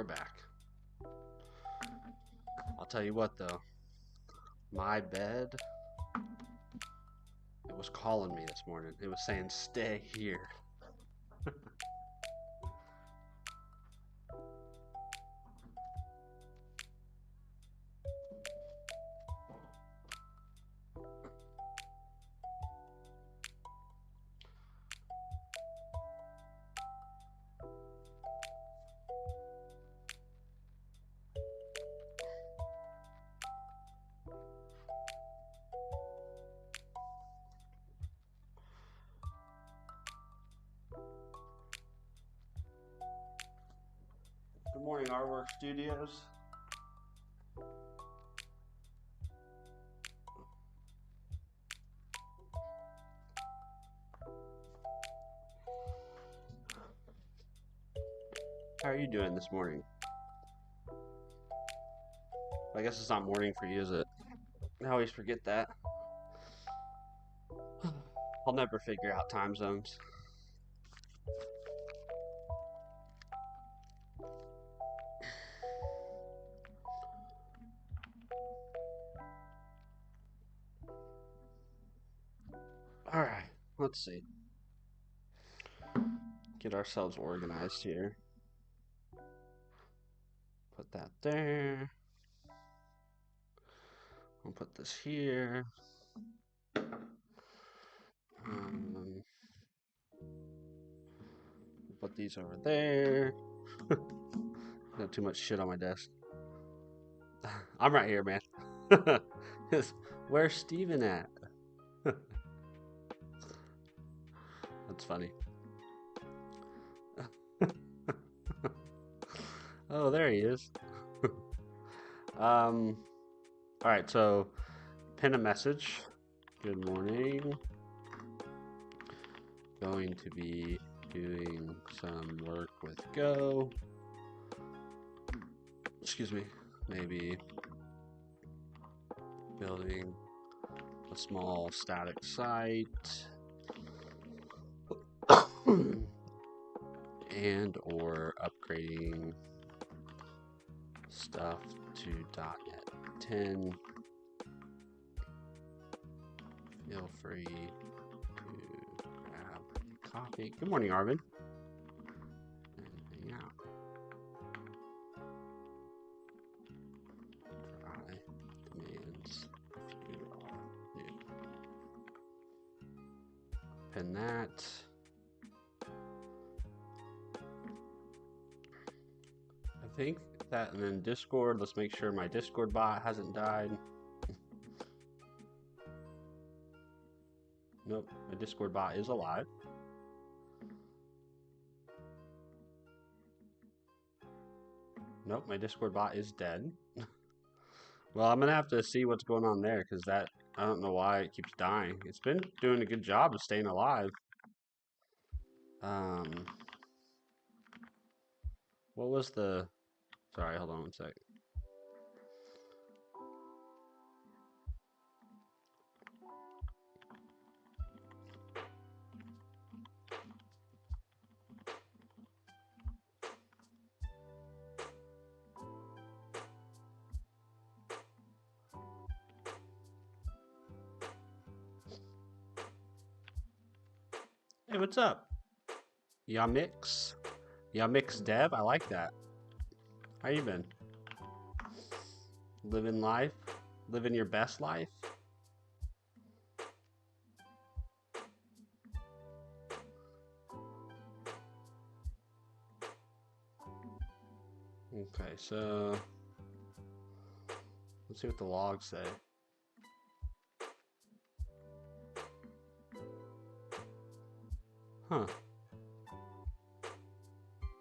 we're back. I'll tell you what though, my bed, it was calling me this morning. It was saying stay here. Good morning, Artwork Studios. How are you doing this morning? I guess it's not morning for you, is it? I always forget that. I'll never figure out time zones. All right, let's see. Get ourselves organized here. Put that there. I'll put this here. Put these over there. Got too much shit on my desk. I'm right here, man. Where's Steven at? That's funny. Oh, there he is. All right, so pin a message. Good morning. Going to be doing some work with Go. Excuse me. Maybe building a small static site and or upgrading stuff to .NET 10. Feel free to grab a coffee. Good morning, Arvin. And hang out. Try commands if you are new. Pin that. I think that, and then Discord. Let's make sure my Discord bot hasn't died. Nope, my Discord bot is alive. Nope, my Discord bot is dead. Well, I'm gonna have to see what's going on there, because that, I don't know why it keeps dying. It's been doing a good job of staying alive. What was the, sorry, hold on one sec. Hey, what's up? Yamix Dev, I like that. How you been? Living life? Living your best life? Okay, so let's see what the logs say. Huh.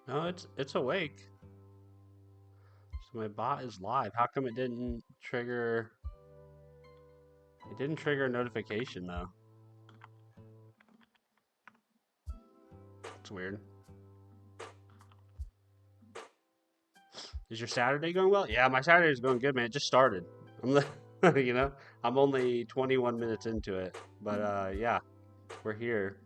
No, it's awake. So my bot is live. How come it didn't trigger? It didn't trigger a notification though. It's weird. Is your Saturday going well? Yeah, my Saturday is going good, man. It just started. I'm, you know, I'm only 21 minutes into it, but yeah, we're here.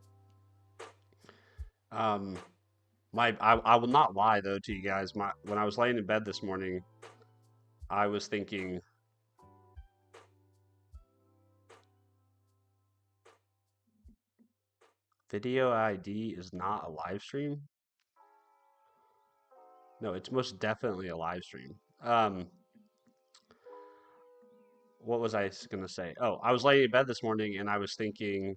I will not lie though to you guys. When I was laying in bed this morning, I was thinking, video ID is not a live stream. No, it's most definitely a live stream. What was I gonna say? Oh, I was laying in bed this morning and I was thinking,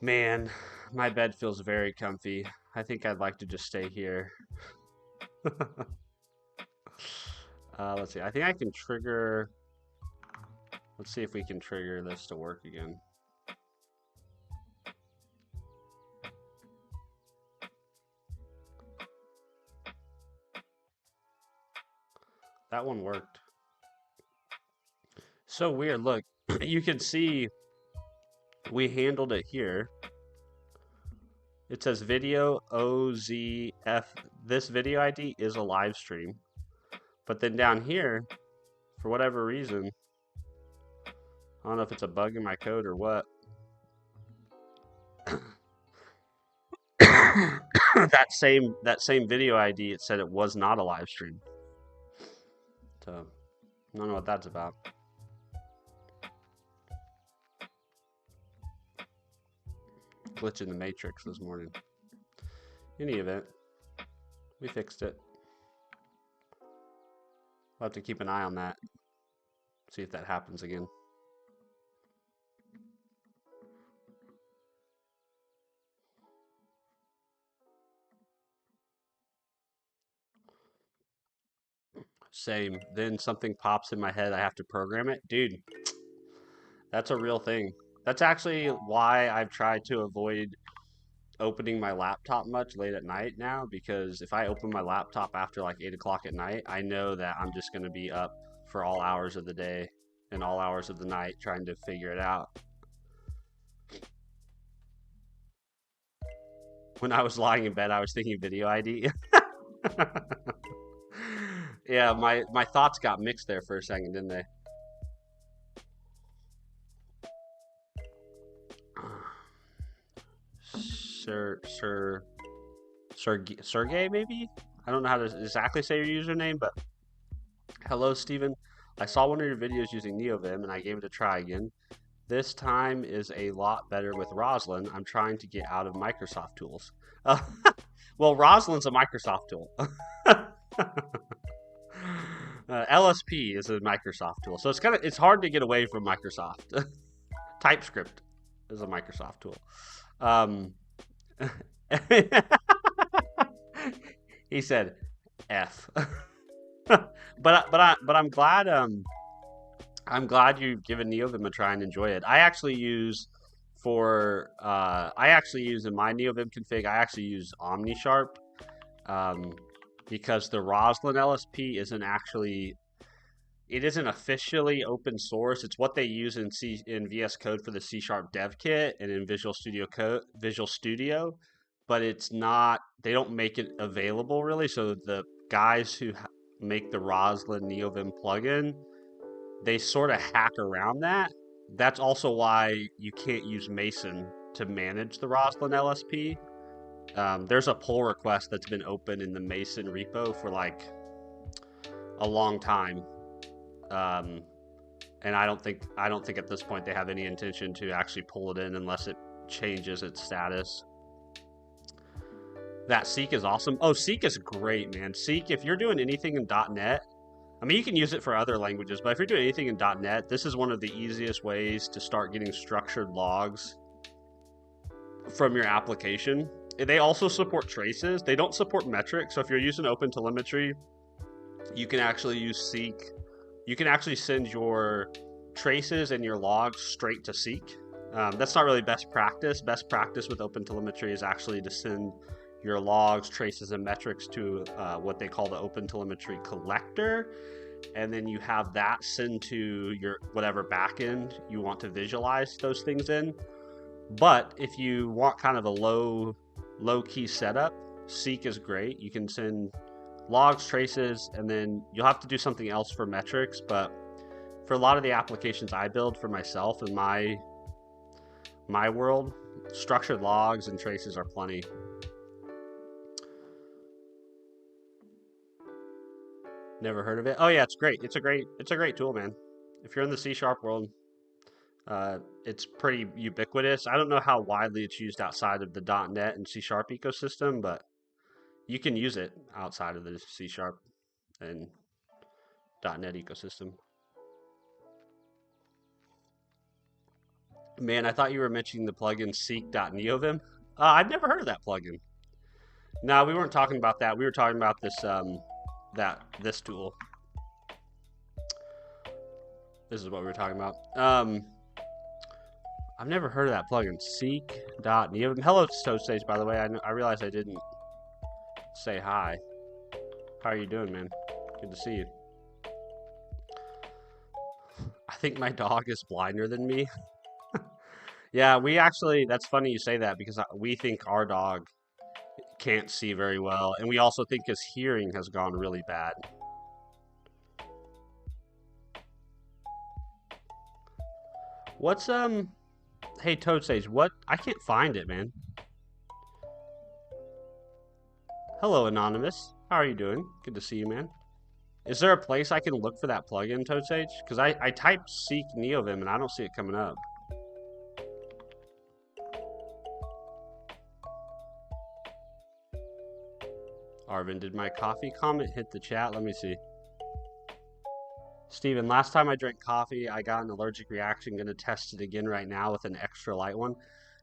man, my bed feels very comfy. I think I'd like to just stay here. Let's see. I think I can trigger. Let's see if we can trigger this to work again. That one worked. So weird. Look, you can see we handled it here. It says video OZF. This video ID is a live stream. But then down here, for whatever reason, I don't know if it's a bug in my code or what. that same video ID, it said it was not a live stream. So I don't know what that's about. Glitch in the matrix this morning. In any event, we fixed it. We'll have to keep an eye on that. See if that happens again. Same. Then something pops in my head. I have to program it. Dude, that's a real thing. That's actually why I've tried to avoid opening my laptop much late at night now, because if I open my laptop after like 8 o'clock at night, I know that I'm just going to be up for all hours of the day and all hours of the night trying to figure it out. When I was lying in bed, I was thinking video ID. Yeah, my thoughts got mixed there for a second, didn't they? Sergey, maybe? I don't know how to exactly say your username, but hello, Steven. I saw one of your videos using Neovim, and I gave it a try again. This time is a lot better with Roslyn. I'm trying to get out of Microsoft tools. Well, Roslyn's a Microsoft tool. LSP is a Microsoft tool, so it's hard to get away from Microsoft. TypeScript is a Microsoft tool. He said F. but I'm glad you've given Neovim a try and enjoy it. I actually use in my Neovim config, I actually use OmniSharp, because the Roslyn LSP isn't officially open source. It's what they use in VS Code for the C# dev kit and in Visual Studio, but it's not. They don't make it available really. So the guys who make the Roslyn Neovim plugin, they sort of hack around that. That's also why you can't use Mason to manage the Roslyn LSP. There's a pull request that's been open in the Mason repo for like a long time. And I don't think at this point they have any intention to actually pull it in unless it changes its status. That Seek is awesome. Oh, Seek is great, man. Seek, if you're doing anything in .NET, I mean, you can use it for other languages, but if you're doing anything in .NET, this is one of the easiest ways to start getting structured logs from your application. They also support traces. They don't support metrics, so if you're using OpenTelemetry, you can actually use Seek. You can actually send your traces and your logs straight to Seek. That's not really best practice. Best practice with OpenTelemetry is actually to send your logs, traces, and metrics to what they call the OpenTelemetry collector, and then you have that send to your whatever backend you want to visualize those things in. But if you want kind of a low-key setup, Seek is great. You can send logs, traces, and then you'll have to do something else for metrics. But for a lot of the applications I build for myself in my world, structured logs and traces are plenty. Never heard of it. Oh yeah, it's great. It's a great tool, man. If you're in the C# world, it's pretty ubiquitous. I don't know how widely it's used outside of the .NET and C# ecosystem, but you can use it outside of the C# and .NET ecosystem. Man, I thought you were mentioning the plugin seek.neovim. I've never heard of that plugin. No, we weren't talking about that. We were talking about this this tool. This is what we were talking about. I've never heard of that plugin. Seek.neovim. Hello, Toastage, by the way. I realized I didn't say hi. How are you doing, man? Good to see you. I think my dog is blinder than me. Yeah, we actually, that's funny you say that because we think our dog can't see very well, and we also think his hearing has gone really bad. What's, hey, Toadsage, what? I can't find it, man. Hello, Anonymous. How are you doing? Good to see you, man. Is there a place I can look for that plugin, Toadsage? Because I typed seek Neovim and I don't see it coming up. Arvin, did my coffee comment hit the chat? Let me see. Steven, last time I drank coffee, I got an allergic reaction. Gonna test it again right now with an extra light one.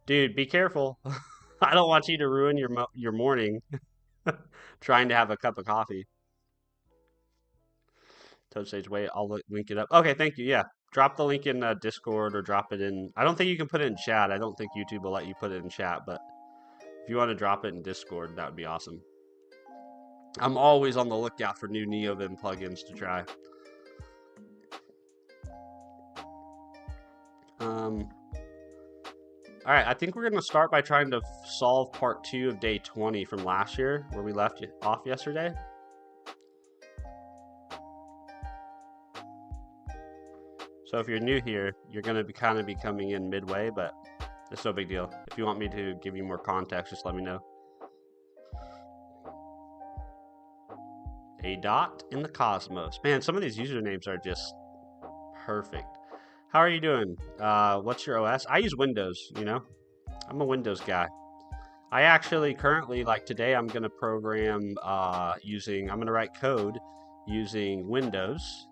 Dude, be careful. I don't want you to ruin your morning trying to have a cup of coffee. Toadstage, wait, I'll link it up. Okay, thank you. Yeah, drop the link in Discord or drop it in. I don't think you can put it in chat. I don't think YouTube will let you put it in chat, but if you want to drop it in Discord, that would be awesome. I'm always on the lookout for new Neovim plugins to try. All right, I think we're going to start by trying to solve part 2 of day 20 from last year, where we left off yesterday. So if you're new here, you're going to kind of be coming in midway, but it's no big deal. If you want me to give you more context, just let me know. A dot in the cosmos. Man, some of these usernames are just perfect. How are you doing? What's your OS? I use Windows, you know? I'm a Windows guy. I actually currently, like today, I'm going to program I'm going to write code using Windows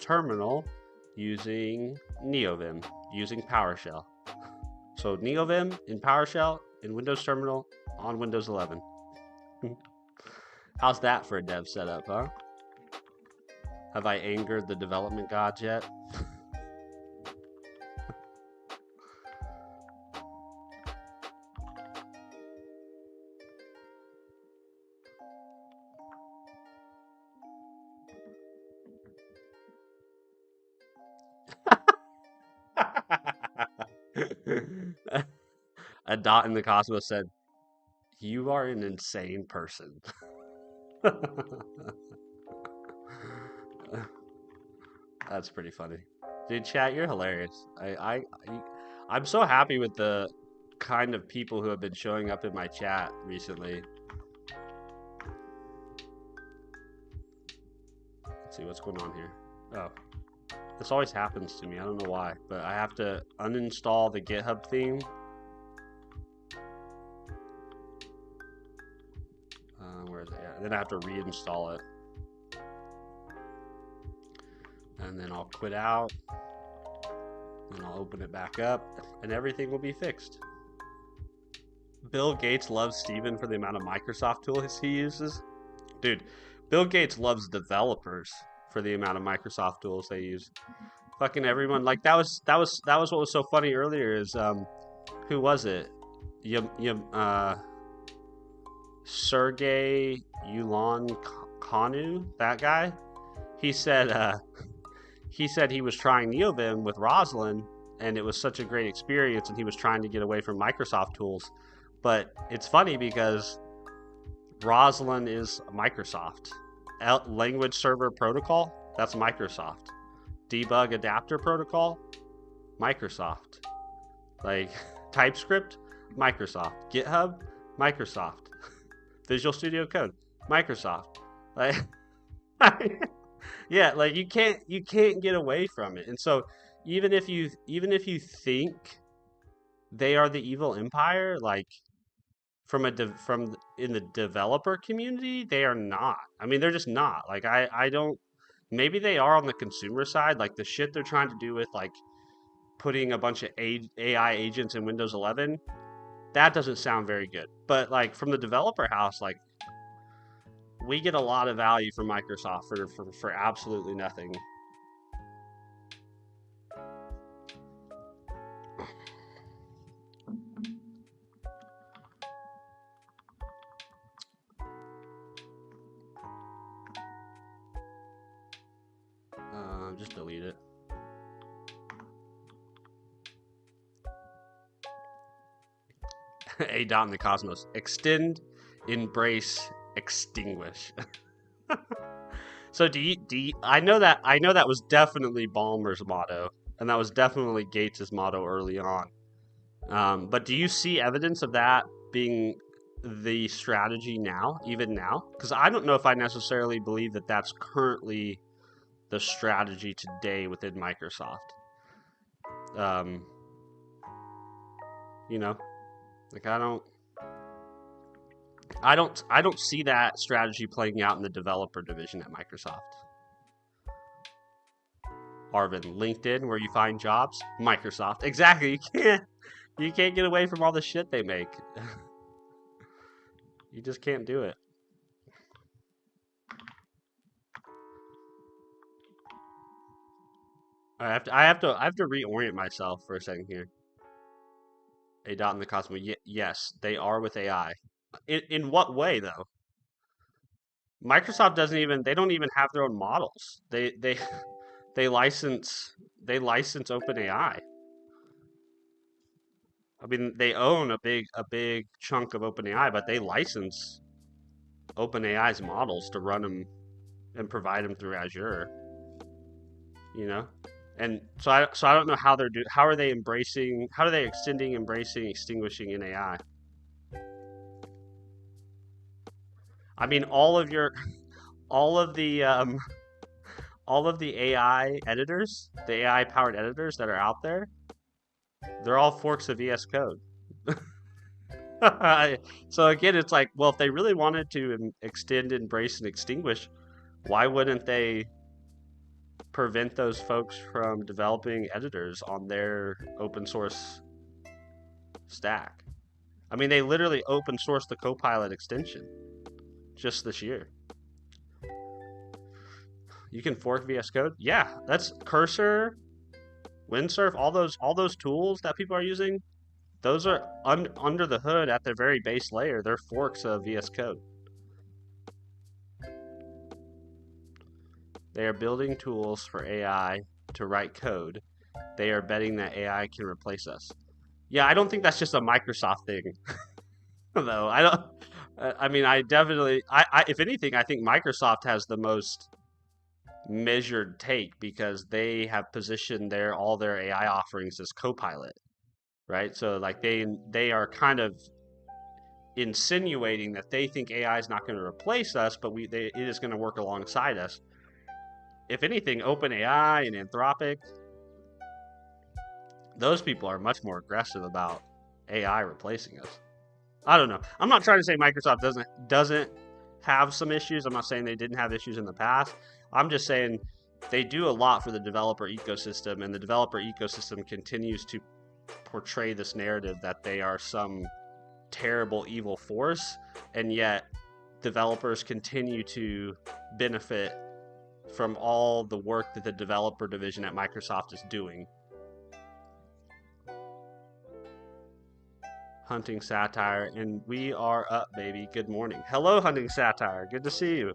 Terminal, using Neovim, using PowerShell. So Neovim in PowerShell in Windows Terminal on Windows 11. How's that for a dev setup, huh? Have I angered the development gods yet? A dot in the cosmos said, "You are an insane person." That's pretty funny. Dude, chat, you're hilarious. I'm so happy with the kind of people who have been showing up in my chat recently. Let's see what's going on here. Oh, this always happens to me. I don't know why, but I have to uninstall the GitHub theme. Where is it? Yeah, then I have to reinstall it. And then I'll quit out. And I'll open it back up. And everything will be fixed. Bill Gates loves Steven for the amount of Microsoft tools he uses. Dude, Bill Gates loves developers for the amount of Microsoft tools they use. Fucking everyone, like that was what was so funny earlier is who was it? Sergey Ulan-Kanu, that guy. He said he was trying Neovim with Roslyn and it was such a great experience and he was trying to get away from Microsoft tools. But it's funny because Roslyn is Microsoft. Language server protocol, that's Microsoft. Debug adapter protocol, Microsoft. Like TypeScript, Microsoft. GitHub, Microsoft. Visual Studio Code, Microsoft. Like Yeah, like you can't get away from it. And so even if you think they are the evil empire, like in the developer community, they are not. I mean, they're just not. Like I don't. Maybe they are on the consumer side, like the shit they're trying to do with like putting a bunch of AI agents in Windows 11. That doesn't sound very good. But like from the developer house, like we get a lot of value from Microsoft for absolutely nothing. Just delete it. A dot in the cosmos. Extend, embrace, extinguish. So I know that was definitely Ballmer's motto, and that was definitely Gates's motto early on. But do you see evidence of that being the strategy now, even now? Because I don't know if I necessarily believe that that's currently the strategy today within Microsoft. Um, you know, like I don't see that strategy playing out in the developer division at Microsoft. Arvin, LinkedIn, where you find jobs. Microsoft, exactly. You can't get away from all the shit they make. You just can't do it. I have to reorient myself for a second here. A dot in the cosmos. Yes, they are with AI. In what way though? Microsoft doesn't even they don't even have their own models. They license OpenAI. I mean, they own a big chunk of OpenAI, but they license OpenAI's models to run them and provide them through Azure. You know, and so I don't know how are they extending, embracing, extinguishing in AI. I mean, all of the all of the AI editors, the AI powered editors that are out there, they're all forks of VS Code. So again, it's like, well, if they really wanted to extend, embrace, and extinguish, why wouldn't they prevent those folks from developing editors on their open source stack? I mean, they literally open sourced the Copilot extension just this year. You can fork VS Code. Yeah, that's Cursor, Windsurf, all those tools that people are using. Those are under the hood at their very base layer. They're forks of VS Code. They are building tools for AI to write code. They are betting that AI can replace us. Yeah, I don't think that's just a Microsoft thing, though. I don't. I mean, I definitely. If anything, I think Microsoft has the most measured take because they have positioned all their AI offerings as Copilot, right? So like they are kind of insinuating that they think AI is not going to replace us, but it is going to work alongside us. If anything, OpenAI and Anthropic, those people are much more aggressive about AI replacing us. I don't know. I'm not trying to say Microsoft doesn't have some issues. I'm not saying they didn't have issues in the past. I'm just saying they do a lot for the developer ecosystem, and the developer ecosystem continues to portray this narrative that they are some terrible evil force, and yet developers continue to benefit from all the work that the developer division at Microsoft is doing. Hunting Satire, and we are up, baby. Good morning. Hello, Hunting Satire. Good to see you.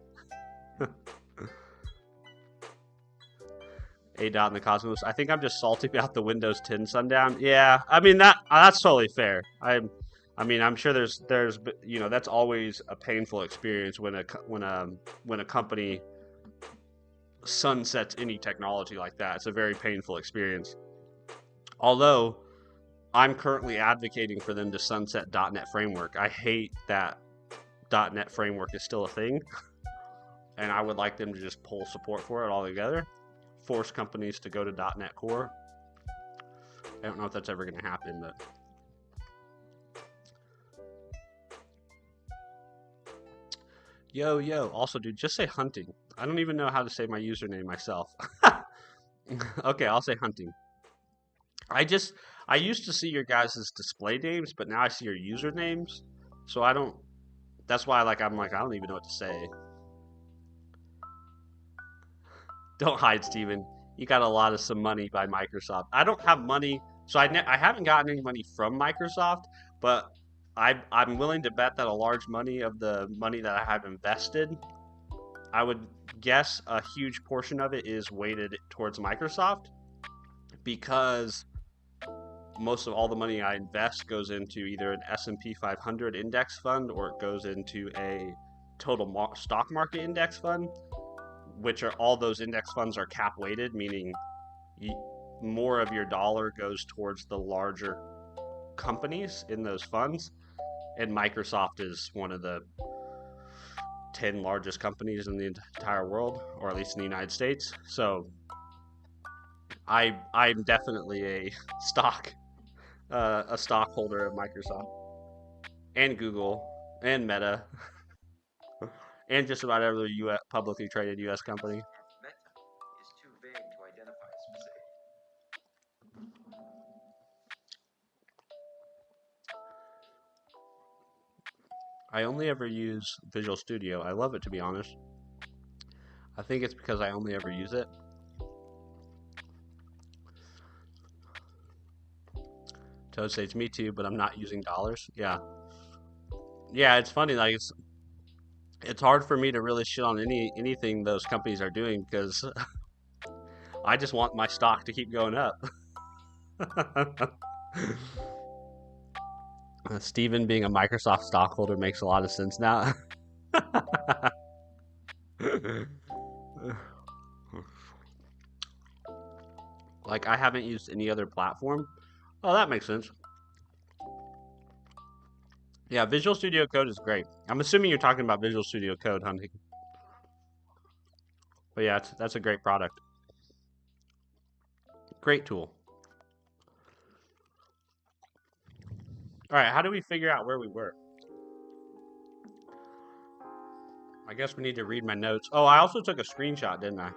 A dot in the cosmos. I think I'm just salty about the Windows 10 sundown. Yeah, I mean that's totally fair. I mean, I'm sure there's that's always a painful experience when a company sunsets any technology like that. It's a very painful experience. Although I'm currently advocating for them to sunset .NET Framework. I hate that .NET Framework is still a thing. and I would like them to just pull support for it altogether, force companies to go to .NET Core. I don't know if that's ever going to happen, but yo. Also, dude, just say hunting. I don't even know how to say my username myself. Okay, I'll say hunting. I used to see your guys' display names, but now I see your usernames. So I don't. That's why, I'm like, I don't even know what to say. Don't hide, Steven. You got a lot of some money by Microsoft. I don't have money, so I haven't gotten any money from Microsoft, but I'm willing to bet that a large money of the money that I have invested, I would guess a huge portion of it is weighted towards Microsoft, because most of all the money I invest goes into either an S&P 500 index fund, or it goes into a total stock market index fund, which are all those index funds are cap weighted, meaning more of your dollar goes towards the larger companies in those funds. And Microsoft is one of the 10 largest companies in the entire world, or at least in the United States. So I'm definitely a stockholder of Microsoft and Google and Meta and just about every publicly traded U.S. company. Is too vague to identify specific. I only ever use Visual Studio. I love it, to be honest. I think it's because I only ever use it. Toad says, me too, but I'm not using dollars. Yeah. Yeah, it's funny. It's hard for me to really shit on anything those companies are doing, because I just want my stock to keep going up. Steven being a Microsoft stockholder makes a lot of sense now. I haven't used any other platform. Oh, that makes sense. Yeah, Visual Studio Code is great. I'm assuming you're talking about Visual Studio Code, hunting. But yeah, that's a great product. Great tool. All right, how do we figure out where we were? I guess we need to read my notes. Oh, I also took a screenshot, didn't I?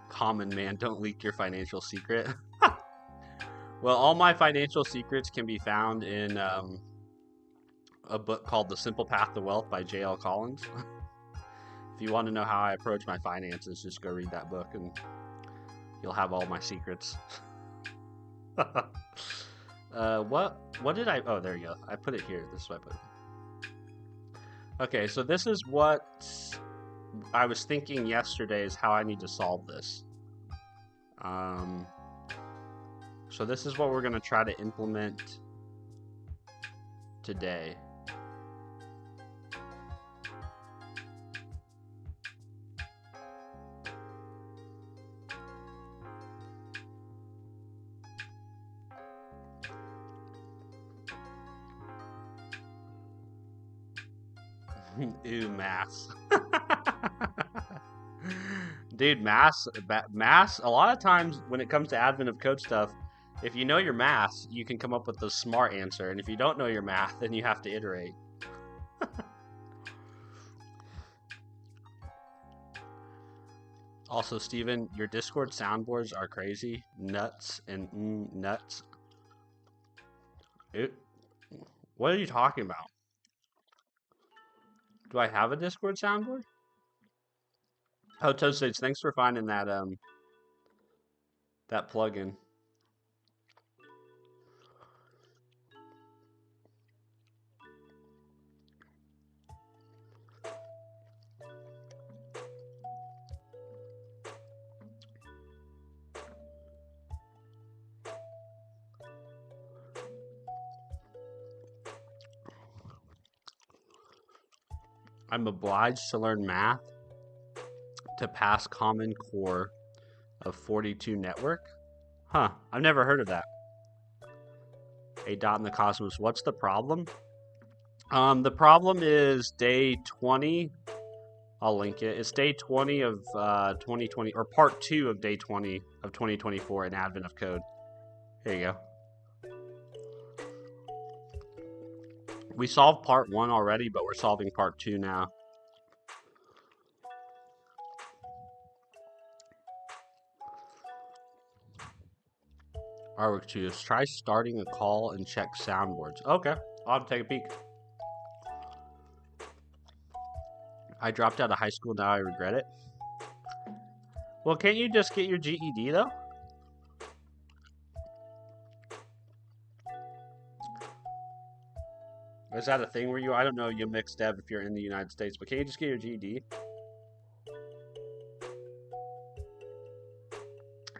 Common man, don't leak your financial secret. Well, all my financial secrets can be found in a book called The Simple Path to Wealth by J.L. Collins. If you want to know how I approach my finances, just go read that book and you'll have all my secrets. What did I... Oh, there you go. I put it here. This is what I put it. Okay, so this is what I was thinking yesterday is how I need to solve this. So this is what we're going to try to implement today. Ooh, mass. Dude, mass, a lot of times when it comes to admin of code stuff, if you know your math, you can come up with the smart answer. And if you don't know your math, then you have to iterate. Also, Steven, your Discord soundboards are crazy. Nuts and nuts. What are you talking about? Do I have a Discord soundboard? Oh, Toastage, thanks for finding that that plugin. I'm obliged to learn math to pass Common Core of 42 network? Huh, I've never heard of that. A dot in the cosmos. What's the problem? The problem is day 20. I'll link it. It's day 20 of 2020, or part 2 of day 20 of 2024 in Advent of Code. Here you go. We solved part 1 already, but we're solving part 2 now. Artwork 2 is try starting a call and check soundboards. Okay, I'll have to take a peek. I dropped out of high school, now I regret it. Well, can't you just get your GED though? Is that a thing where you, I don't know, you mixed dev if you're in the United States, but can you just get your GED?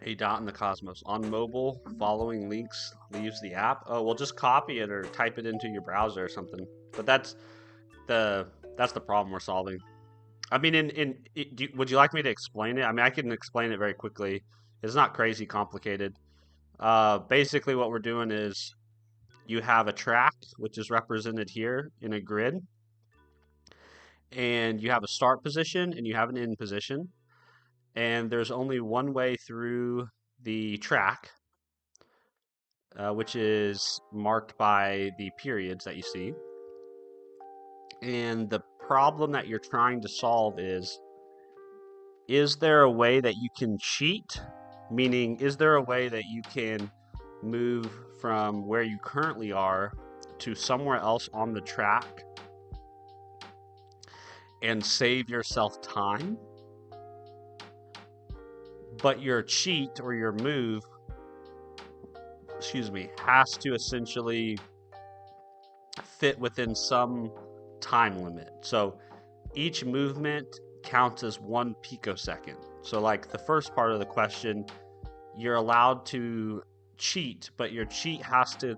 A dot in the cosmos. On mobile, following links leaves the app. Oh, well, just copy it or type it into your browser or something. But that's the problem we're solving. I mean, would you like me to explain it? I mean, I can explain it very quickly. It's not crazy complicated. Basically, what we're doing is you have a track, which is represented here in a grid, and you have a start position and you have an end position, and there's only one way through the track, which is marked by the periods that you see. And the problem that you're trying to solve is there a way that you can cheat? Meaning, is there a way that you can move from where you currently are to somewhere else on the track and save yourself time? But your cheat or your move, has to essentially fit within some time limit. So each movement counts as 1 picosecond. So like the first part of the question, you're allowed to cheat, but your cheat has to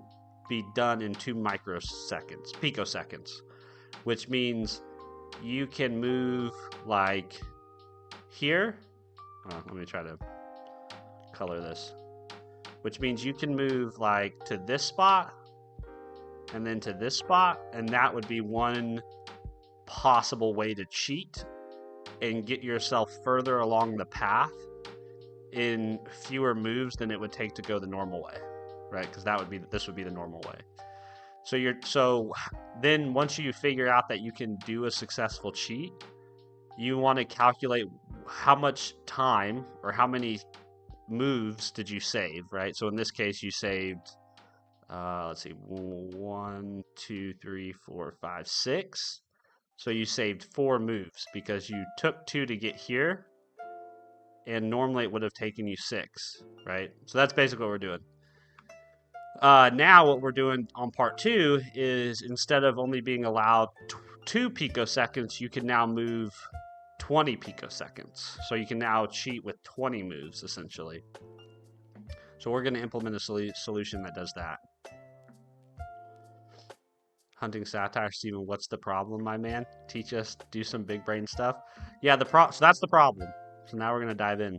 be done in 2 picoseconds, which means you can move like here. Let me try to color this. Which means you can move like to this spot and then to this spot, and that would be one possible way to cheat and get yourself further along the path in fewer moves than it would take to go the normal way, right? Because this would be the normal way. So then once you figure out that you can do a successful cheat, you want to calculate how much time or how many moves did you save, right? So in this case, you saved, let's see, 1, 2, 3, 4, 5, 6. So you saved 4 moves because you took 2 to get here, and normally it would have taken you 6, right? So that's basically what we're doing. Now what we're doing on part 2 is instead of only being allowed 2 picoseconds, you can now move 20 picoseconds. So you can now cheat with 20 moves, essentially. So we're going to implement a solution that does that. Hunting satire, Steven, what's the problem, my man? Teach us, do some big brain stuff. Yeah, so that's the problem. So now we're going to dive in.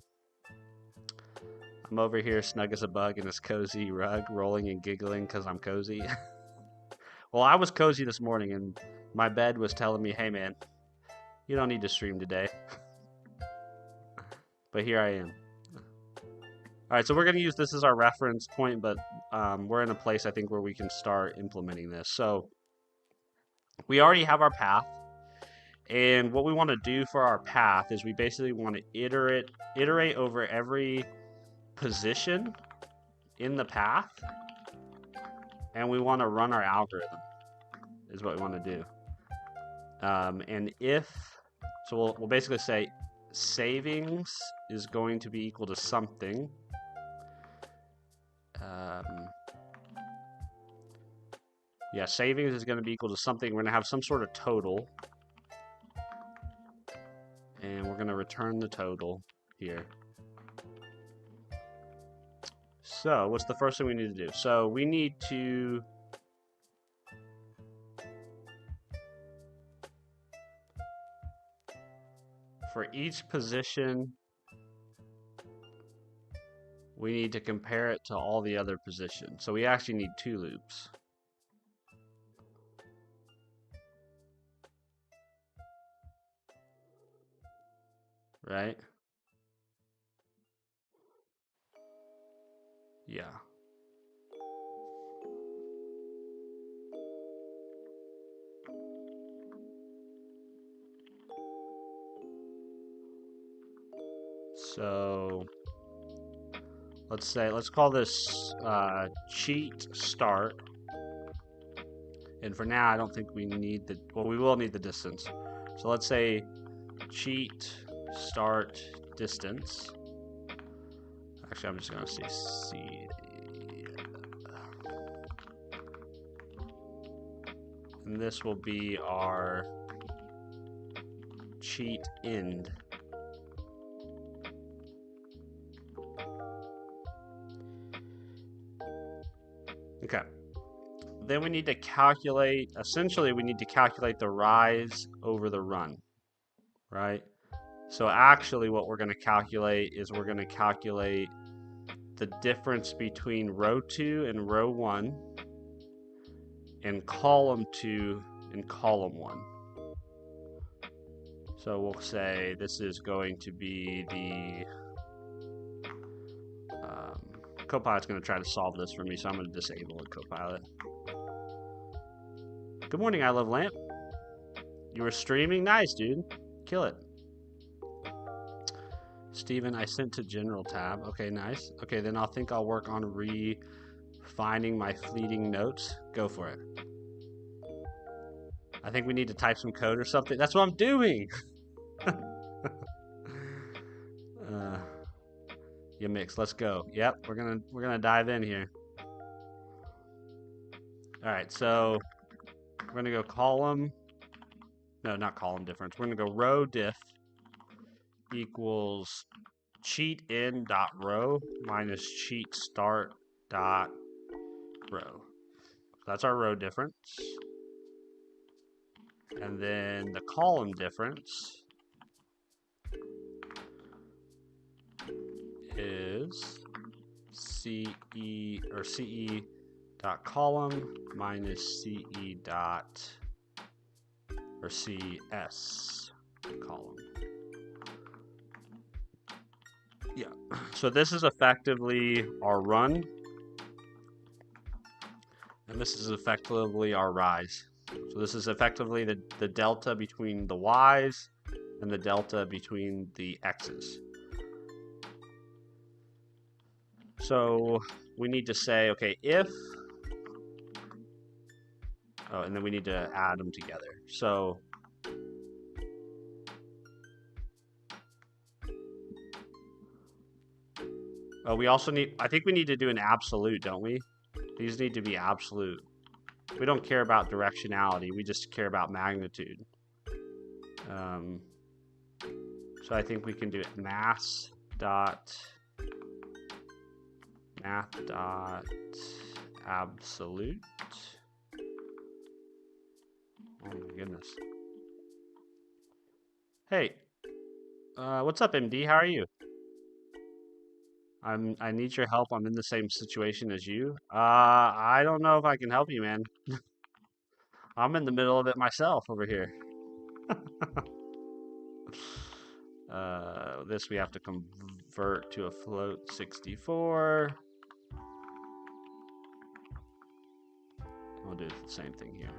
I'm over here snug as a bug in this cozy rug, rolling and giggling because I'm cozy. Well, I was cozy this morning, and my bed was telling me, hey, man, you don't need to stream today. But here I am. All right, so we're going to use this as our reference point, but we're in a place, I think, where we can start implementing this. So we already have our path. And what we want to do for our path is we basically want to iterate over every position in the path. And we want to run our algorithm, is what we want to do. And so we'll basically say savings is going to be equal to something. Yeah, savings is going to be equal to something. We're going to have some sort of total. And we're going to return the total here. So what's the first thing we need to do? So we need to for each position we need to compare it to all the other positions. So we actually need 2 loops. Right? Yeah. So let's call this cheat start. And for now, I don't think we need the, well, we will need the distance. So let's say cheat start distance. Actually, I'm just going to say C. And this will be our cheat end. Okay. Then we need to calculate, essentially we need to calculate the rise over the run, right? So actually what we're going to calculate is we're going to calculate the difference between row 2 and row 1 and column 2 and column 1. So we'll say this is going to be the Copilot's going to try to solve this for me, so I'm going to disable it, Copilot. Good morning, I Love Lamp. You were streaming? Nice, dude. Kill it. Steven, I sent to General tab. Okay, nice. Okay, then I'll think I'll work on refining my fleeting notes. Go for it. I think we need to type some code or something. That's what I'm doing. You mix. Let's go. Yep, we're gonna dive in here. All right, so we're gonna go column. No, not column difference. We're gonna go row diff equals cheat in dot row minus cheat start dot row. That's our row difference. And then the column difference is CE dot column minus CE dot or CS column. Yeah. So this is effectively our run, and this is effectively our rise. So this is effectively the delta between the y's and the delta between the x's. So we need to say, okay, if, oh, and then we need to add them together. So we also need, I think we need to do an absolute, don't we? These need to be absolute. We don't care about directionality, we just care about magnitude. So I think we can do it math dot absolute. Oh my goodness. Hey, what's up, MD? How are you? I need your help. I'm in the same situation as you. I don't know if I can help you, man. I'm in the middle of it myself over here. This we have to convert to a float 64. We'll do the same thing here.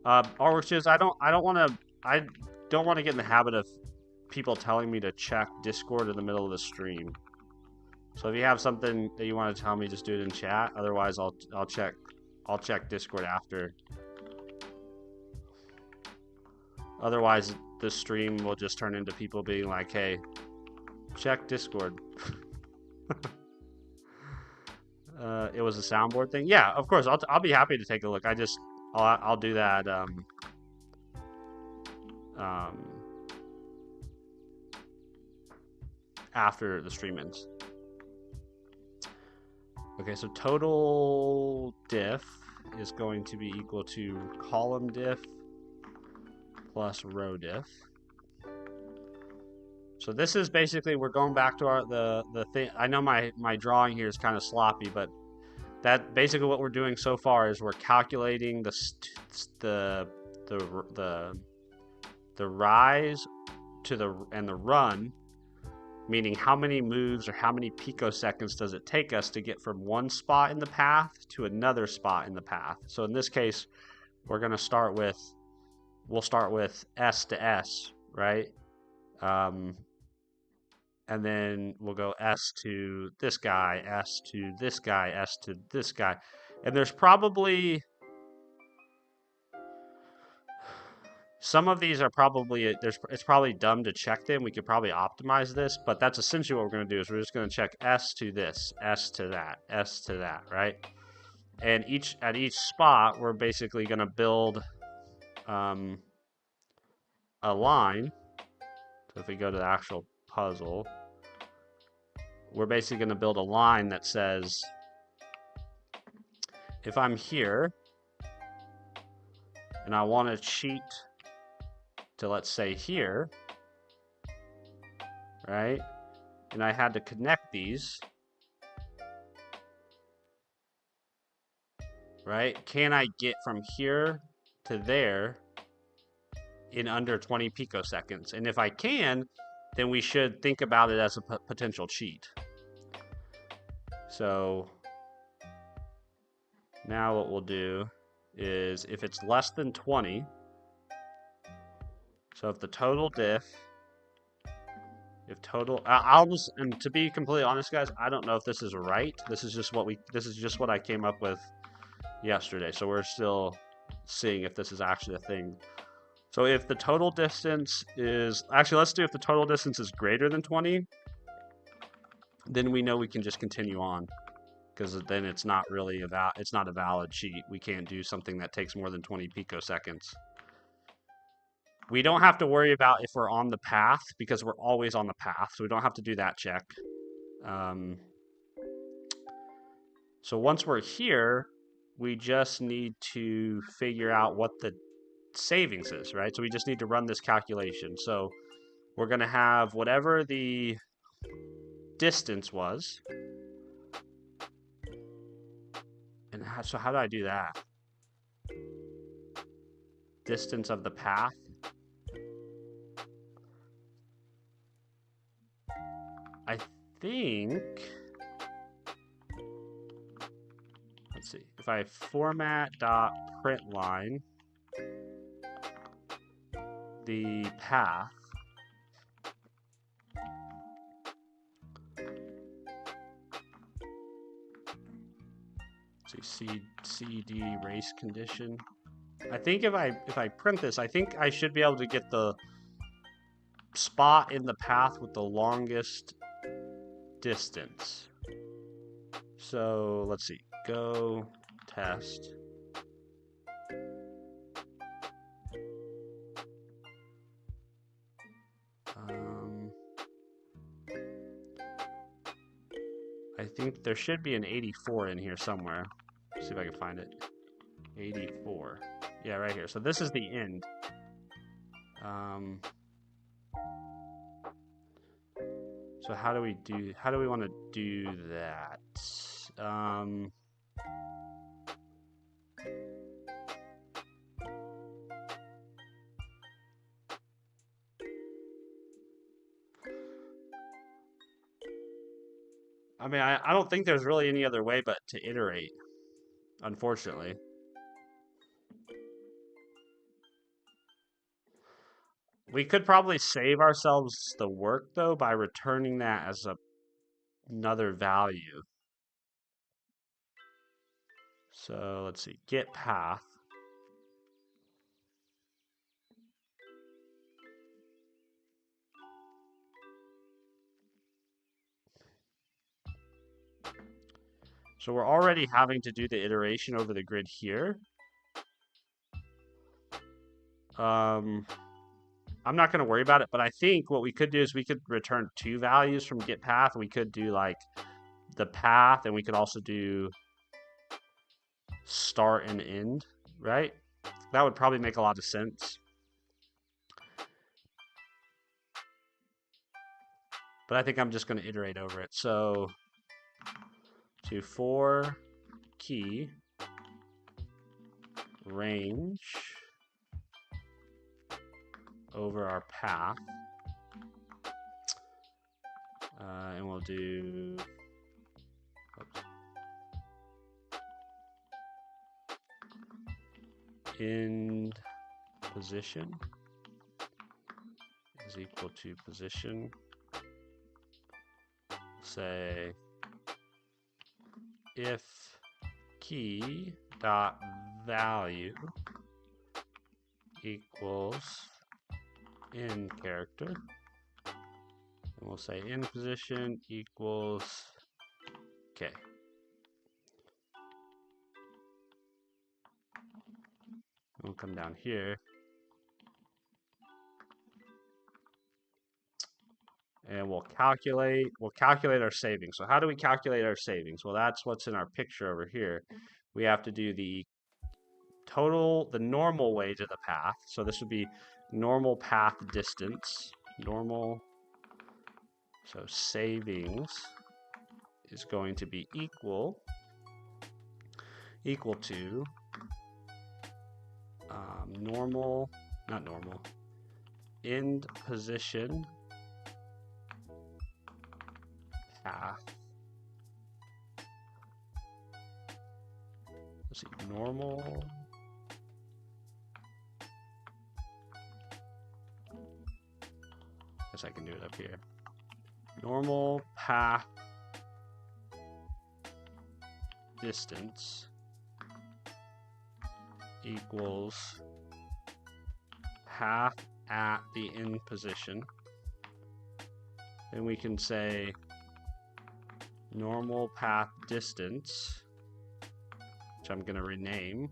Artworks is I don't want to get in the habit of people telling me to check Discord in the middle of the stream. So if you have something that you want to tell me, just do it in chat. Otherwise, I'll check Discord after. Otherwise, the stream will just turn into people being like, "Hey, check Discord." It was a soundboard thing. Yeah, of course. I'll be happy to take a look. I'll do that. After the stream ends. Okay, so total diff is going to be equal to column diff plus row diff. So this is basically, we're going back to the thing. I know my drawing here is kind of sloppy, but that basically what we're doing so far is we're calculating the rise to the run, meaning how many moves or how many picoseconds does it take us to get from one spot in the path to another spot in the path. So in this case, we're going to start with, we'll start with S to S, right? And then we'll go S to this guy, S to this guy, S to this guy. And there's probably, some of these are probably, it's probably dumb to check them. We could probably optimize this, but that's essentially what we're going to do is we're just going to check S to this, S to that, S to that, right? And at each spot, we're basically going to build a line. So if we go to the actual puzzle, we're basically going to build a line that says, if I'm here and I want to cheat to, let's say, here, right? And I had to connect these, right? Can I get from here to there in under 20 picoseconds? And if I can, then we should think about it as a potential cheat. So now what we'll do is, if it's less than 20, so if the total diff, I'll just, and to be completely honest, guys, I don't know if this is right. This is just what I came up with yesterday. So we're still seeing if this is actually a thing. So if the total distance is, actually, let's do if the total distance is greater than 20, then we know we can just continue on, because then it's not really it's not a valid cheat. We can't do something that takes more than 20 picoseconds. We don't have to worry about if we're on the path, because we're always on the path, so we don't have to do that check. So once we're here, we just need to figure out what the savings is, right? So we just need to run this calculation. So we're going to have whatever the distance was. And so how do I do that? Distance of the path. I think, let's see, if I format dot println the path, so CD race condition. I think if I print this, I think I should be able to get the spot in the path with the longest distance. So let's see, go test. I think there should be an 84 in here somewhere. Let's see if I can find it. 84. Yeah, right here. So this is the end. So how do we want to do that? I mean, I don't think there's really any other way but to iterate, unfortunately. We could probably save ourselves the work, though, by returning that as another value. So let's see, get path. So we're already having to do the iteration over the grid here. I'm not going to worry about it, but I think what we could do is we could return two values from get path. We could do like the path, and we could also do start and end, right? That would probably make a lot of sense. but I think I'm just going to iterate over it. So to for key range over our path, and we'll do end position is equal to position. Say if key dot value equals in character, and we'll say in position equals k. We'll come down here and we'll calculate our savings. So how do we calculate our savings? Well, that's what's in our picture over here. We have to do the total, the normal way to the path. So this would be normal path distance, normal. So savings is going to be equal to end position path. Let's see, normal. Guess I can do it up here. Normal path distance equals path at the end position. Then we can say normal path distance, which I'm going to rename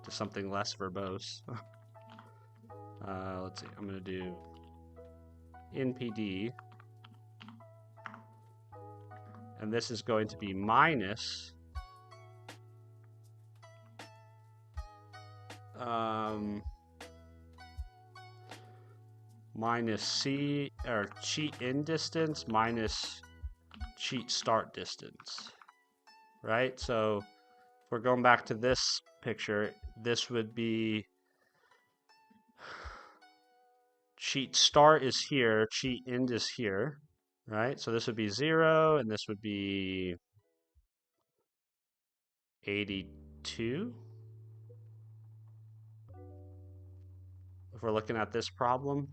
to something less verbose. Let's see, I'm going to do NPD, and this is going to be minus minus C or cheat end distance minus cheat start distance, right? So if we're going back to this picture, this would be cheat start is here, cheat end is here, right? So this would be 0, and this would be 82. If we're looking at this problem,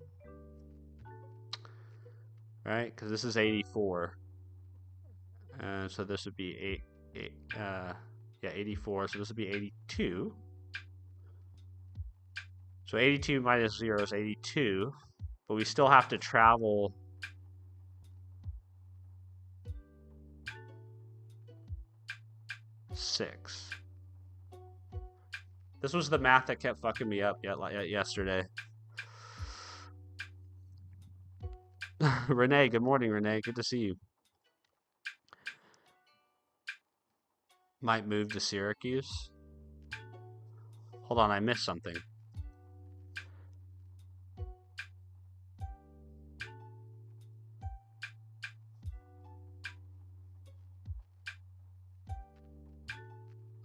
right? Because this is 84. And so this would be 84. So this would be 82. So 82 minus 0 is 82, but we still have to travel 6. This was the math that kept fucking me up yesterday. Renee, good morning, Renee. Good to see you. Might move to Syracuse. Hold on, I missed something.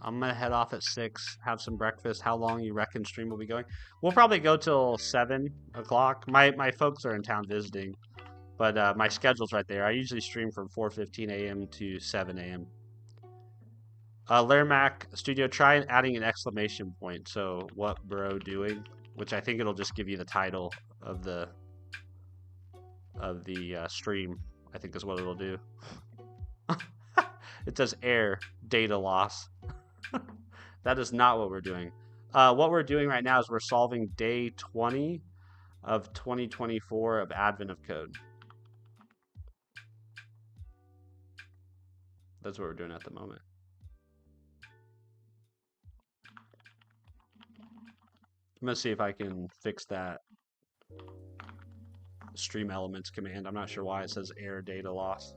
I'm gonna head off at 6, have some breakfast. How long you reckon stream will be going? We'll probably go till 7 o'clock. My folks are in town visiting, but my schedule's right there. I usually stream from 4:15 a.m. to 7 a.m. Lairmac Studio, try adding an exclamation point. So what bro doing? Which I think it'll just give you the title of the stream. I think is what it'll do. It says error, data loss. That is not what we're doing. What we're doing right now is we're solving day 20 of 2024 of Advent of Code. That's what we're doing at the moment. I'm gonna see if I can fix that stream elements command. I'm not sure why it says error data loss.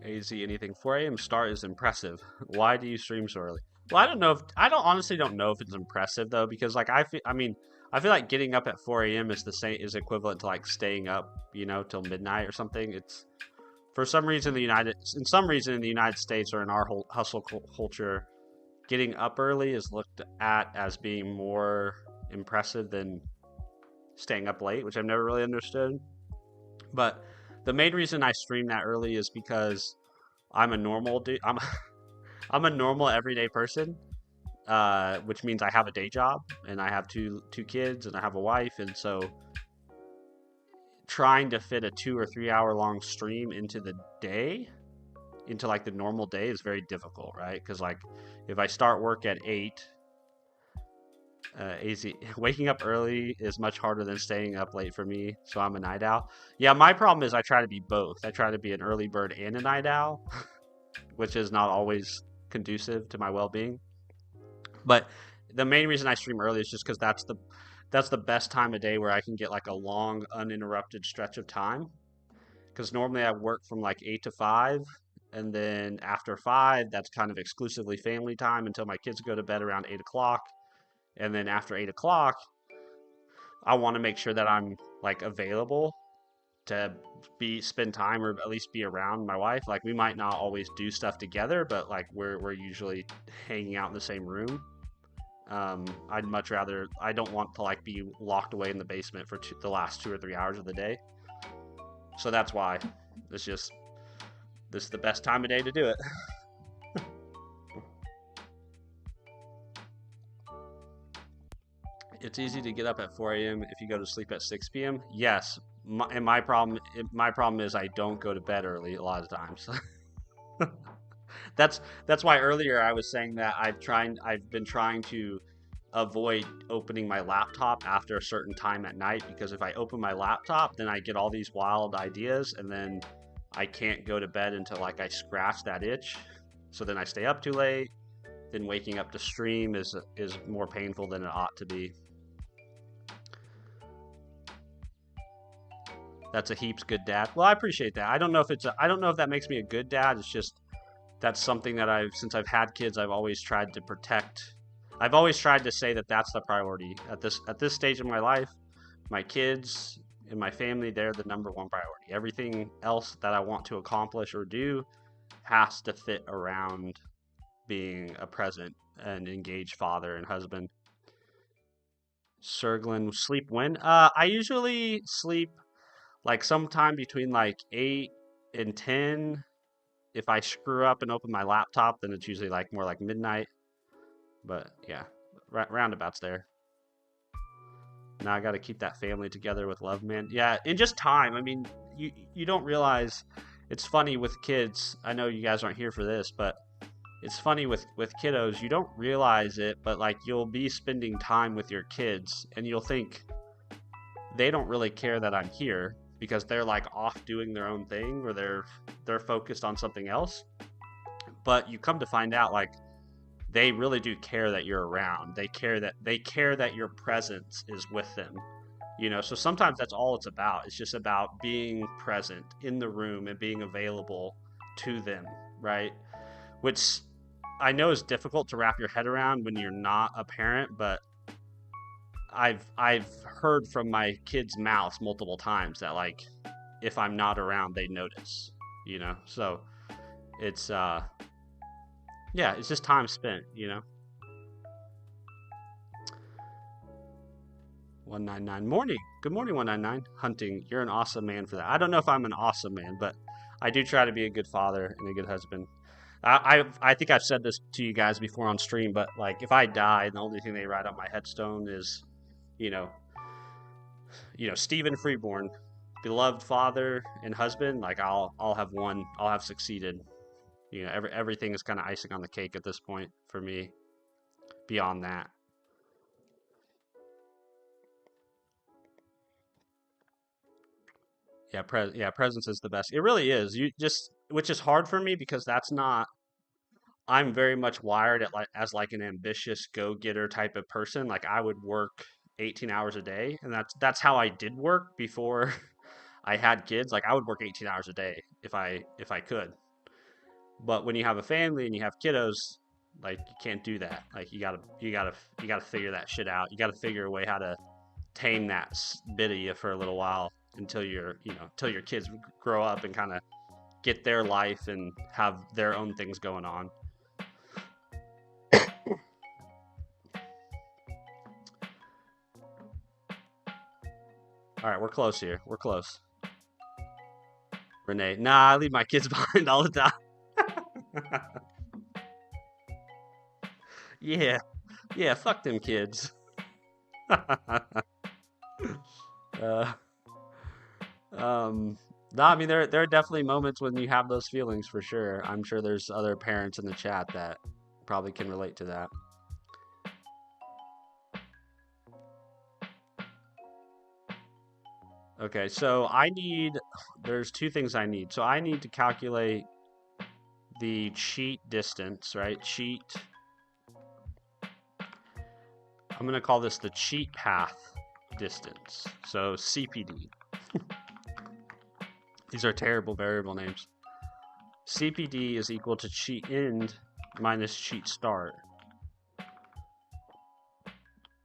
AZ anything 4 a.m. start is impressive. Why do you stream so early? Well, I don't know if I don't honestly don't know if it's impressive though, because like I feel like getting up at 4 a.m. is the same is equivalent to like staying up, till midnight or something. It's for some reason in some reason in the United States or in our whole hustle culture, getting up early is looked at as being more impressive than staying up late, which I've never really understood. But the main reason I stream that early is because I'm a normal dude. I'm a normal everyday person, which means I have a day job and I have two kids and I have a wife, and so trying to fit a 2 or 3 hour long stream into the day, into like the normal day, is very difficult, right? Because like if I start work at 8, easy waking up early is much harder than staying up late for me. So I'm a night owl. Yeah, my problem is I try to be both. I try to be an early bird and a night owl, which is not always conducive to my well-being. But the main reason I stream early is just because that's the best time of day where I can get like a long uninterrupted stretch of time. Because normally I work from like 8 to 5, and then after 5, that's kind of exclusively family time until my kids go to bed around 8 o'clock. And then after 8 o'clock, I want to make sure that I'm like available to be spend time or at least be around my wife. Like we might not always do stuff together, but like we're usually hanging out in the same room. I'd much rather. I don't want to like be locked away in the basement for the last 2 or 3 hours of the day. So that's why it's just this is the best time of day to do it. It's easy to get up at 4 a.m. if you go to sleep at 6 p.m. Yes, and my problem is I don't go to bed early a lot of times. That's why earlier I was saying that I've been trying to avoid opening my laptop after a certain time at night, because if I open my laptop, then I get all these wild ideas and then I can't go to bed until like I scratch that itch. So then I stay up too late. Then waking up to stream is more painful than it ought to be. That's a heaps good dad. Well, I appreciate that. I don't know if that makes me a good dad. It's just that's something that since I've had kids, I've always tried to protect. I've always tried to say that that's the priority at this stage of my life. My kids and my family, they're the number one priority. Everything else that I want to accomplish or do has to fit around being a present and engaged father and husband. Serglin, sleep when? I usually sleep like sometime between like 8 and 10. If I screw up and open my laptop, then it's usually like more like midnight. But yeah, roundabouts there. Now I got to keep that family together with love, man. Yeah, and just time. I mean, you don't realize. It's funny with kids. I know you guys aren't here for this, but it's funny with kiddos. You don't realize it, but like you'll be spending time with your kids, and you'll think they don't really care that I'm here because they're like off doing their own thing, or they're focused on something else. But you come to find out like they really do care that you're around. They care that your presence is with them. So sometimes that's all it's about. It's just about being present in the room and being available to them, right? Which I know is difficult to wrap your head around when you're not a parent, but I've heard from my kids' mouths multiple times that like if I'm not around, they notice. So it's yeah, it's just time spent. 199 morning. Good morning, 199. Hunting, you're an awesome man for that. I don't know if I'm an awesome man, but I do try to be a good father and a good husband. I think I've said this to you guys before on stream, but like if I die, the only thing they write on my headstone is, you know, Stephen Freeborn, beloved father and husband. Like I'll have won. I'll have succeeded. Everything is kind of icing on the cake at this point for me. Beyond that, yeah, presence is the best. It really is. Which is hard for me because that's not. I'm very much wired as like an ambitious go-getter type of person. Like I would work 18 hours a day, and that's how I did work before I had kids. Like I would work 18 hours a day if I could. But when you have a family and you have kiddos, Like, you can't do that. Like, you gotta figure that shit out. You gotta figure a way how to tame that bit of you for a little while until until your kids grow up and kind of get their life and have their own things going on. All right, we're close here. We're close. Renee, nah, I leave my kids behind all the time. Yeah, fuck them kids. No, I mean there are definitely moments when you have those feelings for sure. I'm sure there's other parents in the chat that probably can relate to that. Okay, so there's two things I need. So I need to calculate the cheat distance, right? Cheat. I'm going to call this the cheat path distance. So CPD. These are terrible variable names. CPD is equal to cheat end minus cheat start.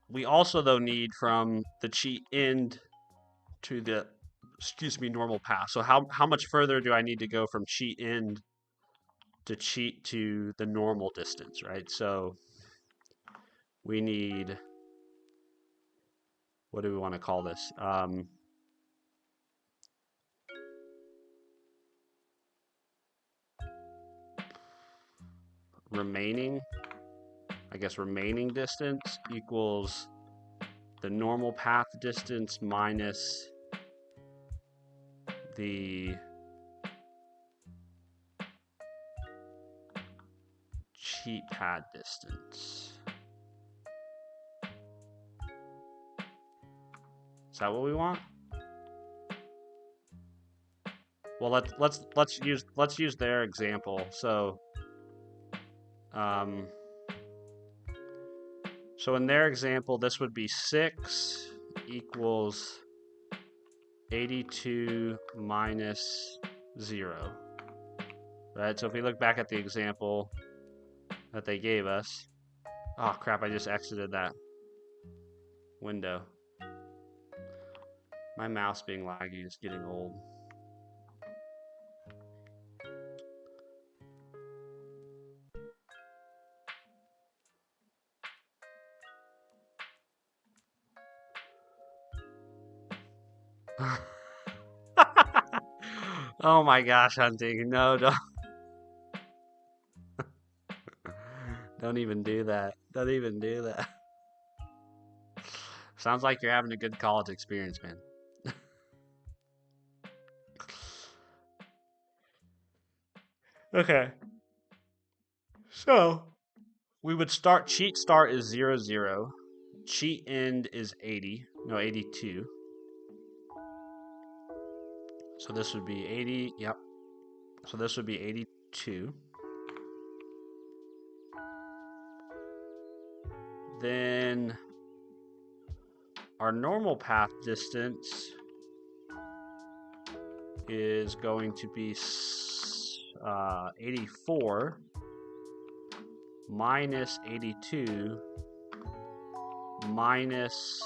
We also, though, need from the cheat end to the, normal path. So how much further do I need to go from cheat end to cheat to the normal distance, right? So we need, what do we want to call this? Remaining distance equals the normal path distance minus the cheat pad distance. Is that what we want? Well, let's use their example. So so in their example, this would be 6 equals 82 minus 0. Right? So if we look back at the example that they gave us, oh crap, I just exited that window. My mouse being laggy is getting old. Oh my gosh, Hunting. No, don't. Don't even do that. Don't even do that. Sounds like you're having a good college experience, man. Okay. So, we would start, cheat start is 0, 0. Cheat end is 82. So this would be 80, yep. So this would be 82. Then our normal path distance is going to be 84 minus 82 minus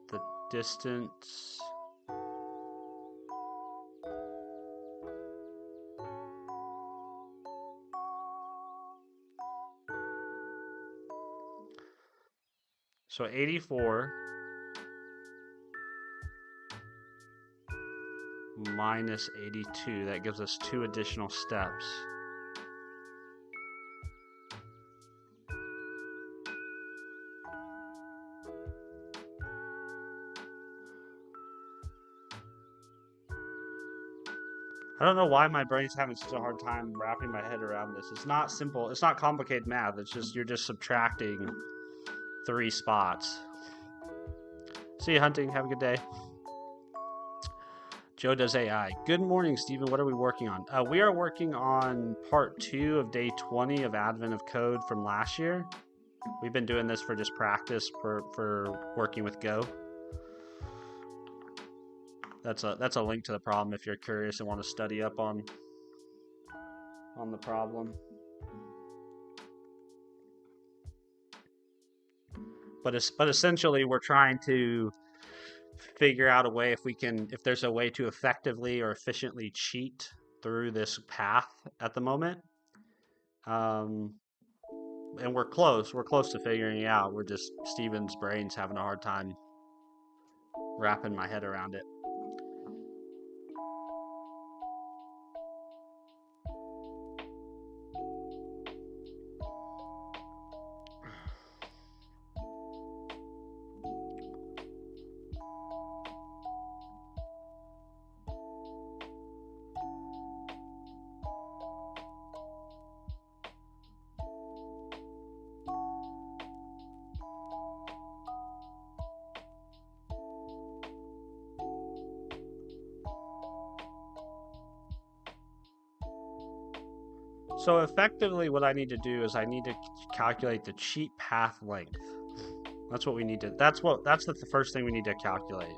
the distance. So 84 minus 82, that gives us 2 additional steps. I don't know why my brain's having such a hard time wrapping my head around this. It's not simple. It's not complicated math. It's just, you're just subtracting 3 spots. See you, Hunting. Have a good day. Joe does AI. Good morning, Stephen. What are we working on? We are working on part 2 of day 20 of Advent of Code from last year. We've been doing this for just practice for working with Go. That's a link to the problem if you're curious and want to study up on the problem. But essentially, we're trying to figure out a way if there's a way to effectively or efficiently cheat through this path at the moment. And we're close to figuring it out. We're just, Steven's brain's having a hard time wrapping my head around it. So effectively what I need to do is I need to calculate the cheat path length. That's what we need to, that's the first thing we need to calculate.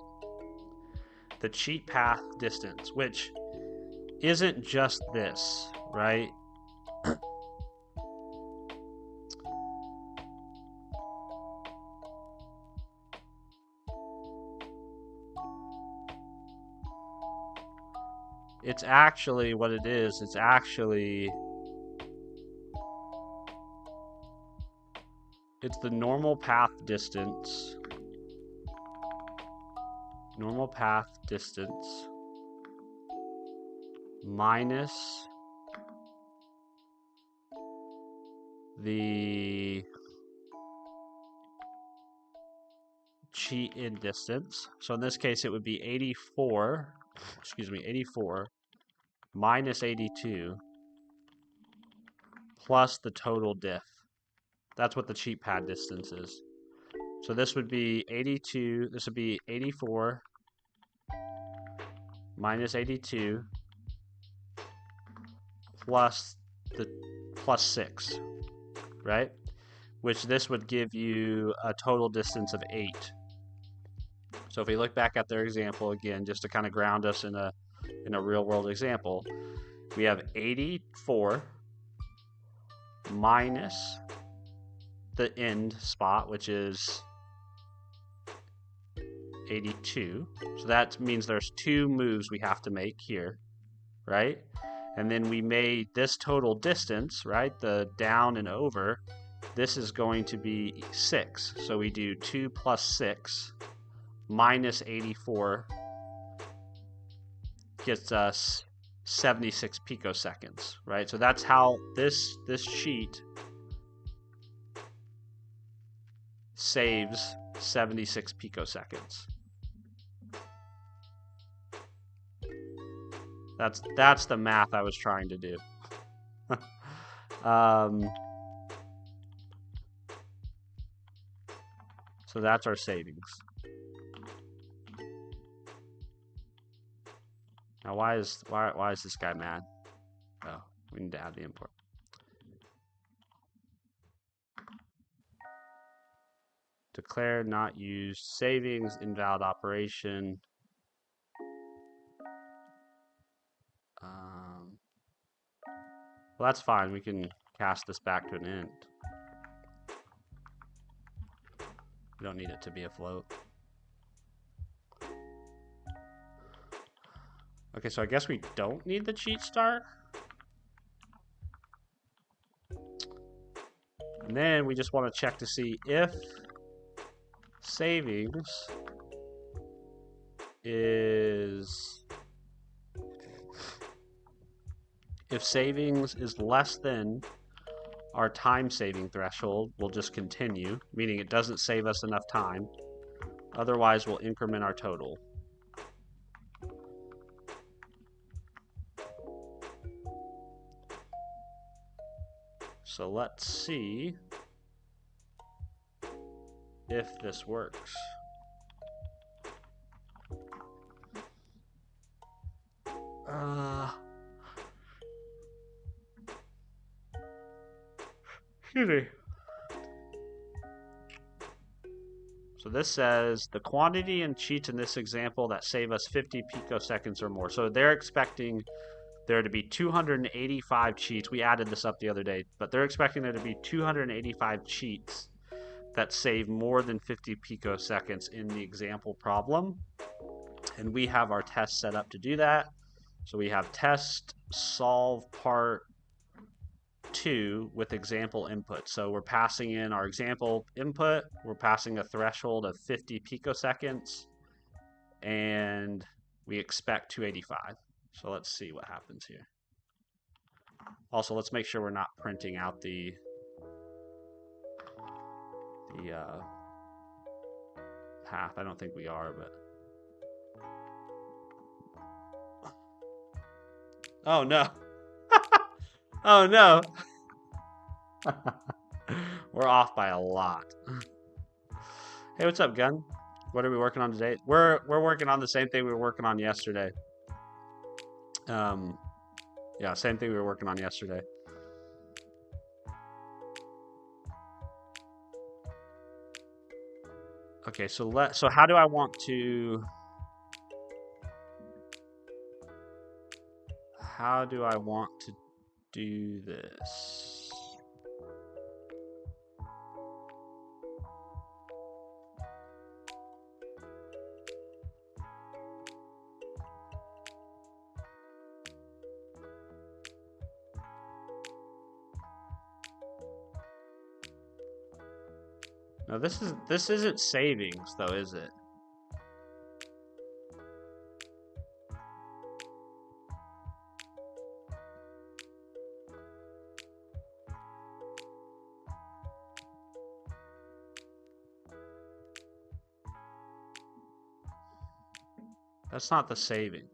The cheat path distance, which isn't just this, right? It's actually what it is. It's the normal path distance. Normal path distance minus the cheat in distance. So in this case, it would be 84 minus 82 plus the total diff. That's what the cheat pad distance is. So this would be 82, this would be 84 minus 82 plus 6, right? Which this would give you a total distance of 8. So if we look back at their example again, just to kind of ground us in a real world example, we have 84 minus the end spot, which is 82. So that means there's 2 moves we have to make here, right? And then we made this total distance, right? The down and over, this is going to be 6. So we do 2 plus 6 minus 84 gets us 76 picoseconds, right? So that's how this cheat saves 76 picoseconds. That's the math I was trying to do. So that's our savings. Now why is this guy mad? Oh, we need to add the import. Declare not used savings, invalid operation. Well, that's fine. We can cast this back to an int. We don't need it to be a float. Okay, so I guess we don't need the cheat start. And then we just want to check to see if savings is less than our time saving threshold, we'll just continue, meaning it doesn't save us enough time. Otherwise, we'll increment our total. So let's see if this works. Excuse me. So this says the quantity and cheats in this example that save us 50 picoseconds or more. So they're expecting there to be 285 cheats. We added this up the other day, but they're expecting there to be 285 cheats that save more than 50 picoseconds in the example problem. And we have our test set up to do that. So we have test solve part 2 with example input. So we're passing in our example input, we're passing a threshold of 50 picoseconds, and we expect 285. So let's see what happens here. Also, let's make sure we're not printing out the path. I don't think we are, but oh no. Oh no. We're off by a lot. Hey, what's up, Gun? What are we working on today? We're working on the same thing we were working on yesterday. Yeah, same thing we were working on yesterday. Okay, so how do I want to do this? No, this isn't savings though, is it? That's not the savings.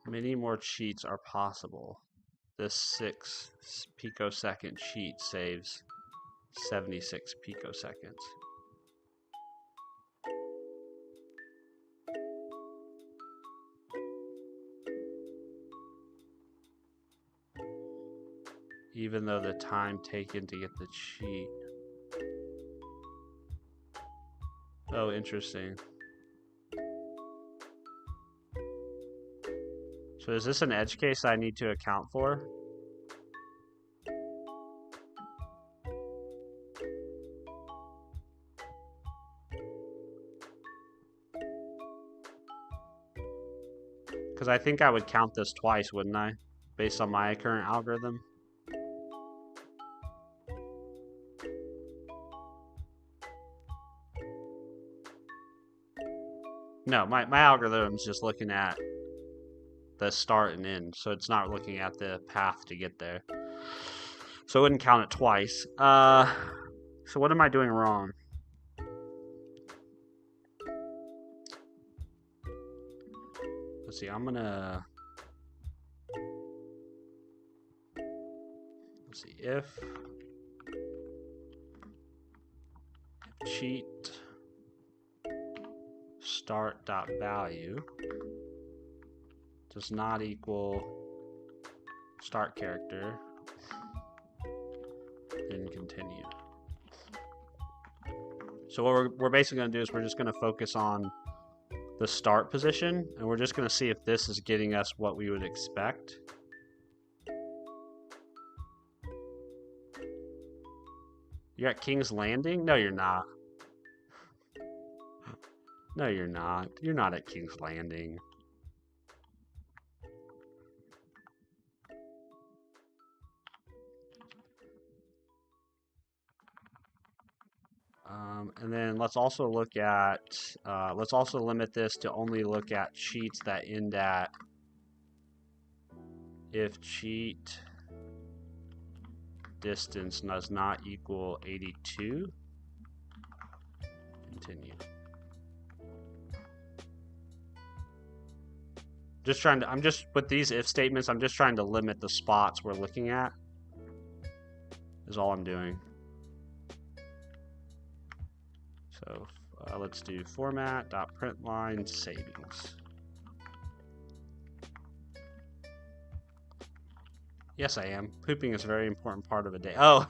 Many more cheats are possible. This 6 picosecond cheat saves 76 picoseconds. Even though the time taken to get the cheat. Oh, interesting. So is this an edge case I need to account for? Because I think I would count this twice, wouldn't I? Based on my current algorithm. No, my algorithm's just looking at the start and end, so it's not looking at the path to get there. So it wouldn't count it twice. So what am I doing wrong? Let's see, let's see, if cheat start.value does not equal start character, then continue. So what we're basically going to do is we're just going to focus on the start position, and we're just going to see if this is getting us what we would expect. You're at King's Landing? No, you're not. No, you're not. You're not at King's Landing. And then let's also look at, let's also limit this to only look at cheats that end at if cheat distance does not equal 82. Continue. I'm just, with these if statements, I'm just trying to limit the spots we're looking at, is all I'm doing. So let's do format.println savings. Yes, I am. Pooping is a very important part of a day. Oh.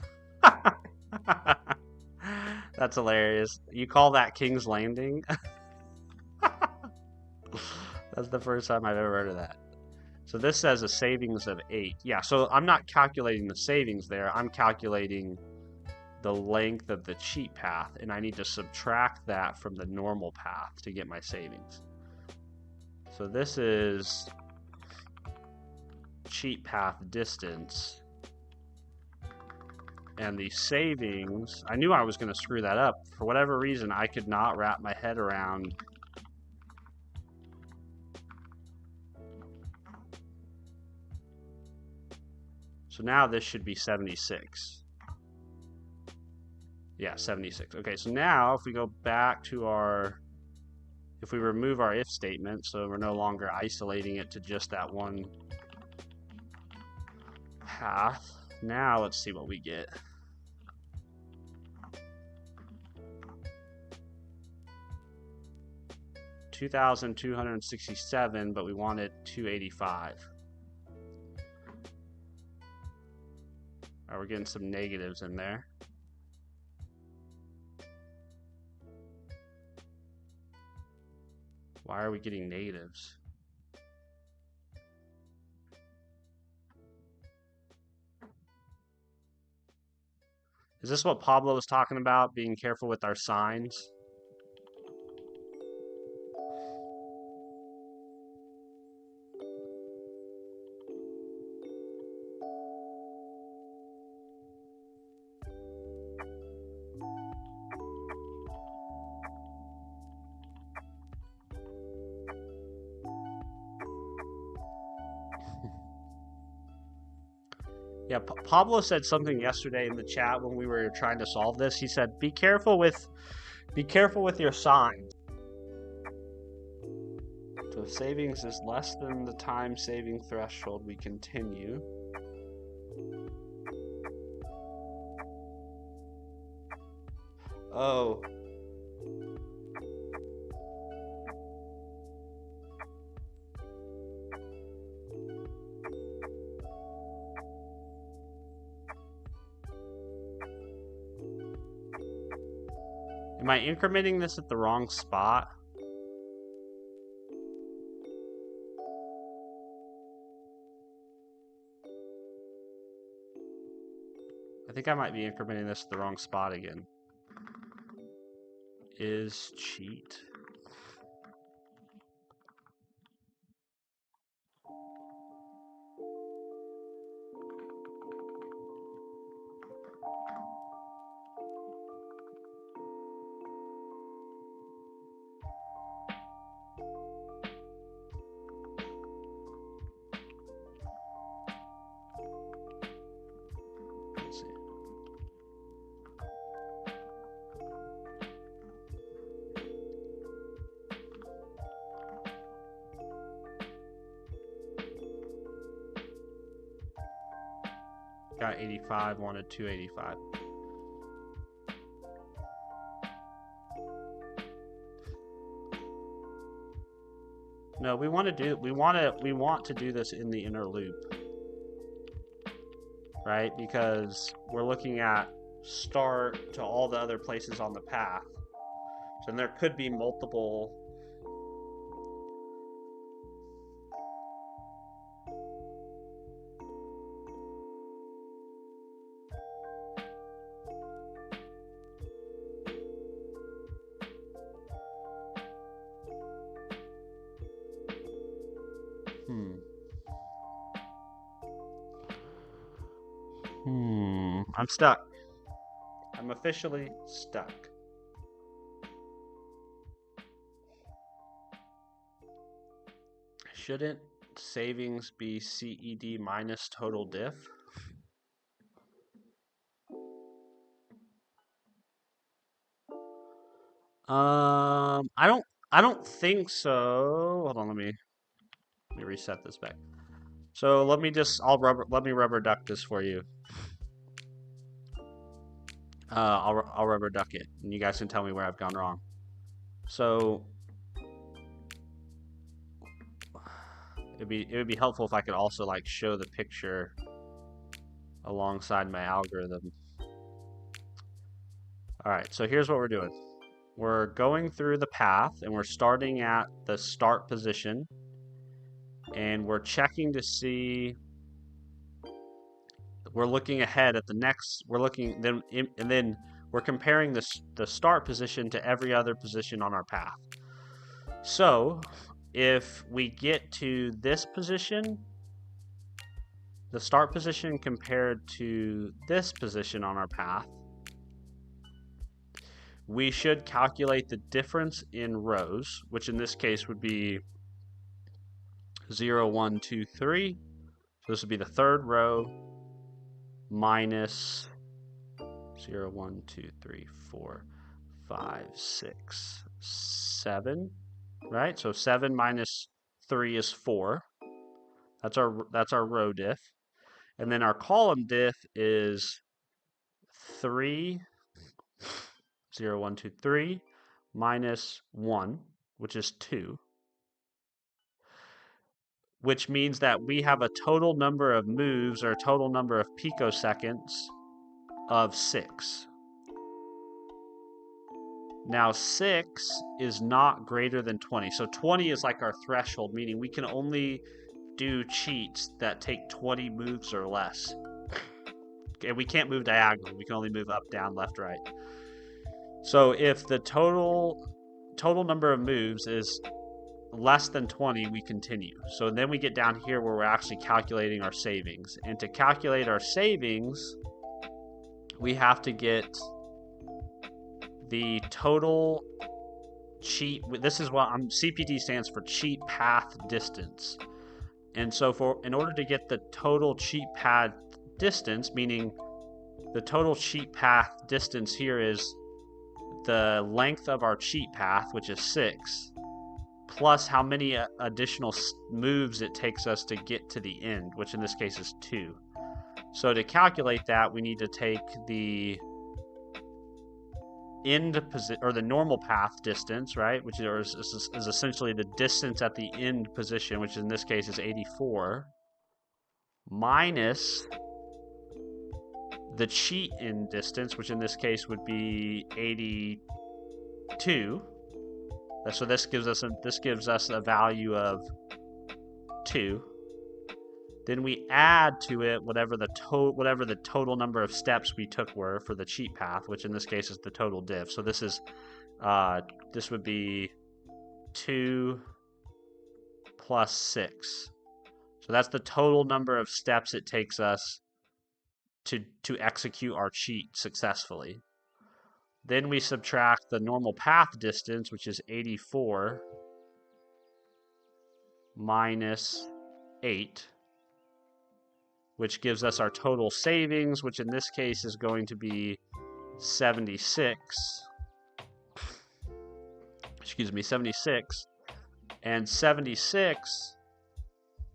That's hilarious. You call that King's Landing? That's the first time I've ever heard of that. So this says a savings of 8. Yeah, so I'm not calculating the savings there. I'm calculating the length of the cheat path, and I need to subtract that from the normal path to get my savings. So this is cheat path distance. And the savings, I knew I was going to screw that up. For whatever reason, I could not wrap my head around so now this should be 76. Yeah, 76. Okay, so now if we go back to if we remove our if statement, so we're no longer isolating it to just that one path, now let's see what we get. $2,267, but we wanted 285. All right, we're getting some negatives in there. Why are we getting negatives? Is this what Pablo was talking about, being careful with our signs? Yeah, Pablo said something yesterday in the chat when we were trying to solve this. He said, "Be careful with your signs." So if savings is less than the time saving threshold, we continue. Oh. Am I incrementing this at the wrong spot? I think I might be incrementing this at the wrong spot again. Is cheat. Let's see. Got 85, wanted 285. No, we want to do this in the inner loop. Right? Because we're looking at start to all the other places on the path. So there could be multiple I'm stuck. I'm officially stuck. Shouldn't savings be CED minus total diff? I don't think so. Hold on, let me reset this back. So let me rubber duck this for you. I'll rubber duck it, and you guys can tell me where I've gone wrong. So it would be helpful if I could also like show the picture alongside my algorithm. All right, so here's what we're doing. We're going through the path and we're starting at the start position and we're checking to see, we're looking ahead at the next, we're looking then, and then we're comparing the start position to every other position on our path. So if we get to this position, the start position compared to this position on our path, we should calculate the difference in rows, which in this case would be 0, 1, 2, 3. So this would be the third row minus 0, 1, 2, 3, 4, 5, 6, 7, right? So 7 minus 3 is 4. That's our row diff. And then our column diff is 3, 0, 1, 2, 3, minus 1, which is 2. Which means that we have a total number of moves or a total number of picoseconds of 6. Now 6 is not greater than 20. So 20 is like our threshold, meaning we can only do cheats that take 20 moves or less. Okay, we can't move diagonally. We can only move up, down, left, right. So if the total number of moves is less than 20, we continue. So then we get down here where we're actually calculating our savings. And to calculate our savings, we have to get the total cheat. This is what CPD stands for cheat path distance. And so in order to get the total cheat path distance, meaning the total cheat path distance here is the length of our cheat path, which is 6, plus how many additional moves it takes us to get to the end, which in this case is 2. So to calculate that, we need to take the end position, or the normal path distance, right, which is essentially the distance at the end position, which in this case is 84, minus the cheat end distance, which in this case would be 82. So this gives us a value of 2. Then we add to it whatever the total number of steps we took were for the cheat path, which in this case is the total diff. So this would be 2 plus 6. So that's the total number of steps it takes us to execute our cheat successfully. Then we subtract the normal path distance, which is 84 minus 8, which gives us our total savings, which in this case is going to be 76. Excuse me, 76. And 76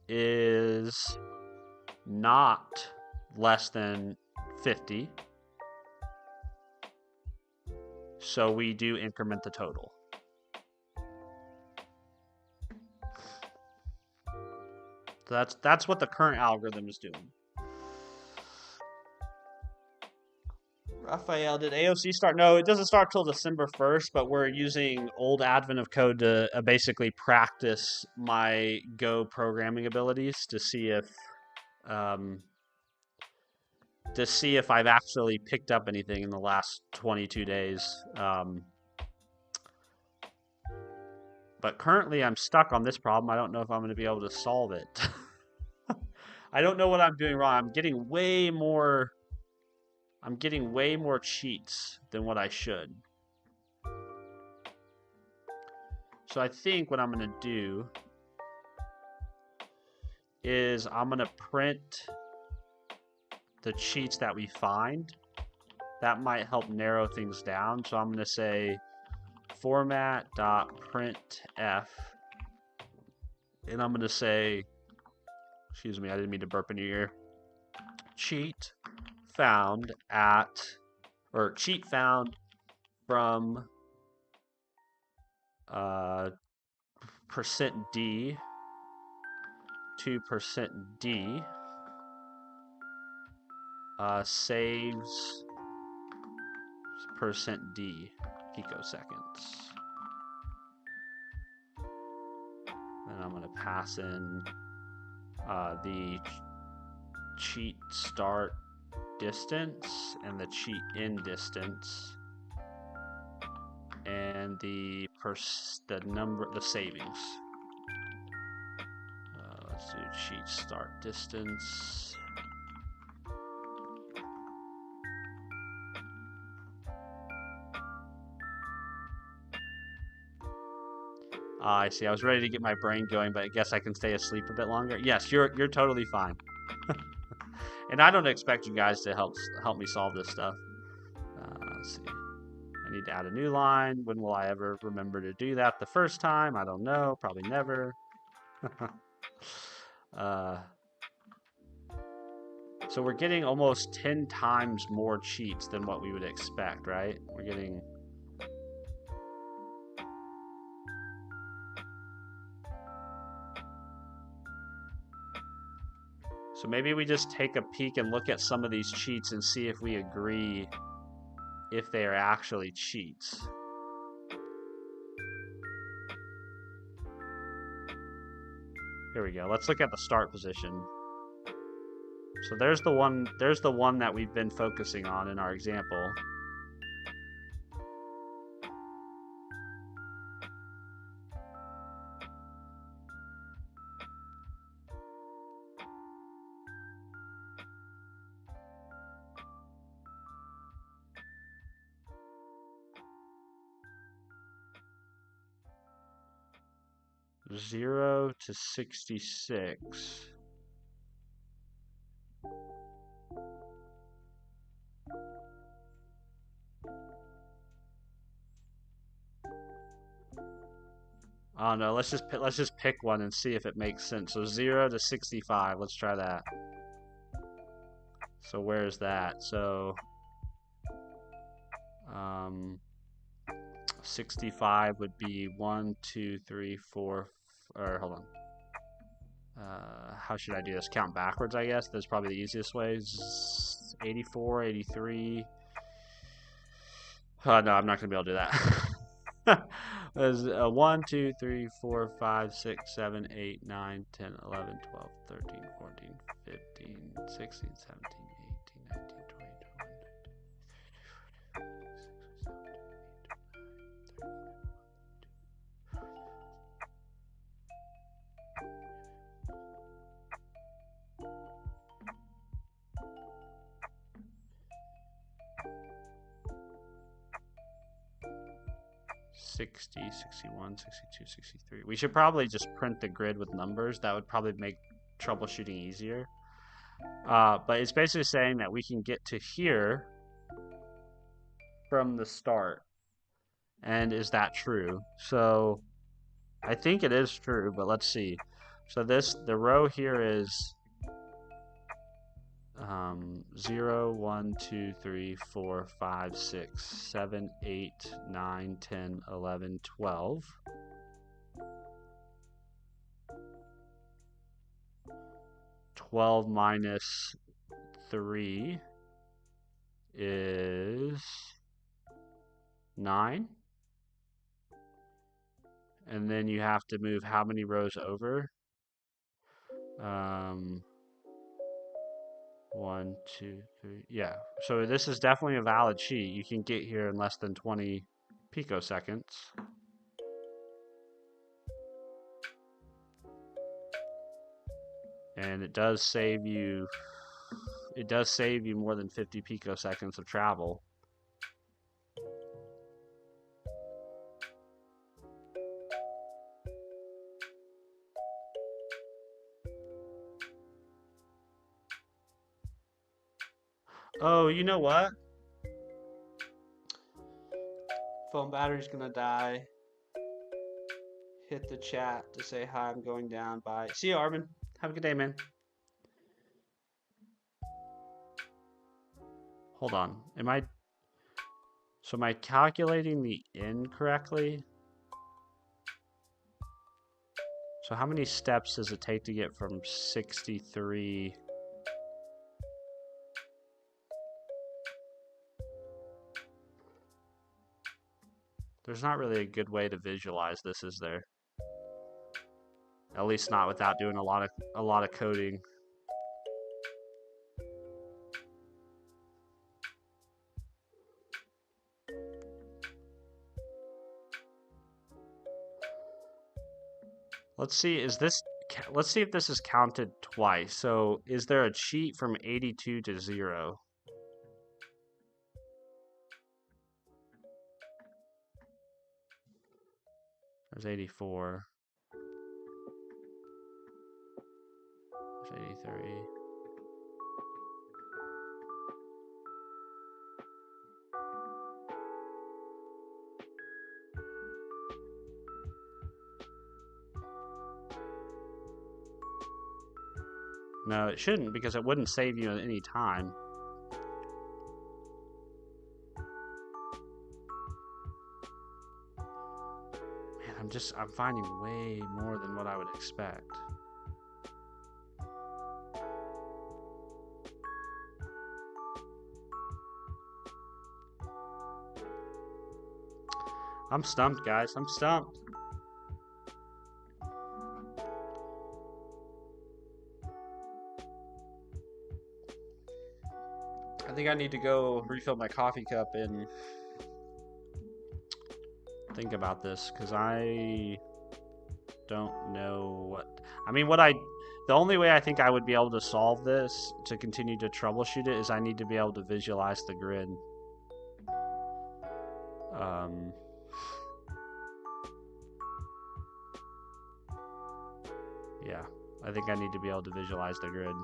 is not less than 50. So we do increment the total. So that's what the current algorithm is doing. Raphael, did AOC start? No, it doesn't start till December 1st, but we're using old advent of code to basically practice my Go programming abilities to see if I've actually picked up anything in the last 22 days. But currently I'm stuck on this problem. I don't know if I'm going to be able to solve it. I don't know what I'm doing wrong. I'm getting way more cheats than what I should. So I think what I'm going to do is I'm going to print the cheats that we find. That might help narrow things down. So I'm going to say format.printf, and I'm going to say, excuse me, I didn't mean to burp in your ear, cheat found from %d to %d saves %d picoseconds. Then I'm going to pass in the cheat start distance and the cheat end distance and the savings. Let's do cheat start distance. I see. I was ready to get my brain going, but I guess I can stay asleep a bit longer. Yes, you're totally fine. And I don't expect you guys to help me solve this stuff. Let's see. I need to add a new line. When will I ever remember to do that the first time? I don't know. Probably never. So we're getting almost 10 times more cheats than what we would expect, right? We're getting... So maybe we just take a peek and look at some of these cheats and see if we agree if they are actually cheats. Here we go. Let's look at the start position. So there's the one that we've been focusing on in our example. Zero to 66. Oh no, let's just pick one and see if it makes sense. So 0 to 65. Let's try that. So where's that? So 65 would be 1, 2, 3, 4. Or hold on. How should I do this? Count backwards, I guess. That's probably the easiest way. 84, 83. Oh no, I'm not gonna be able to do that. There's 1, 2, 3, 4, 5, 6, 7, 8, 9, 10, 11, 12, 13, 14, 15, 16, 17, 18, 19, 20, 60, 61, 62, 63. We should probably just print the grid with numbers. That would probably make troubleshooting easier. But it's basically saying that we can get to here from the start. And is that true? So I think it is true, but let's see. So the row here is 0, 1, 2, 3, 4, 5, 6, 7, 8, 9, 10, 11, 12. 12 minus 3 is 9. And then you have to move how many rows over? 1, 2, 3. Yeah. So this is definitely a valid sheet. You can get here in less than 20 picoseconds. And it does save you more than 50 picoseconds of travel. Oh, you know what? Phone battery's gonna die. Hit the chat to say hi, I'm going down. Bye. See you, Arvin. Have a good day, man. Hold on. Am I calculating the N correctly? So how many steps does it take to get from 63 There's not really a good way to visualize this, is there? At least not without doing a lot of coding. Let's see, let's see if this is counted twice. So, is there a cheat from 82 to 0? There's 84. There's 83. No, it shouldn't, because it wouldn't save you at any time. Man, I'm finding way more than what I would expect. I'm stumped, guys. I'm stumped. I think I need to go refill my coffee cup and think about this, because I don't know what... I mean, the only way I think I would be able to solve this to continue to troubleshoot it is I need to be able to visualize the grid. Yeah, I think I need to be able to visualize the grid.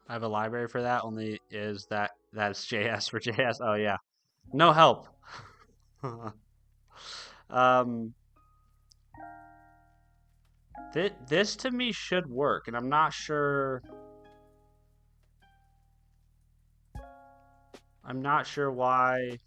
I have a library for that, only is that's JS for JS. Oh yeah. No help. This to me should work, and I'm not sure why.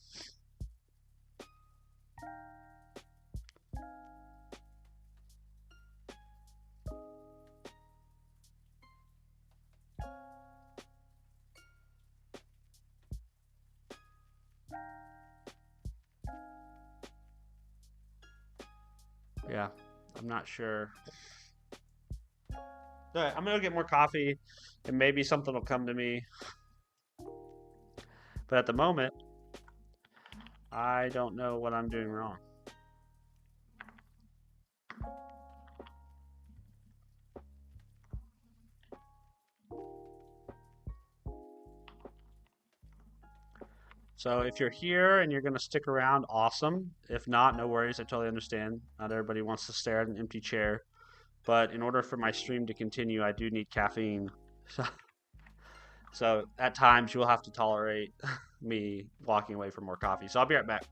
Yeah, I'm not sure. All right, I'm gonna get more coffee, and maybe something will come to me. But at the moment, I don't know what I'm doing wrong. So if you're here and you're going to stick around, awesome. If not, no worries. I totally understand. Not everybody wants to stare at an empty chair. But in order for my stream to continue, I do need caffeine. So at times you will have to tolerate me walking away for more coffee. So I'll be right back.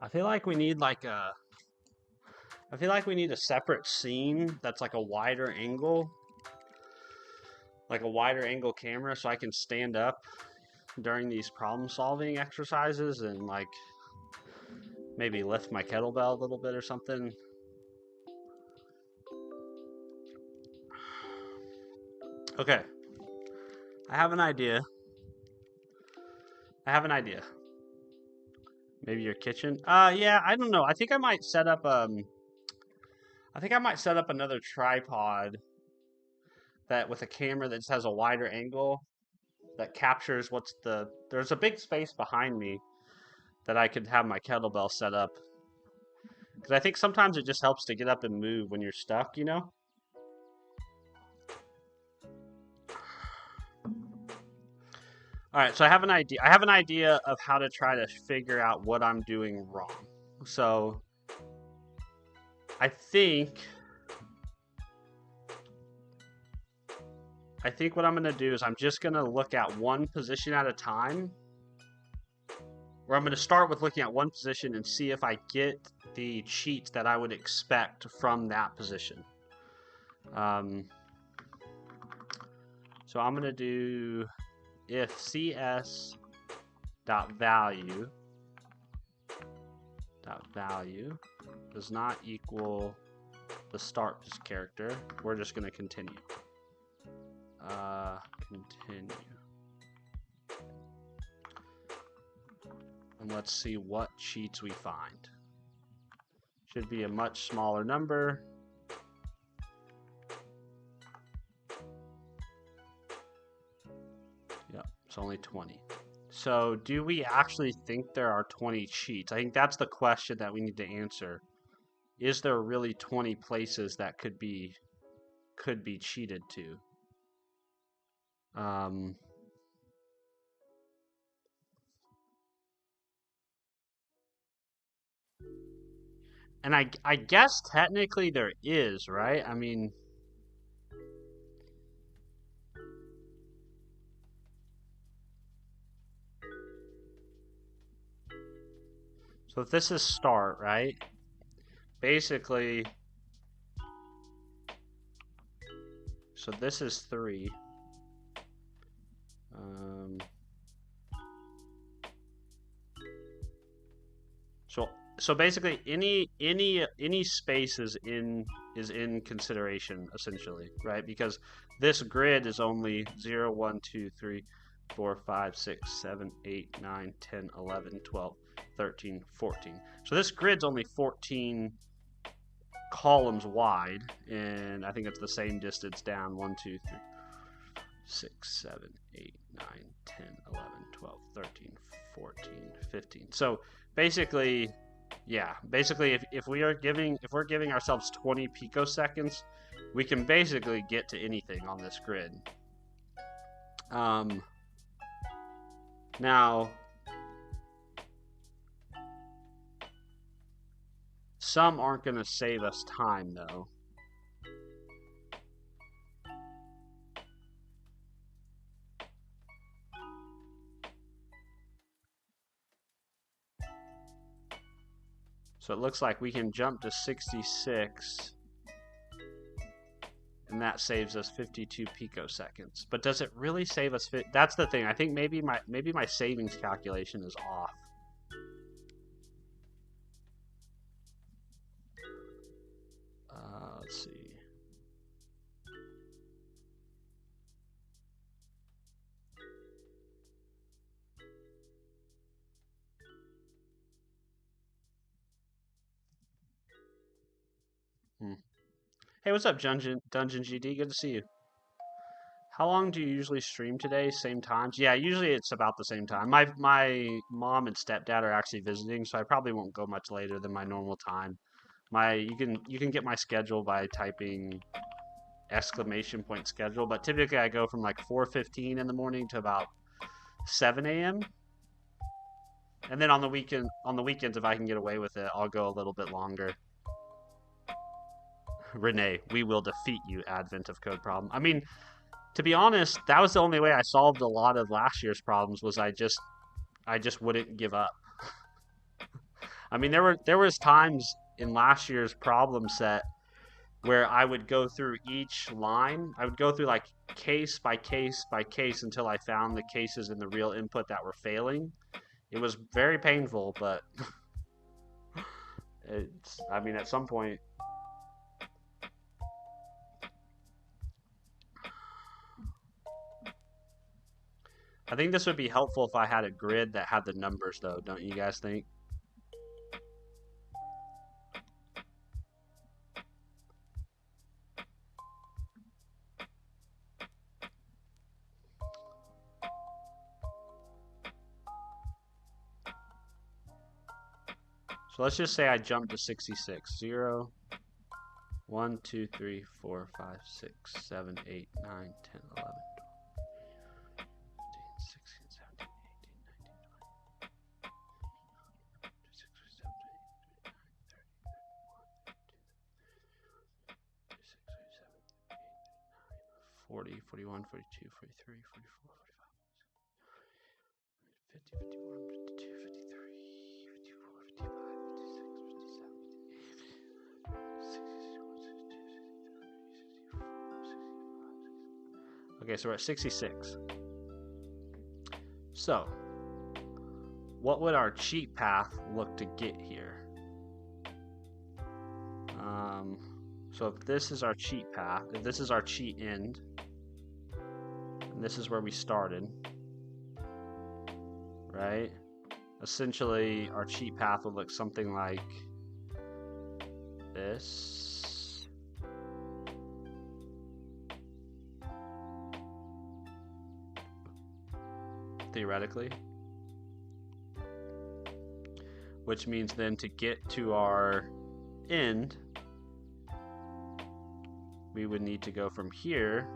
I feel like we need like a separate scene that's like a wider angle camera, so I can stand up during these problem solving exercises and like maybe lift my kettlebell a little bit or something. Okay. I have an idea. Maybe your kitchen. Yeah, I don't know. I think I might set up another tripod that with a camera that just has a wider angle that captures there's a big space behind me that I could have my kettlebell set up. Because I think sometimes it just helps to get up and move when you're stuck, you know? All right, so I have an idea. I have an idea of how to try to figure out what I'm doing wrong. So I think what I'm going to do is I'm just going to look at one position at a time. Or I'm going to start with looking at one position and see if I get the cheats that I would expect from that position. So I'm going to do if cs dot value does not equal the start character, we're just going to continue. Continue. And let's see what cheats we find. Should be a much smaller number. Yep, it's only 20. So do we actually think there are 20 cheats? I think that's the question that we need to answer. Is there really 20 places that could be cheated to? And I guess technically there is, right? I mean, So if this is start, right? Basically, so this is 3. So basically any space is in consideration essentially, right? Because this grid is only 0, 1, 2, 3, 4, 5, 6, 7, 8, 9, 10, 11, 12, 13, 14. So this grid's only 14 columns wide, and I think it's the same distance down. 1, 2, 3, 6, 7, 8, 9, 10, 11, 12, 13, 14, 15. So basically, yeah, basically if we're giving ourselves 20 picoseconds, we can basically get to anything on this grid. Now, some aren't going to save us time though. So it looks like we can jump to 66, and that saves us 52 picoseconds. But does it really save us? That's the thing. I think maybe my savings calculation is off. Let's see. Hey, what's up, Dungeon GD? Good to see you. How long do you usually stream today? Same times? Yeah, usually it's about the same time. My mom and stepdad are actually visiting, so I probably won't go much later than my normal time. You can get my schedule by typing !schedule, but typically I go from like 4:15 in the morning to about 7 a.m. And then on the weekends, if I can get away with it, I'll go a little bit longer. Renee, we will defeat you, Advent of Code problem. I mean, to be honest, that was the only way I solved a lot of last year's problems, was I just wouldn't give up. I mean, there was times in last year's problem set where I would go through each line. I would go through like case by case by case until I found the cases in the real input that were failing. It was very painful, but I mean, at some point. I think this would be helpful if I had a grid that had the numbers, though, don't you guys think? So let's just say I jumped to 66. 0, 1, 2, 3, 4, 5, 6, 7, 8, 9, 10, 11, 12, 15, 16, 17, 18, 19, 20, 26, 27, 28, 29, 30, 31, 32, 33, 34, 35, 40, 41, 42, 43, 44, 45, 50, 51, 52, 53, 54, 55, 56, 57, 58. Okay, so we're at 66. So, what would our cheat path look to get here? So if this is our cheat path, if this is our cheat end, and this is where we started, right? Essentially, our cheat path would look something like this. Theoretically. Which means then to get to our end, we would need to go from here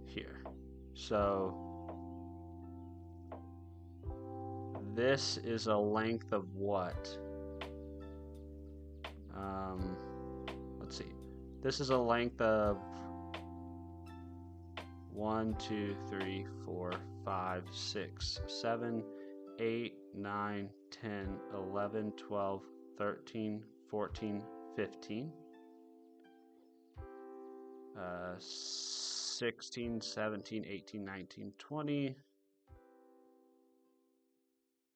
here. So this is a length of what? Let's see. This is a length of 1, 2, 3, 4, 5, 6, 7, 8, 9, 10, 11, 12, 13, 14, 15, 16, 17, 18, 19, 20,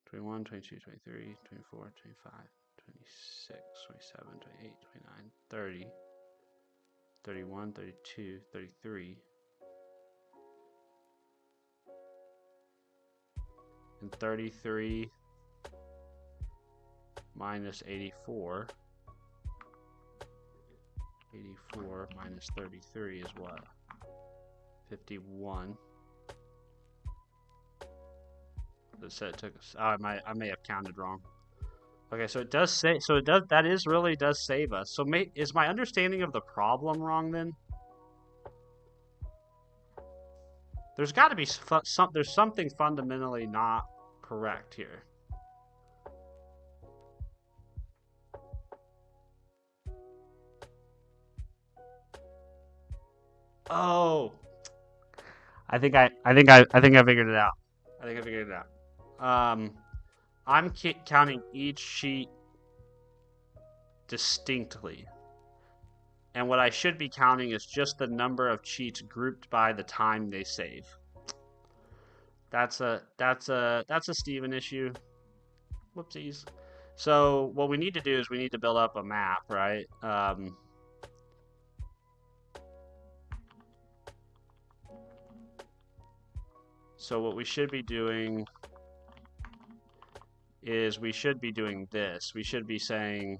21, 22, 23, 24, 25, 26, 27, 28, 29, 30, 31, 32, 33, and 33 minus 84. 84 minus 33 is what? 51. It took us. Oh, I may have counted wrong. Okay, so it does say. So it does. That is really does save us. So is my understanding of the problem wrong then? There's got to be there's something fundamentally not correct here. Oh, I think I figured it out. I think I figured it out. I'm counting each sheet distinctly, and what I should be counting is just the number of cheats grouped by the time they save. That's a Steven issue. Whoopsies. So what we need to do is we need to build up a map, right? So what we should be doing is we should be doing this. We should be saying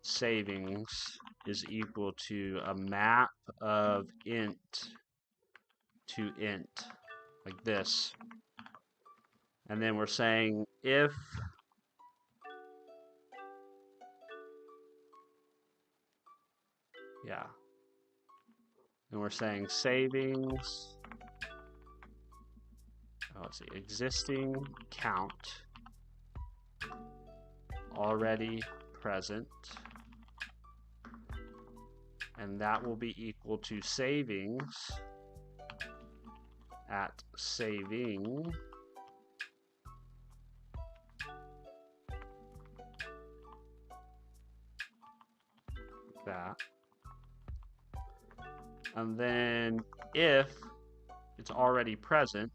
savings is equal to a map of int to int, like this. And then we're saying if and we're saying savings, let's see, existing count already present, and that will be equal to savings at saving that. And then if it's already present,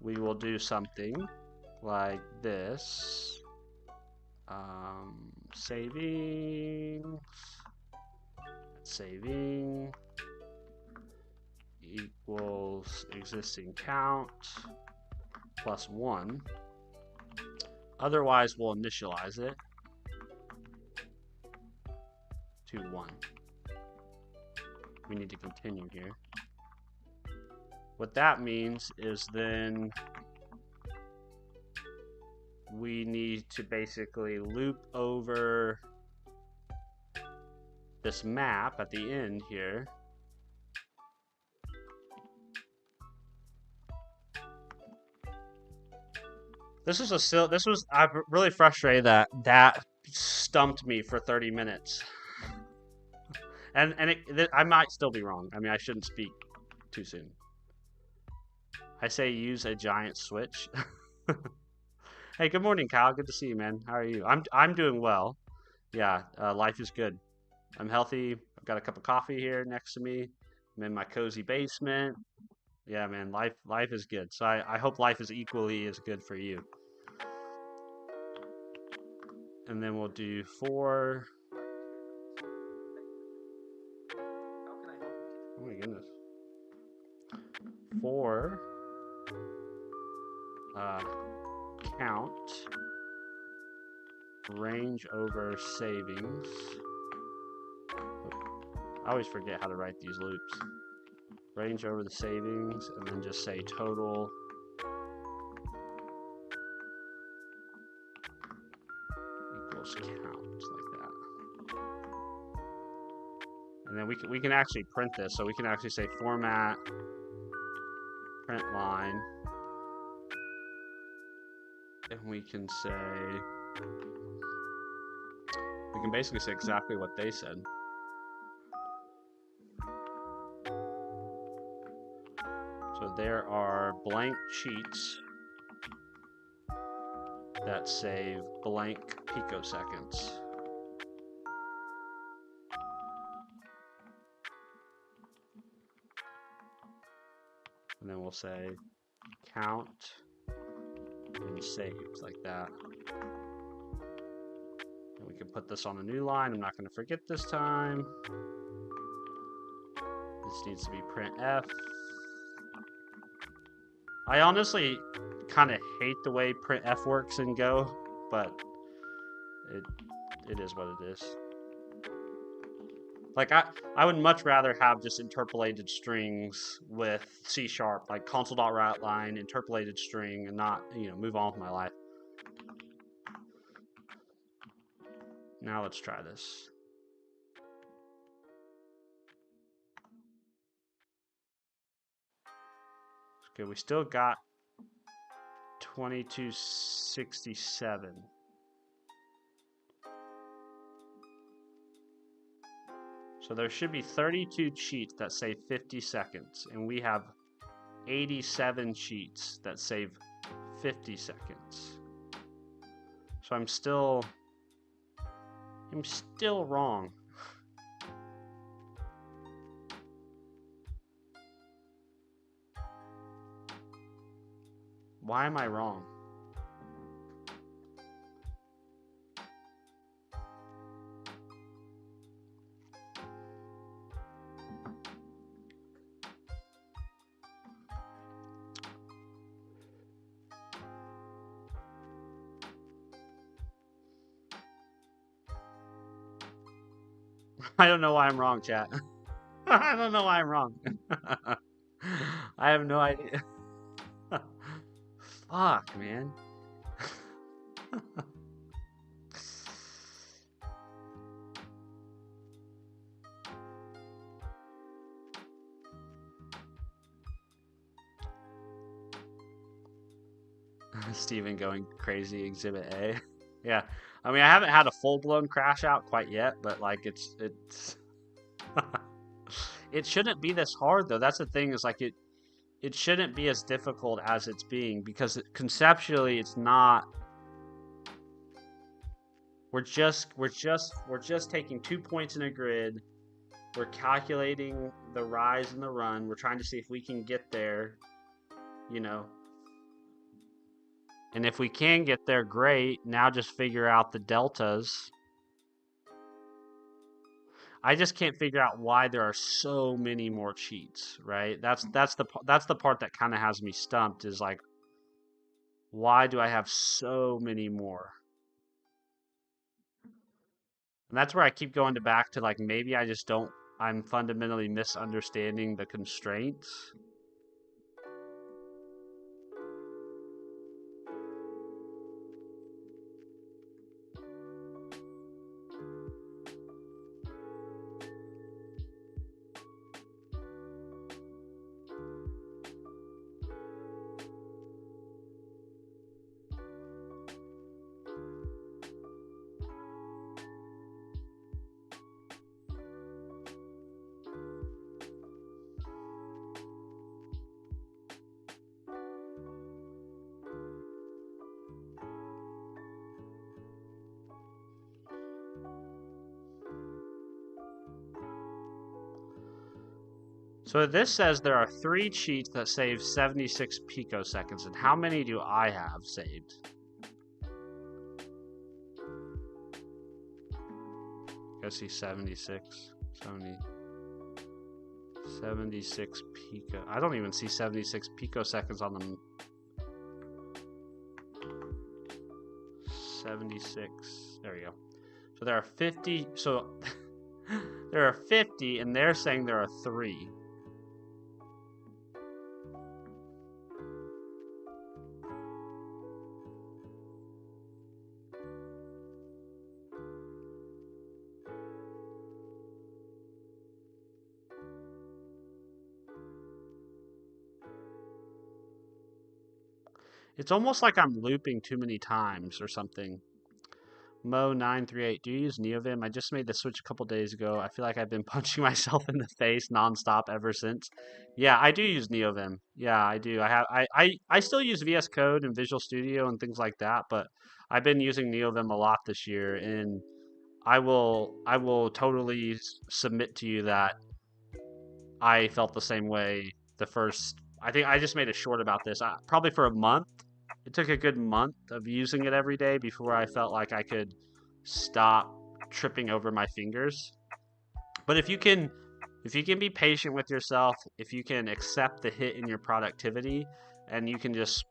we will do something like this. Saving equals existing count plus 1. Otherwise, we'll initialize it to 1. We need to continue here. What that means is then we need to basically loop over this map at the end here. I'm really frustrated that stumped me for 30 minutes. And I might still be wrong. I mean, I shouldn't speak too soon. I say use a giant switch. Hey, good morning, Kyle. Good to see you, man. How are you? I'm doing well. Yeah, life is good. I'm healthy. I've got a cup of coffee here next to me. I'm in my cozy basement. Yeah, man, life is good. So I hope life is equally as good for you. And then we'll do 4. Oh my goodness. 4 count range over savings. I always forget how to write these loops. Range over the savings, and then just say total equals count, like that. And then we can actually print this, so we can actually say format print line, and we can say We can basically say exactly what they said. So there are blank cheats that save blank picoseconds. And then we'll say count and saved like that. And we can put this on a new line. I'm not going to forget this time. This needs to be printf. I honestly kind of hate the way printf works in Go, but it is what it is. Like I would much rather have just interpolated strings with C#, like console.writeLine, interpolated string, and not, move on with my life. Now let's try this. Okay, we still got 2267. So there should be 32 cheats that save 50 seconds, and we have 87 cheats that save 50 seconds. So I'm still wrong. Why am I wrong? I don't know why I'm wrong, chat. I don't know why I'm wrong. I have no idea. Fuck, man. Steven going crazy, Exhibit A. Yeah. I mean, I haven't had a full-blown crash out quite yet, but like it's it shouldn't be this hard though. That's the thing, is like it shouldn't be as difficult as it's being, because conceptually it's not. We're just taking 2 points in a grid. We're calculating the rise and the run. We're trying to see if we can get there, And if we can get there, great. Now just figure out the deltas. I just can't figure out why there are so many more cheats, right? That's the part that kind of has me stumped, is like, why do I have so many more? And that's where I keep going back to, like, maybe I'm fundamentally misunderstanding the constraints. So this says there are 3 cheats that save 76 picoseconds, and how many do I have saved? Go see 76. 76 pico. I don't even see 76 picoseconds on them. 76. There we go. So there are 50. So there are 50, and they're saying there are 3. It's almost like I'm looping too many times or something. Mo938, do you use Neovim? I just made the switch a couple days ago. I feel like I've been punching myself in the face nonstop ever since. Yeah, I do use Neovim. Yeah, I do. I still use VS Code and Visual Studio and things like that, but I've been using Neovim a lot this year, and I will totally submit to you that I felt the same way the first. I think I just made a short about this. Probably for a month. It took a good month of using it every day before I felt like I could stop tripping over my fingers. But if you can be patient with yourself, if you can accept the hit in your productivity and you can just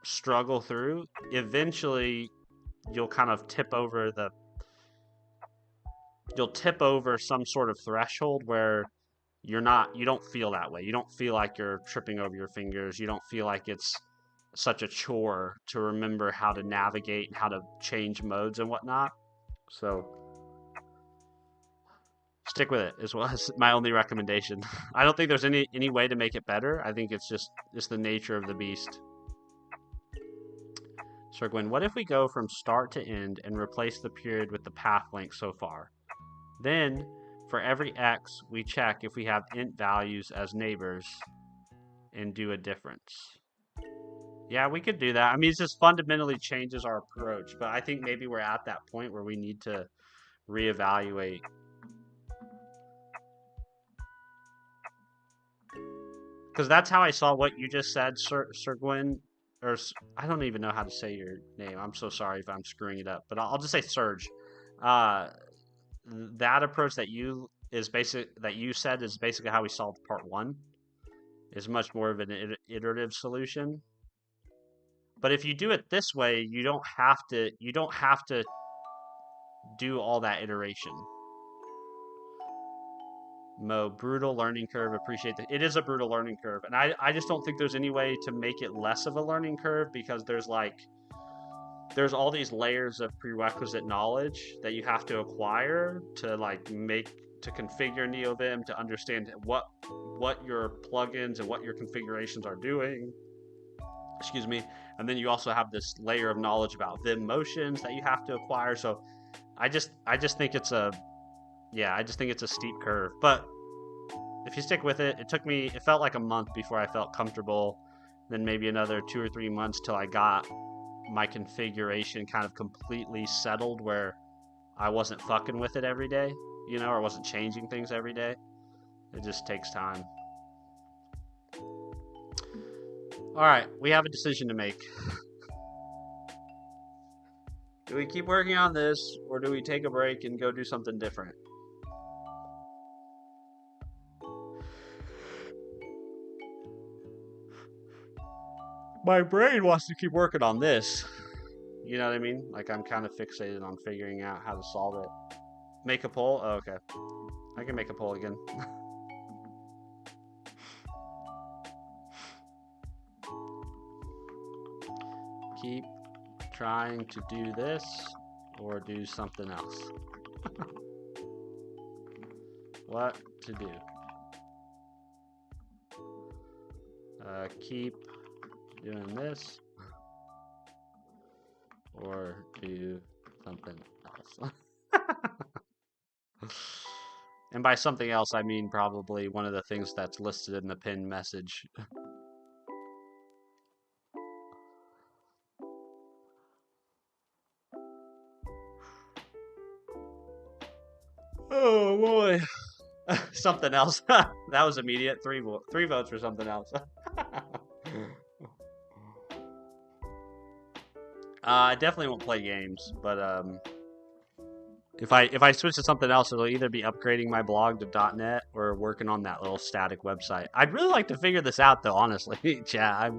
struggle through, eventually you'll kind of you'll tip over some sort of threshold where you don't feel that way. You don't feel like you're tripping over your fingers. You don't feel like it's such a chore to remember how to navigate and how to change modes and whatnot. So stick with it is my only recommendation. I don't think there's any way to make it better. I think it's the nature of the beast. Sir Gwen, what if we go from start to end and replace the period with the path length so far? Then, for every x, we check if we have int values as neighbors and do a difference. Yeah, we could do that. I mean, it just fundamentally changes our approach, but I think maybe we're at that point where we need to reevaluate. Because that's how I saw what you just said, Sir Gwen, or I don't even know how to say your name. I'm so sorry if I'm screwing it up, but I'll just say Serge. That approach that you said is basically how we solved part 1. Is much more of an iterative solution. But if you do it this way, you don't have to do all that iteration. Mo, brutal learning curve. Appreciate that. It is a brutal learning curve, and I just don't think there's any way to make it less of a learning curve, because there's all these layers of prerequisite knowledge that you have to acquire to configure Neovim, to understand what your plugins and what your configurations are doing. Excuse me. And then you also have this layer of knowledge about Vim motions that you have to acquire. So I just think it's a steep curve. But if you stick with it, it felt like a month before I felt comfortable. Then maybe another 2 or 3 months till I got my configuration kind of completely settled where I wasn't fucking with it every day, or wasn't changing things every day. It just takes time. All right, we have a decision to make. Do we keep working on this, or do we take a break and go do something different? My brain wants to keep working on this. You know what I mean? Like, I'm kind of fixated on figuring out how to solve it. Make a poll? Oh, okay. I can make a poll again. Keep trying to do this or do something else. What to do? Keep doing this or do something else. And by something else, I mean probably one of the things that's listed in the pinned message. Oh boy. Something else. That was immediate. 3 votes for something else. I definitely won't play games, but if I switch to something else, it'll either be upgrading my blog to .NET or working on that little static website. I'd really like to figure this out, though. Honestly, Chad,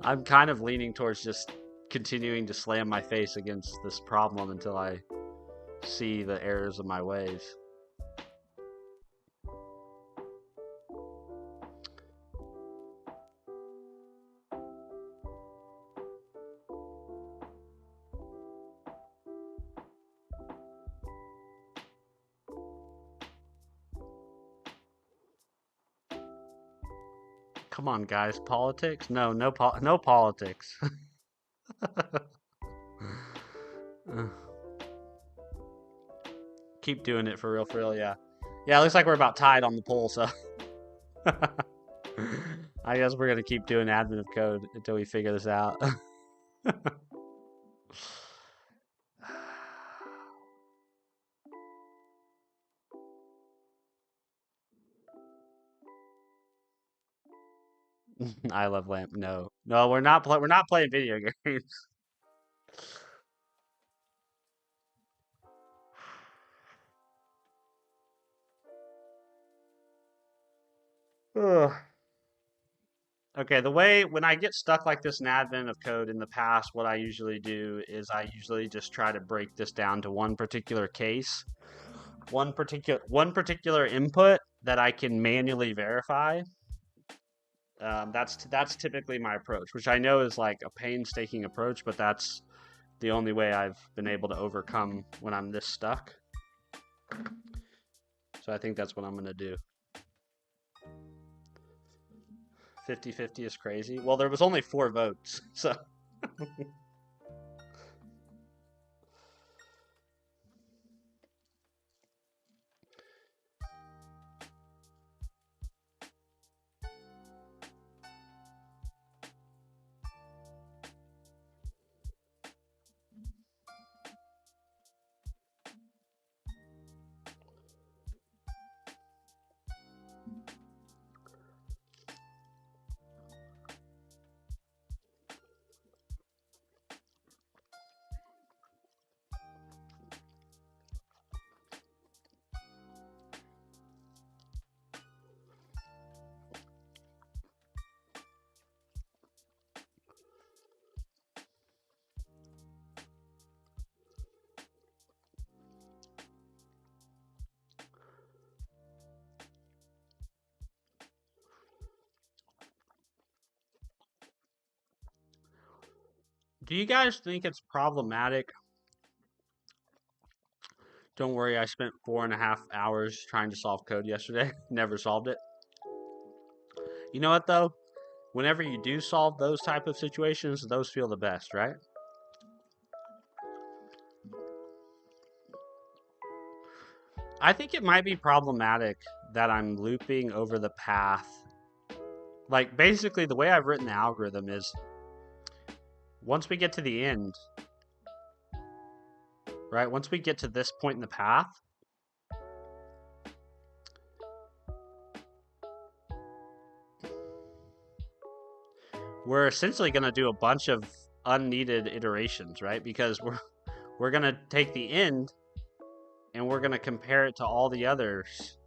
I'm kind of leaning towards just continuing to slam my face against this problem until I see the errors of my ways. Come on, guys. Politics? No politics. Keep doing it for real, yeah. Yeah, it looks like we're about tied on the poll, so I guess we're gonna keep doing admin of code until we figure this out. I love lamp. No, we're not. We're not playing video games. Ugh. Okay, the way when I get stuck like this in admin of code in the past, what I usually do is I usually just try to break this down to one particular case, one particular input that I can manually verify. That's typically my approach, which I know is like a painstaking approach, but that's the only way I've been able to overcome when I'm this stuck. So I think that's what I'm gonna do. 50-50 is crazy. Well, there was only 4 votes, so. Do you guys think it's problematic? Don't worry, I spent 4.5 hours trying to solve code yesterday. Never solved it. You know what though? Whenever you do solve those type of situations, those feel the best, right? I think it might be problematic that I'm looping over the path. Like basically the way I've written the algorithm is once we get to the end, right? Once we get to this point in the path, we're essentially going to do a bunch of unneeded iterations, right? Because we're going to take the end and we're going to compare it to all the others.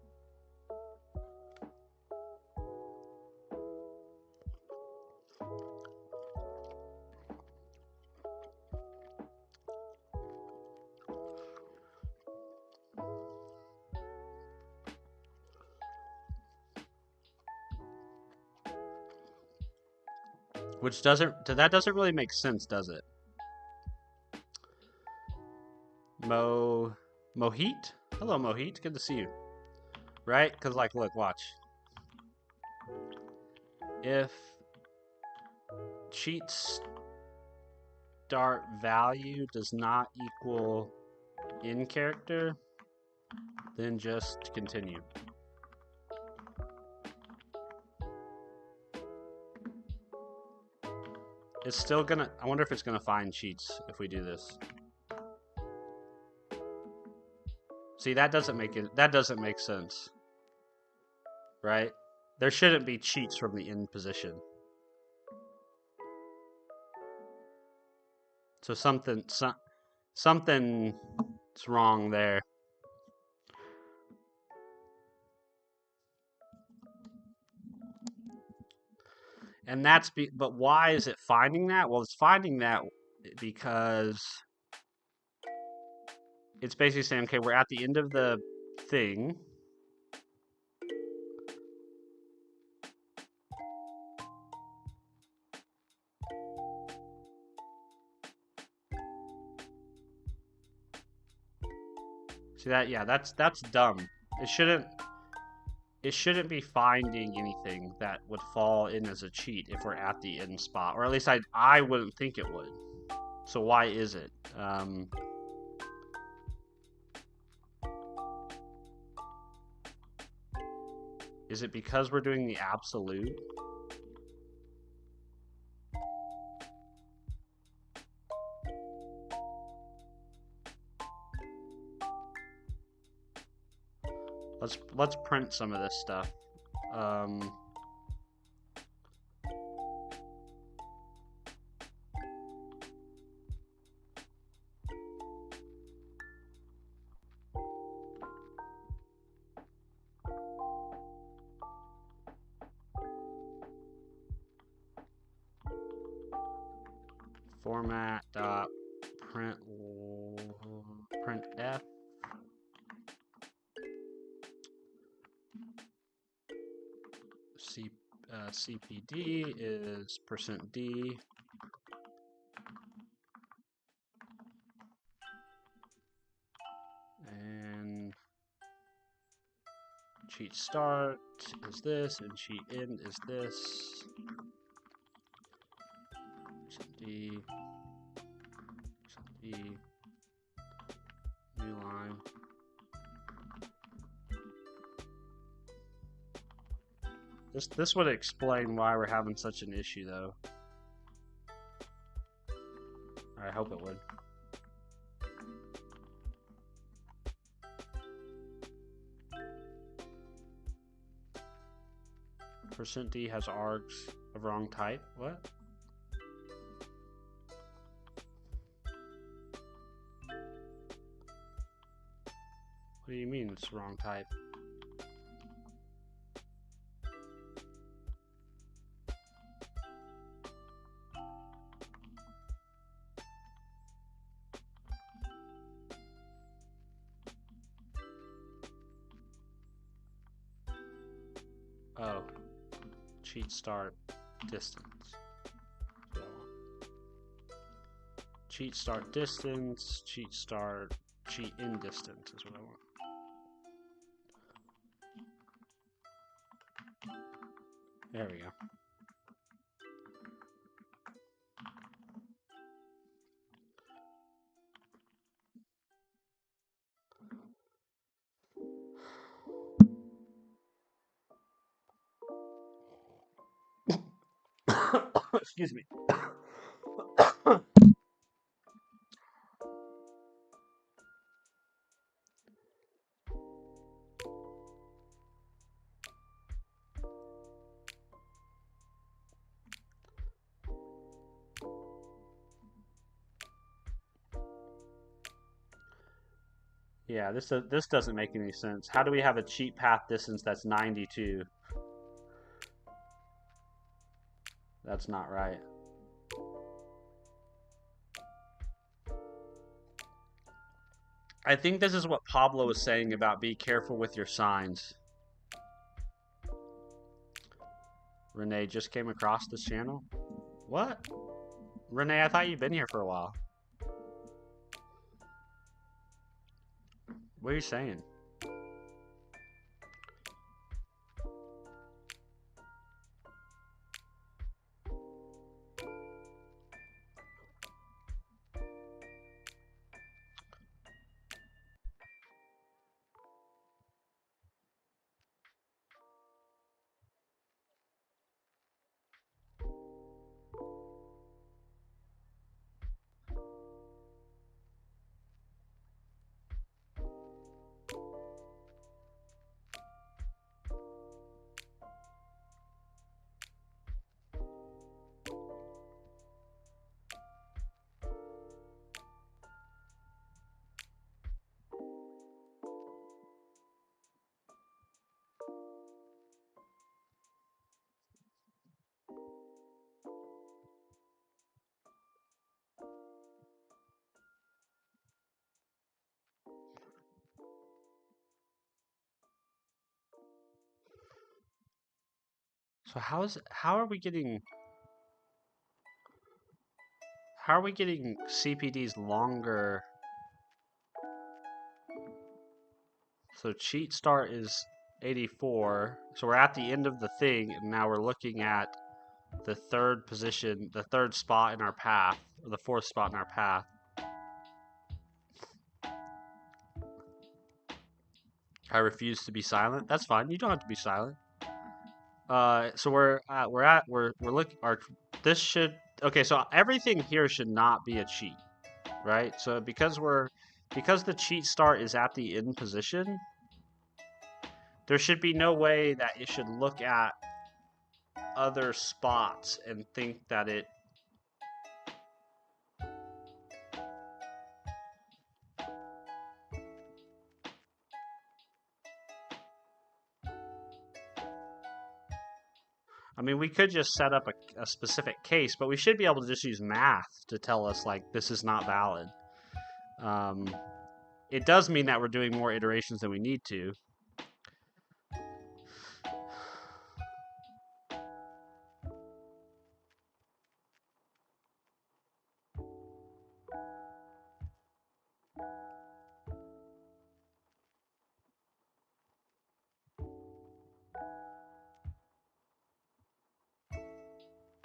Which that doesn't really make sense, does it? Mohit? Hello, Mohit. Good to see you. Right? Because, like, look, watch. If cheat start value does not equal in character, then just continue. It's still gonna, I wonder if it's gonna find cheats if we do this. See, that doesn't make sense. Right? There shouldn't be cheats from the in position. So something's wrong there. And but why is it finding that? Well, it's finding that because it's basically saying, okay, we're at the end of the thing. See that? Yeah, that's dumb. It shouldn't be finding anything that would fall in as a cheat if we're at the end spot, or at least I wouldn't think it would. So why is it? Is it because we're doing the absolute? Let's print some of this stuff. Format dot print f. CPD is %d. And cheat start is this, and cheat end is this. %d, %d, new line. This would explain why we're having such an issue, though. I hope it would. %d has args of wrong type. What? What do you mean it's wrong type? Oh, cheat start distance. Cheat start distance, cheat in distance is what I want. There we go. Excuse me. Yeah, this doesn't make any sense. How do we have a cheat path distance that's 92? That's not right. I think this is what Pablo was saying about be careful with your signs. Renee just came across this channel? What? Renee, I thought you'd been here for a while. What are you saying? So how are we getting CPDs longer? So cheat start is 84. So we're at the end of the thing, and now we're looking at the third position, the third spot in our path, or the fourth spot in our path. I refuse to be silent. That's fine. You don't have to be silent. So we're looking our this should okay. So everything here should not be a cheat, right? So because the cheat start is at the end position, there should be no way that it should look at other spots and think that it. I mean, we could just set up a specific case, but we should be able to just use math to tell us, like, this is not valid. It does mean that we're doing more iterations than we need to.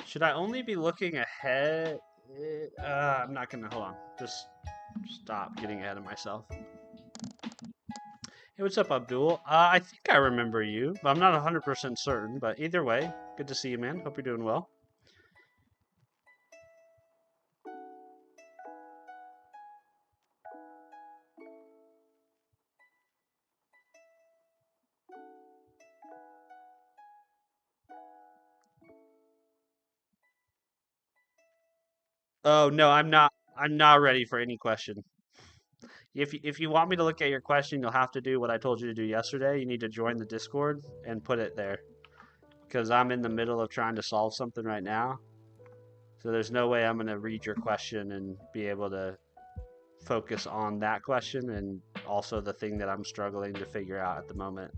Should I only be looking ahead? I'm not gonna, hold on. Just stop getting ahead of myself. Hey, what's up, Abdul? I think I remember you, but I'm not 100% certain. But either way, good to see you, man. Hope you're doing well. Oh no, I'm not. I'm not ready for any question. If you want me to look at your question, you'll have to do what I told you to do yesterday. You need to join the Discord and put it there, because I'm in the middle of trying to solve something right now. So there's no way I'm going to read your question and be able to focus on that question and also the thing that I'm struggling to figure out at the moment.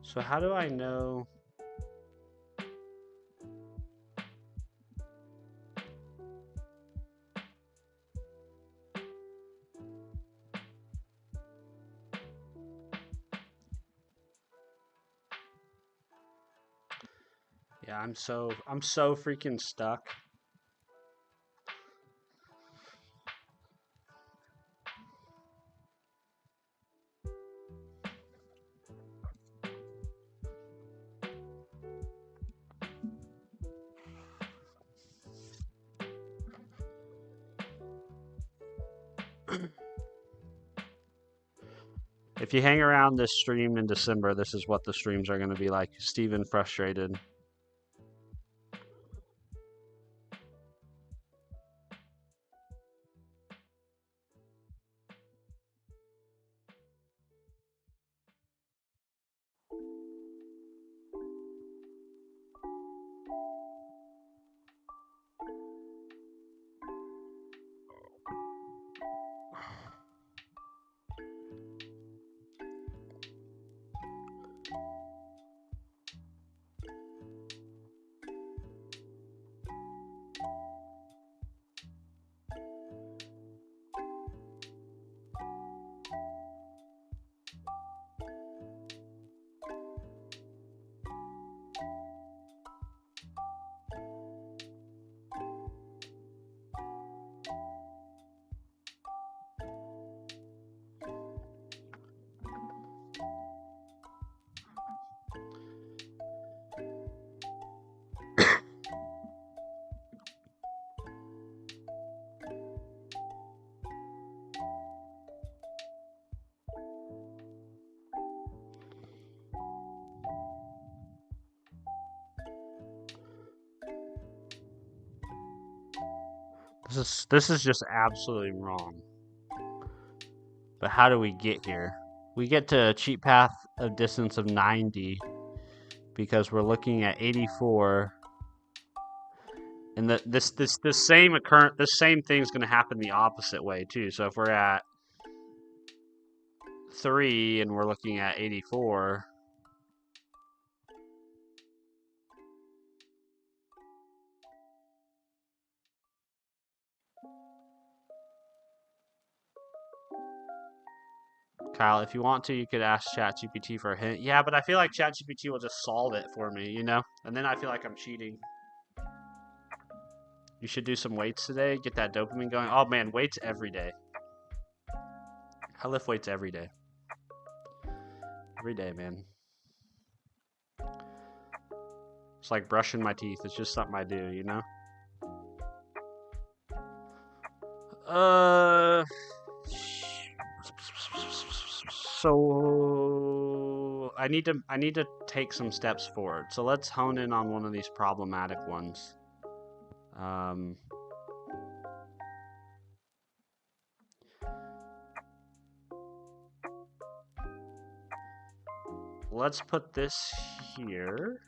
So how do I know? Yeah, I'm so freaking stuck. If you hang around this stream in December, this is what the streams are going to be like. Steven frustrated. This is just absolutely wrong. But how do we get here? We get to a cheat path of distance of 90 because we're looking at 84, and this same thing is going to happen the opposite way too. So if we're at 3 and we're looking at 84, Kyle, if you want to, you could ask ChatGPT for a hint. Yeah, but I feel like ChatGPT will just solve it for me, you know? And then I feel like I'm cheating. You should do some weights today, get that dopamine going. Oh man, weights every day. I lift weights every day. Every day, man. It's like brushing my teeth. It's just something I do, you know? So I need to take some steps forward. So let's hone in on one of these problematic ones. Let's put this here.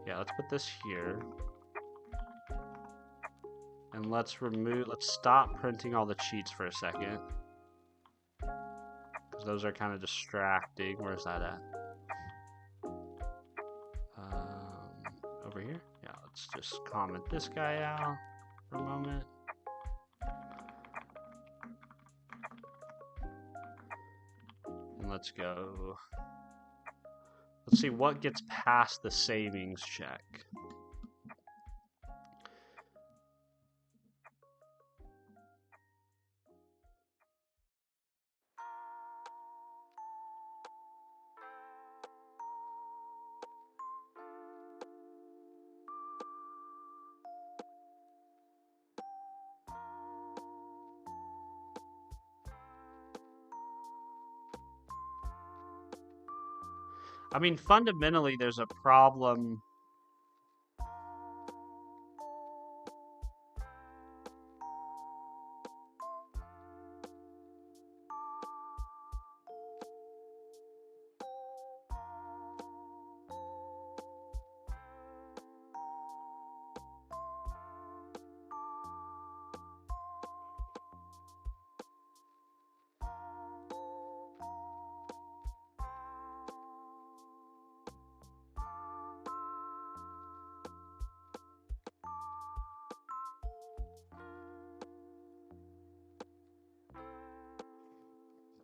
Yeah, let's put this here. And let's stop printing all the cheats for a second. Because those are kind of distracting. Where's that at? Over here? Yeah, let's just comment this guy out for a moment. And let's go. Let's see what gets past the savings check. I mean, fundamentally, there's a problem.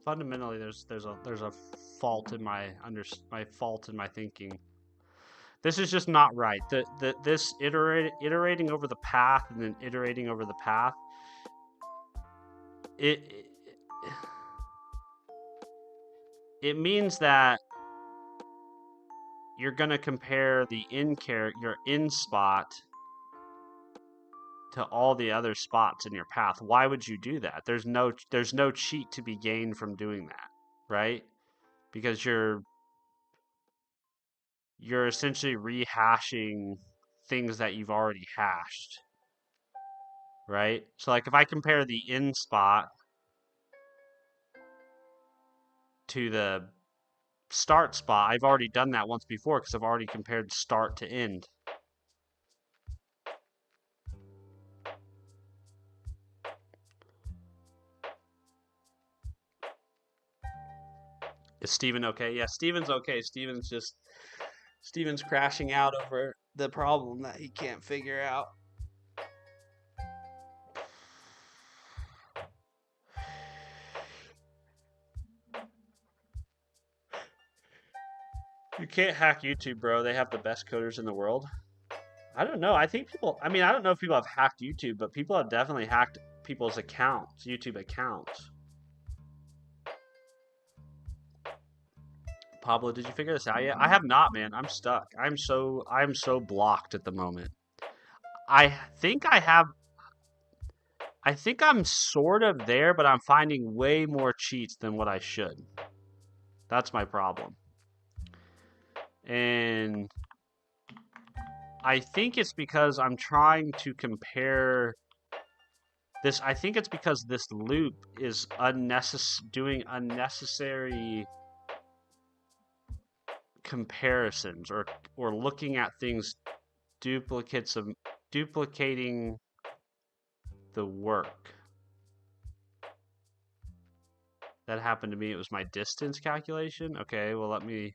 Fundamentally, there's a fault in my fault in my thinking. This is just not right. This iterating over the path and then iterating over the path. It means that you're gonna compare the your in spot to all the other spots in your path. Why would you do that? There's no cheat to be gained from doing that, right? Because you're essentially rehashing things that you've already hashed, right? So like if I compare the in spot to the start spot, I've already done that once before because I've already compared start to end. Is Steven okay? Yeah, Steven's okay. Steven's crashing out over the problem that he can't figure out. You can't hack YouTube, bro. They have the best coders in the world. I don't know. I think I don't know if people have hacked YouTube, but people have definitely hacked people's accounts, YouTube accounts. Pablo, did you figure this out yet? I have not, man. I'm stuck. I'm so blocked at the moment. I think I'm sort of there, but I'm finding way more cheats than what I should. That's my problem. And I think it's because I'm trying to compare this. I think it's because this loop is doing unnecessary comparisons or looking at things duplicating the work. That happened to me. It was my distance calculation. Okay, well let me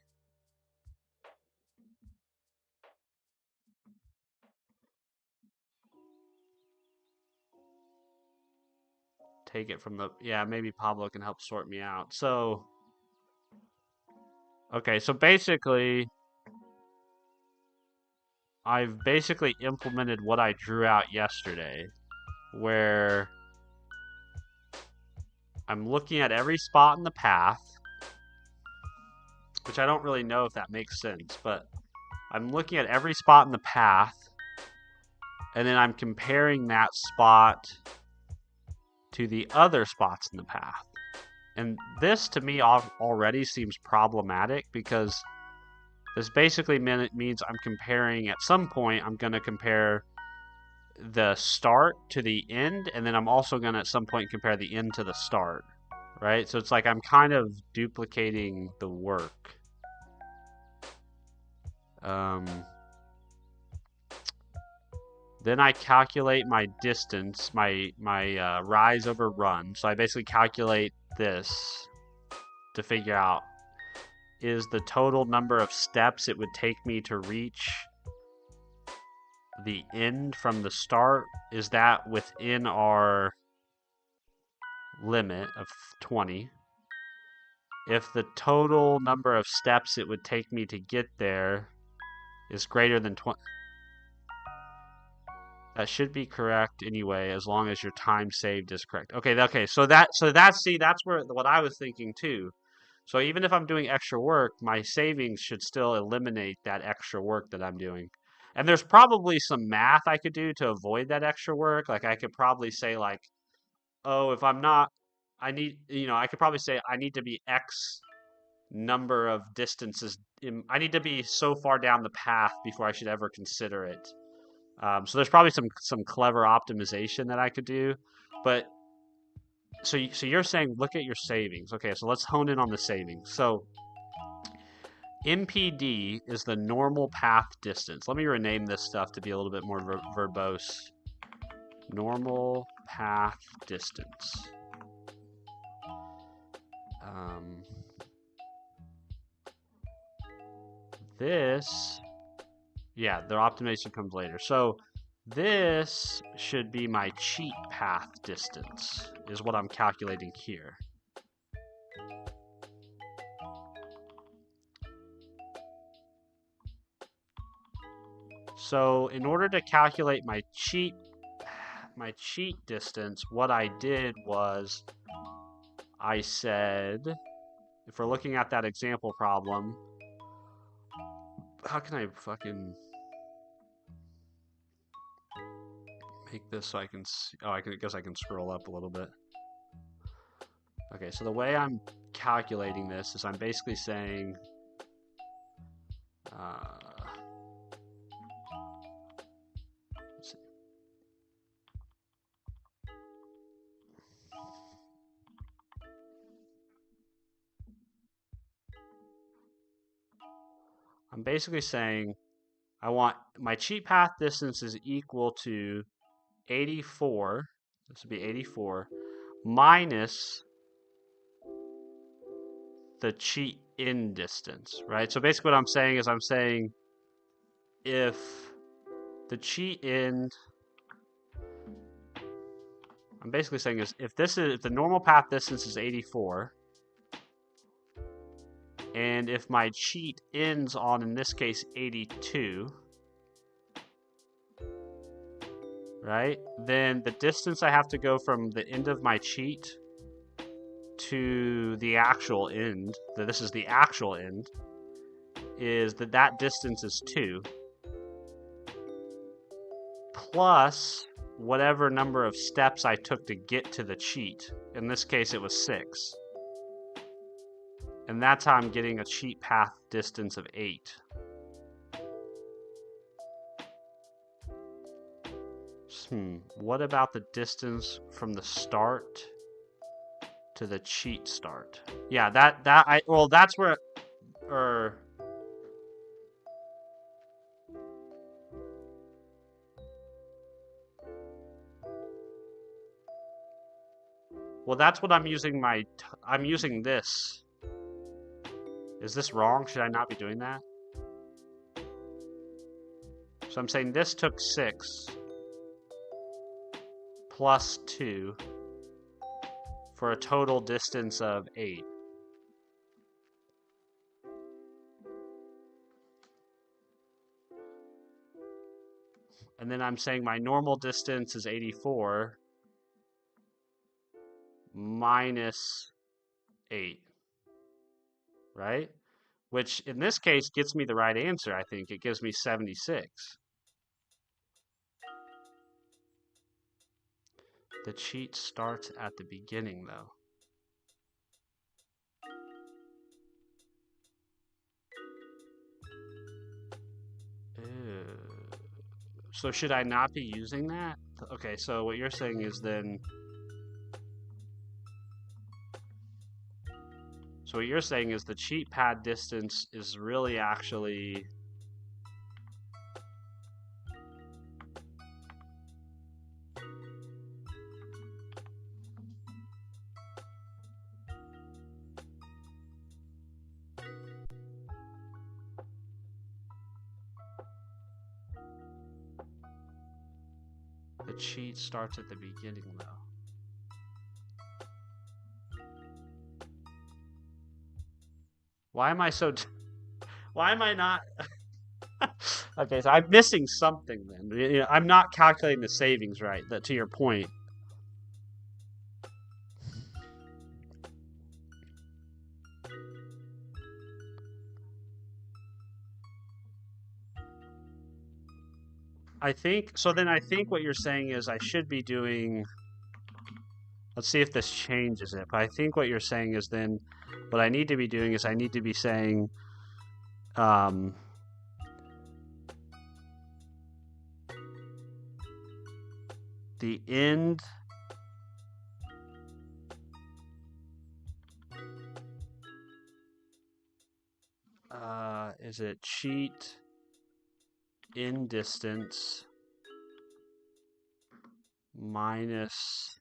take it from the, yeah, maybe Pablo can help sort me out. So, okay, so basically, I've basically implemented what I drew out yesterday, where I'm looking at every spot in the path, which I don't really know if that makes sense, but I'm looking at every spot in the path, and then I'm comparing that spot to the other spots in the path. And this, to me, already seems problematic, because this basically means I'm comparing, at some point, I'm going to compare the start to the end, and then I'm also going to, at some point, compare the end to the start, right? So it's like I'm kind of duplicating the work. Then I calculate my distance, my rise over run. So I basically calculate this to figure out, is the total number of steps it would take me to reach the end from the start, is that within our limit of 20? If the total number of steps it would take me to get there is greater than 20, that should be correct anyway, as long as your time saved is correct. Okay, so that's where what I was thinking too. So even if I'm doing extra work, my savings should still eliminate that extra work that I'm doing. And there's probably some math I could do to avoid that extra work. Like I could probably say like, oh, if I'm not, I need, I could probably say I need to be X number of distances. I need to be so far down the path before I should ever consider it. So there's probably some clever optimization that I could do, but so you're saying look at your savings. Okay, so let's hone in on the savings. So MPD is the normal path distance. Let me rename this stuff to be a little bit more verbose. Normal path distance. This, yeah, the optimization comes later. So this should be my cheat path distance, is what I'm calculating here. So in order to calculate my cheat distance, what I did was I said, if we're looking at that example problem, how can I fucking make this so I can see? Oh, I guess I can scroll up a little bit. Okay, so the way I'm calculating this is I'm basically saying, let's see. I'm basically saying I want my cheat path distance is equal to 84. This would be 84 minus the cheat in distance, right? So basically what I'm saying is I'm saying if the cheat in, I'm basically saying is if the normal path distance is 84, and if my cheat ends on, in this case, 82, right? Then the distance I have to go from the end of my cheat to the actual end, this is the actual end, is that distance is 2, plus whatever number of steps I took to get to the cheat. In this case, it was 6. And that's how I'm getting a cheat path distance of 8. What about the distance from the start to the cheat start? Yeah, that's where, well, that's what I'm using I'm using this. Is this wrong? Should I not be doing that? So I'm saying this took 6 plus 2 for a total distance of 8. And then I'm saying my normal distance is 84 minus 8, right? Which in this case gets me the right answer, I think. It gives me 76. The cheat starts at the beginning, though. Ew. So should I not be using that? Okay, so what you're saying is then... So what you're saying is the cheat pad distance is really actually... The cheat starts at the beginning, though. Why am I so... Why am I not... Okay, so I'm missing something then. You know, I'm not calculating the savings right, to your point. I think what you're saying is I should be doing... Let's see if this changes it. But I think what you're saying is then what I need to be doing is I need to be saying the end is it cheat in distance minus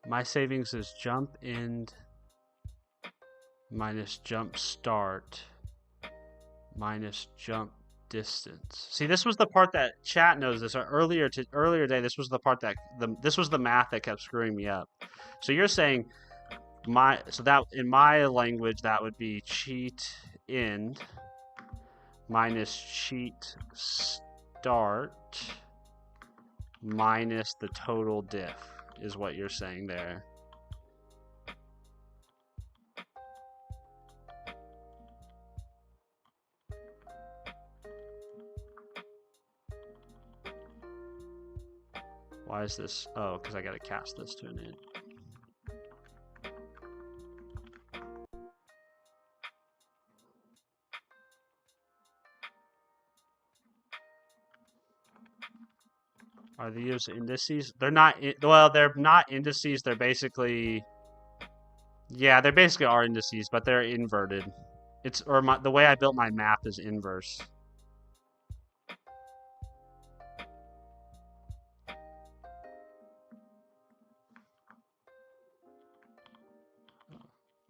my savings is jump end minus jump start minus jump distance. See, this was the part that chat knows this. Earlier today, this was the part that this was the math that kept screwing me up. So you're saying that in my language that would be cheat end minus cheat start minus the total diff is what you're saying there. Why is this? Oh, because I got to cast this to an end. Are these indices? They're not. Well, they're not indices. They're basically. Yeah, they basically are indices, but they're inverted. The way I built my map is inverse.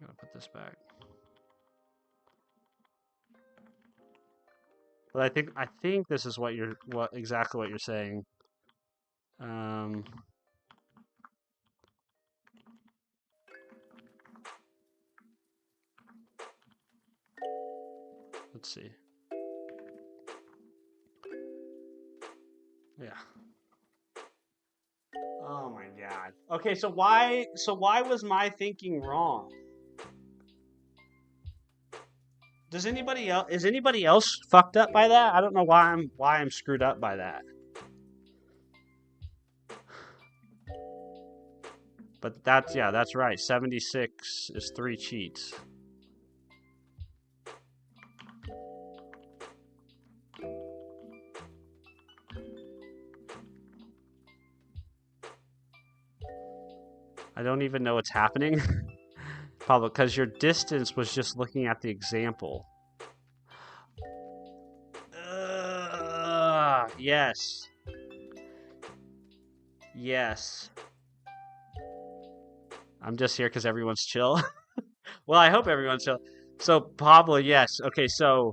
I'm gonna put this back. But I think this is exactly what you're saying. Let's see. Yeah. Oh my god. Okay, so why was my thinking wrong? Is anybody else fucked up by that? I don't know why I'm screwed up by that. But that's right. 76 is 3 cheats. I don't even know what's happening. Probably because your distance was just looking at the example. Yes. Yes. I'm just here because everyone's chill. Well, I hope everyone's chill. So Pablo, yes. Okay, so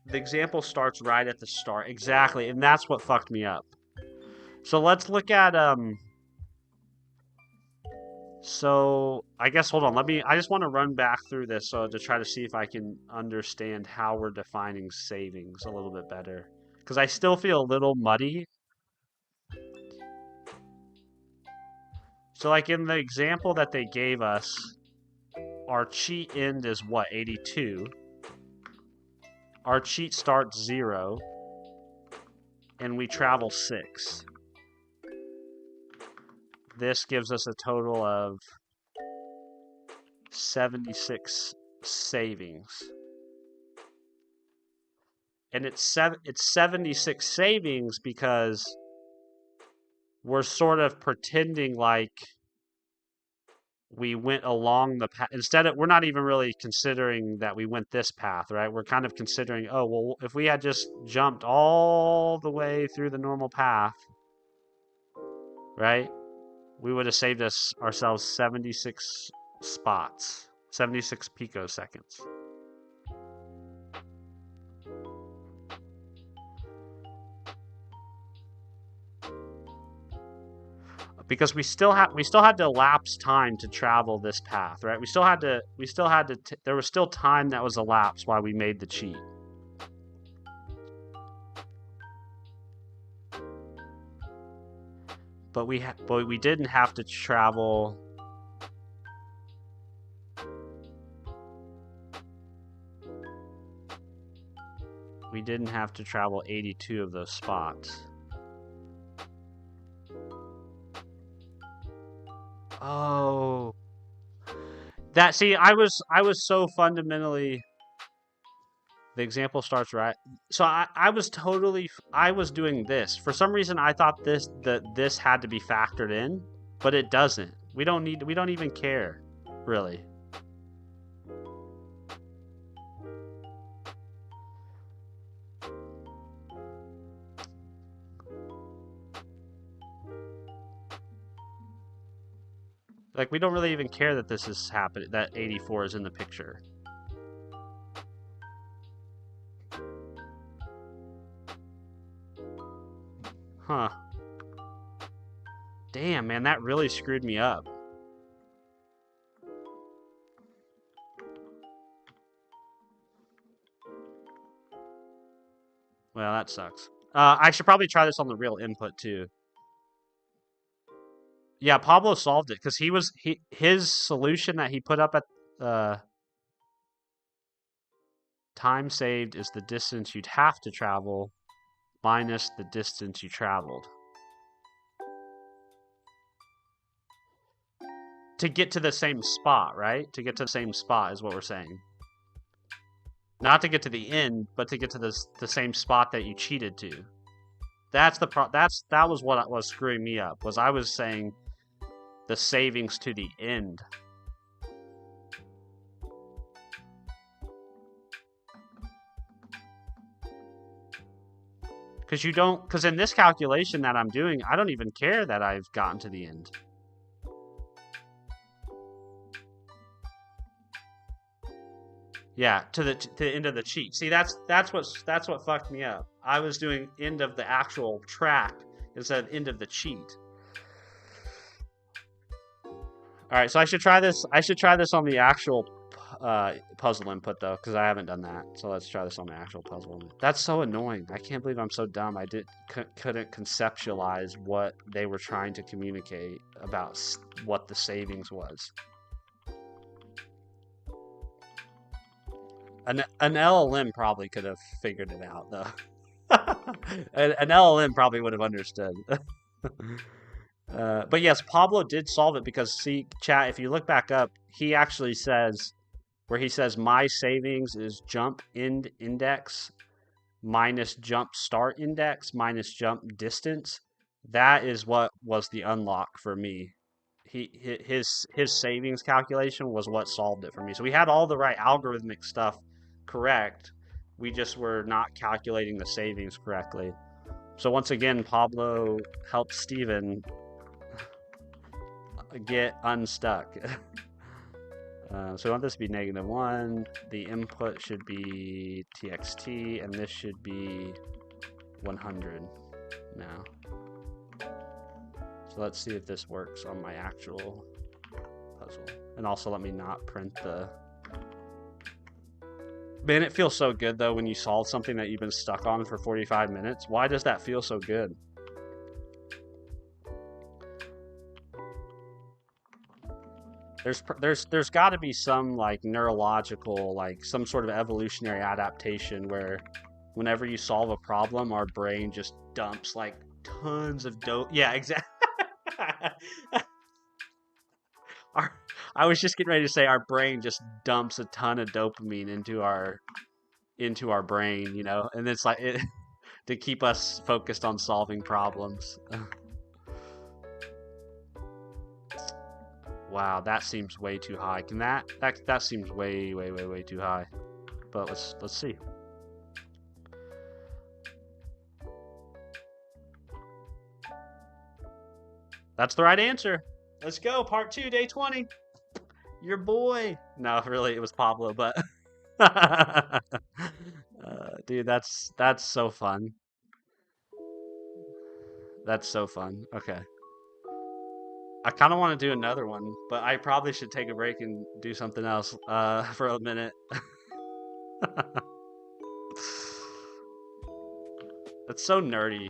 the example starts right at the start. Exactly, and that's what fucked me up. So let's look at so I guess hold on, I just want to run back through this so to try to see if I can understand how we're defining savings a little bit better. Because I still feel a little muddy. So like in the example that they gave us, our cheat end is what, 82? Our cheat starts 0, and we travel 6. This gives us a total of 76 savings. And it's 76 savings because we're sort of pretending like we went along the path. We're not even really considering that we went this path, right? We're kind of considering, oh, well, if we had just jumped all the way through the normal path, right? We would have saved ourselves 76 spots, 76 picoseconds. Because we still had to elapse time to travel this path, right? There was still time that was elapsed while we made the cheat. But we didn't have to travel. We didn't have to travel 82 of those spots. Oh. I was so fundamentally. The example starts right. So I was doing this. For some reason I thought this had to be factored in, but it doesn't. We don't even care, really. Like, we don't really even care that this is happening, that 84 is in the picture. Huh. Damn, man, that really screwed me up. Well, that sucks. I should probably try this on the real input, too. Yeah, Pablo solved it, because his solution that he put up at time saved is the distance you'd have to travel minus the distance you traveled. To get to the same spot, right? To get to the same spot is what we're saying. Not to get to the end, but to get to the same spot that you cheated to. That was what was screwing me up. Was I was saying the savings to the end. Because in this calculation that I'm doing, I don't even care that I've gotten to the end. Yeah, to the end of the cheat. See, that's what fucked me up. I was doing end of the actual track instead of end of the cheat. All right, so I should try this. I should try this on the actual puzzle input though, because I haven't done that. So let's try this on the actual puzzle input. That's so annoying. I can't believe I'm so dumb. I couldn't conceptualize what they were trying to communicate about what the savings was. An LLM probably could have figured it out though. An LLM probably would have understood. But yes, Pablo did solve it because, see, chat, if you look back up, he actually says, where he says my savings is jump end index minus jump start index minus jump distance. That is what was the unlock for me his savings calculation was what solved it for me. So we had all the right algorithmic stuff correct. We just were not calculating the savings correctly. So once again, Pablo helped Steven get unstuck. So we want this to be -1. The input should be txt, and this should be 100 now. So let's see if this works on my actual puzzle. And also let me not print the... Man, it feels so good though when you solve something that you've been stuck on for 45 minutes. Why does that feel so good? There's got to be some like neurological, like some sort of evolutionary adaptation where whenever you solve a problem, our brain just dumps like tons of dope. Yeah, exactly. I was just getting ready to say our brain just dumps a ton of dopamine into our brain, you know, and it's like to keep us focused on solving problems. Wow, that seems way too high. Can that seems way too high. But let's see. That's the right answer. Let's go, part 2, day 20. Your boy. No, really, it was Pablo, but dude, that's so fun. That's so fun. Okay. I kind of want to do another one, but I probably should take a break and do something else for a minute. It's so nerdy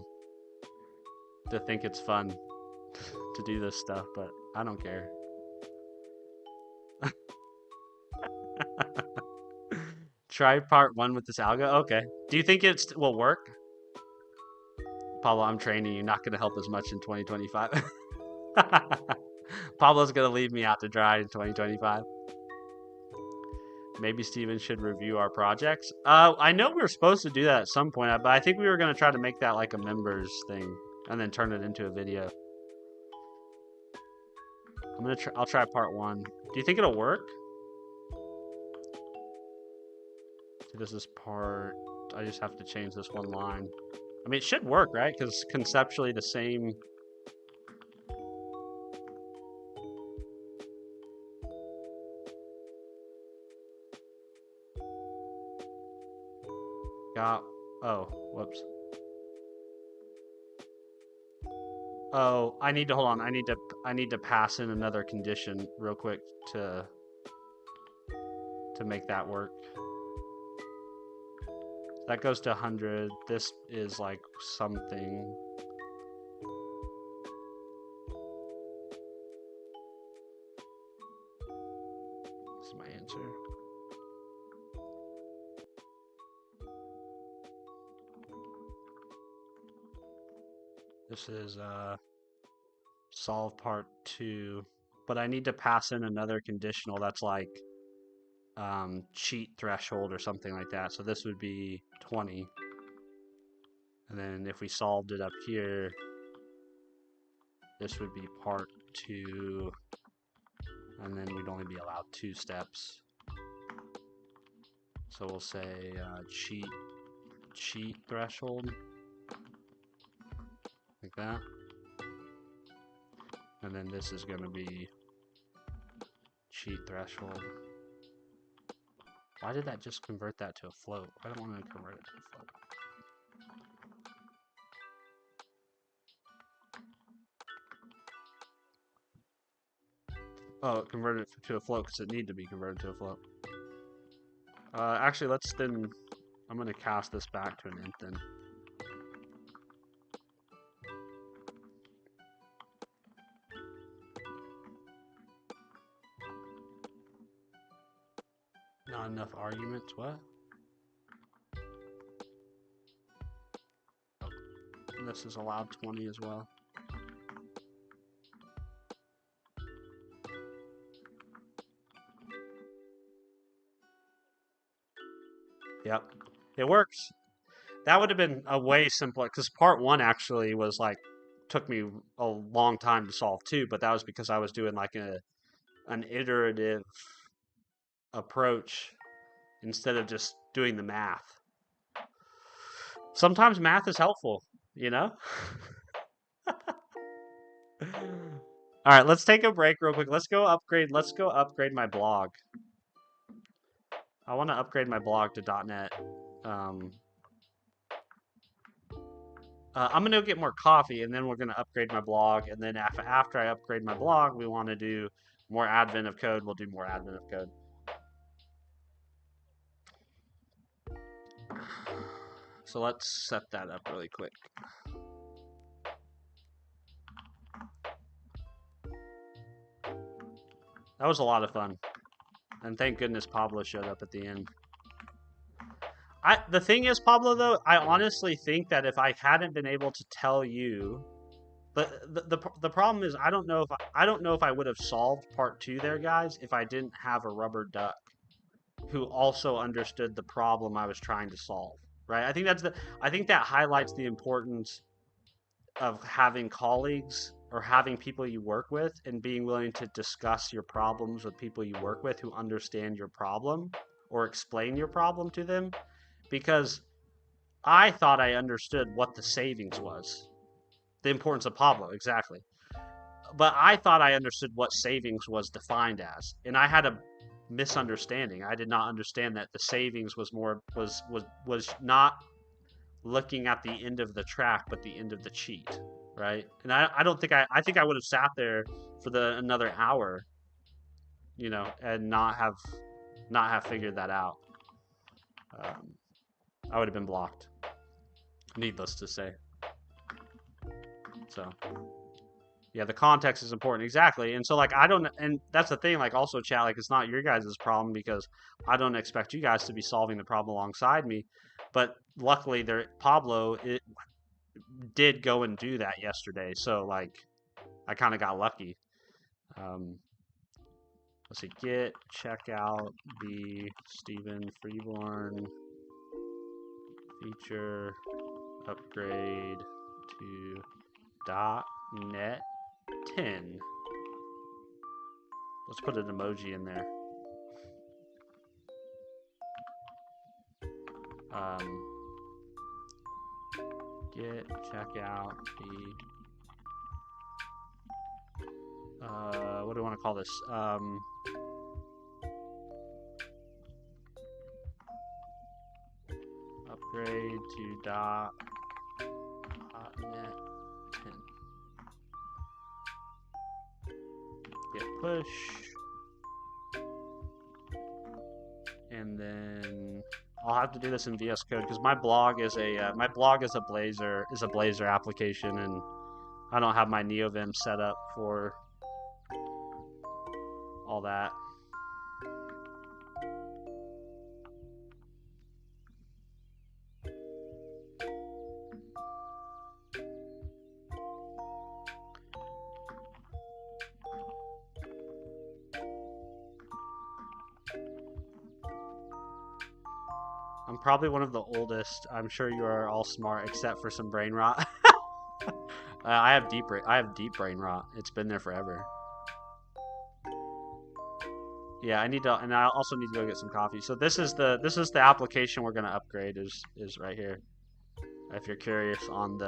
to think it's fun to do this stuff, but I don't care. Try part 1 with this algo? Okay. Do you think it will work? Pablo, I'm training you. Not going to help as much in 2025. Pablo's going to leave me out to dry in 2025. Maybe Steven should review our projects. I know we were supposed to do that at some point, but I think we were going to try to make that like a members thing and then turn it into a video. I'll try part 1. Do you think it'll work? So this is part... I just have to change this one line. I mean, it should work, right? Because conceptually the same... Oh, whoops. Oh, I need to hold on. I need to pass in another condition real quick to make that work. That goes to 100. This is like something. This is my answer. This is solve part 2, but I need to pass in another conditional that's like cheat threshold or something like that. So this would be 20. And then if we solved it up here, this would be part 2. And then we'd only be allowed 2 steps. So we'll say cheat threshold. Like that. And then this is going to be cheat threshold. Why did that just convert that to a float? I don't want to convert it to a float. Oh, it converted it to a float because it needed to be converted to a float. Actually, let's then... I'm going to cast this back to an int then. Not enough arguments, what? Oh, and this is allowed 20 as well. Yep, it works. That would have been a way simpler, because part 1 actually was like took me a long time to solve too, but that was because I was doing like an iterative approach instead of just doing the math. Sometimes math is helpful, you know? All right, let's take a break real quick. Let's go upgrade my blog. I want to upgrade my blog to .NET. I'm gonna go get more coffee, and then we're gonna upgrade my blog. And then after I upgrade my blog, we want to do more admin of code. We'll do more admin of code. So let's set that up really quick. That was a lot of fun, and thank goodness Pablo showed up at the end. The thing is, Pablo, though, I honestly think that if I hadn't been able to tell you, the problem is I don't know if I would have solved part 2 there, guys, if I didn't have a rubber duck who also understood the problem I was trying to solve. Right? I think that highlights the importance of having colleagues or having people you work with and being willing to discuss your problems with people you work with who understand your problem or explain your problem to them. Because I thought I understood what the savings was. The importance of Pablo, exactly. But I thought I understood what savings was defined as. And I had a misunderstanding. I did not understand that the savings was not looking at the end of the track, but the end of the cheat. Right? And I don't think I think I would have sat there for another hour, you know, and not have figured that out. I would have been blocked. Needless to say. So, yeah, the context is important. Exactly. And so, like, and that's the thing, like, also, chat, like, it's not your guys' problem because I don't expect you guys to be solving the problem alongside me. But luckily, Pablo did go and do that yesterday. So, like, I kind of got lucky. Let's see, check out the Stephen Freeborn feature upgrade to .NET 10. Let's put an emoji in there. Check out the what do I want to call this? Upgrade to .NET 10. Git push, and then I'll have to do this in VS Code because my blog is a Blazor application, and I don't have my Neovim set up for all that. I'm probably one of the oldest. I'm sure you are all smart, except for some brain rot. I have deep brain rot. It's been there forever. Yeah, and I also need to go get some coffee. So this is the application we're gonna upgrade is right here. If you're curious on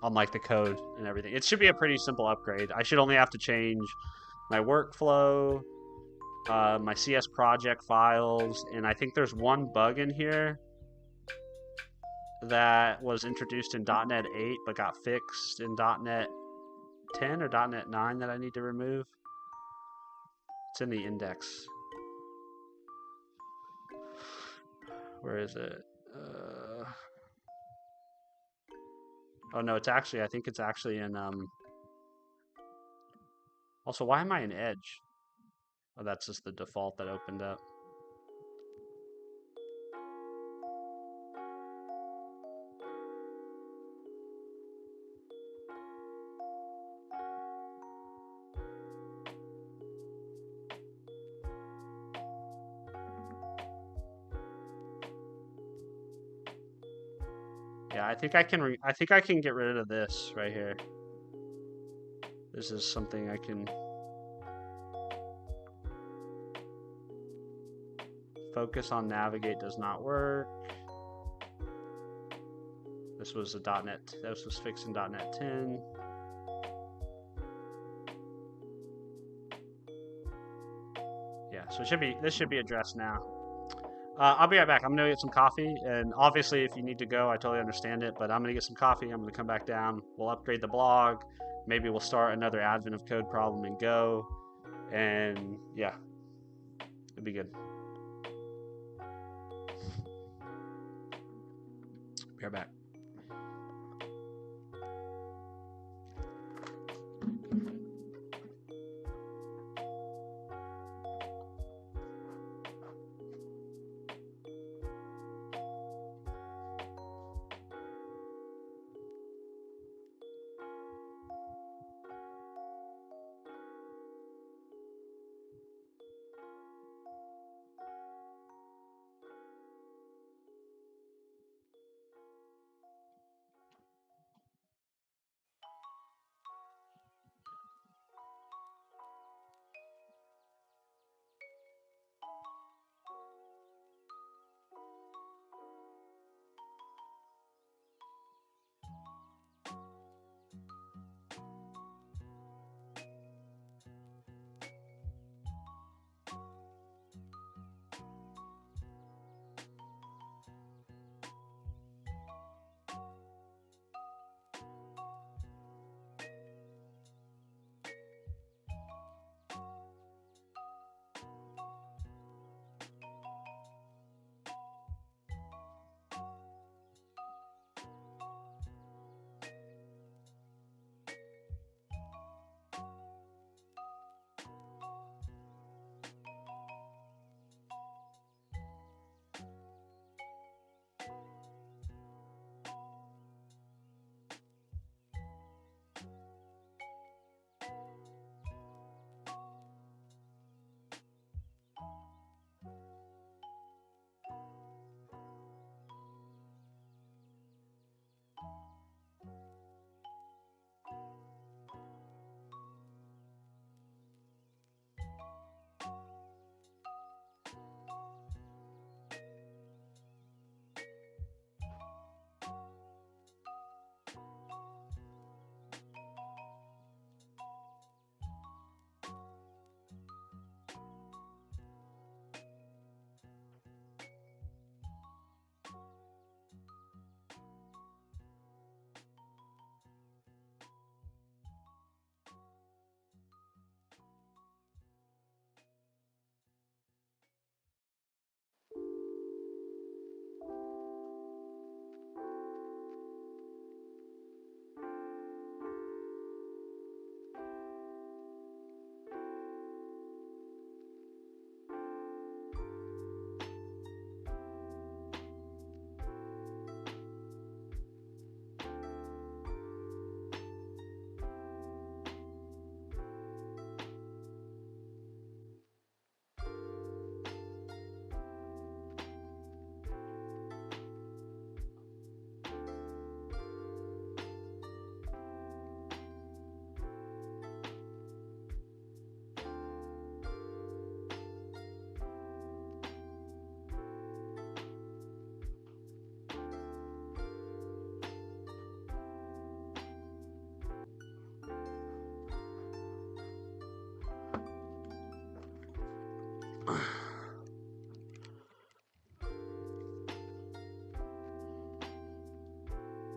like the code and everything, it should be a pretty simple upgrade. I should only have to change my workflow, my CS project files, and I think there's one bug in here that was introduced in .NET 8 but got fixed in .NET 10 or .NET 9 that I need to remove. It's in the index. Where is it? Oh no, I think it's actually in also, why am I in Edge? Oh, that's just the default that opened up. Yeah, I think I can get rid of this right here. This is something I can focus on. Navigate does not work. This was a .NET. This was fixed in .NET 10. Yeah, so this should be addressed now. I'll be right back. I'm gonna get some coffee, and obviously, if you need to go, I totally understand it. But I'm gonna get some coffee. I'm gonna come back down. We'll upgrade the blog. Maybe we'll start another Advent of Code problem in Go, and yeah, it'll be good. Be right back.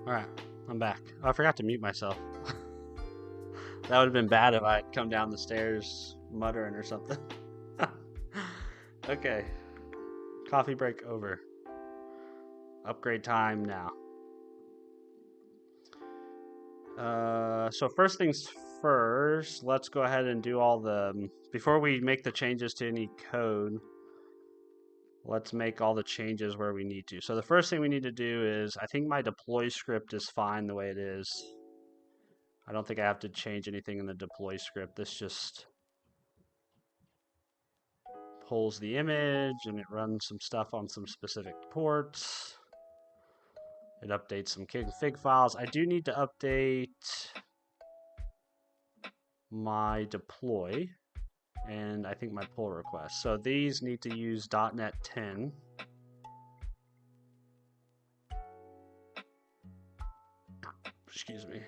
Alright, I'm back. Oh, I forgot to mute myself. That would have been bad if I had come down the stairs muttering or something. Okay. Coffee break over. Upgrade time now. So first things first, let's go ahead and do all the... Before we make the changes to any code, let's make all the changes where we need to. So the first thing we need to do is, I think my deploy script is fine the way it is. I don't think I have to change anything in the deploy script. This just pulls the image and it runs some stuff on some specific ports. It updates some config files. I do need to update my deploy, and I think my pull request. So these need to use .NET 10. Excuse me.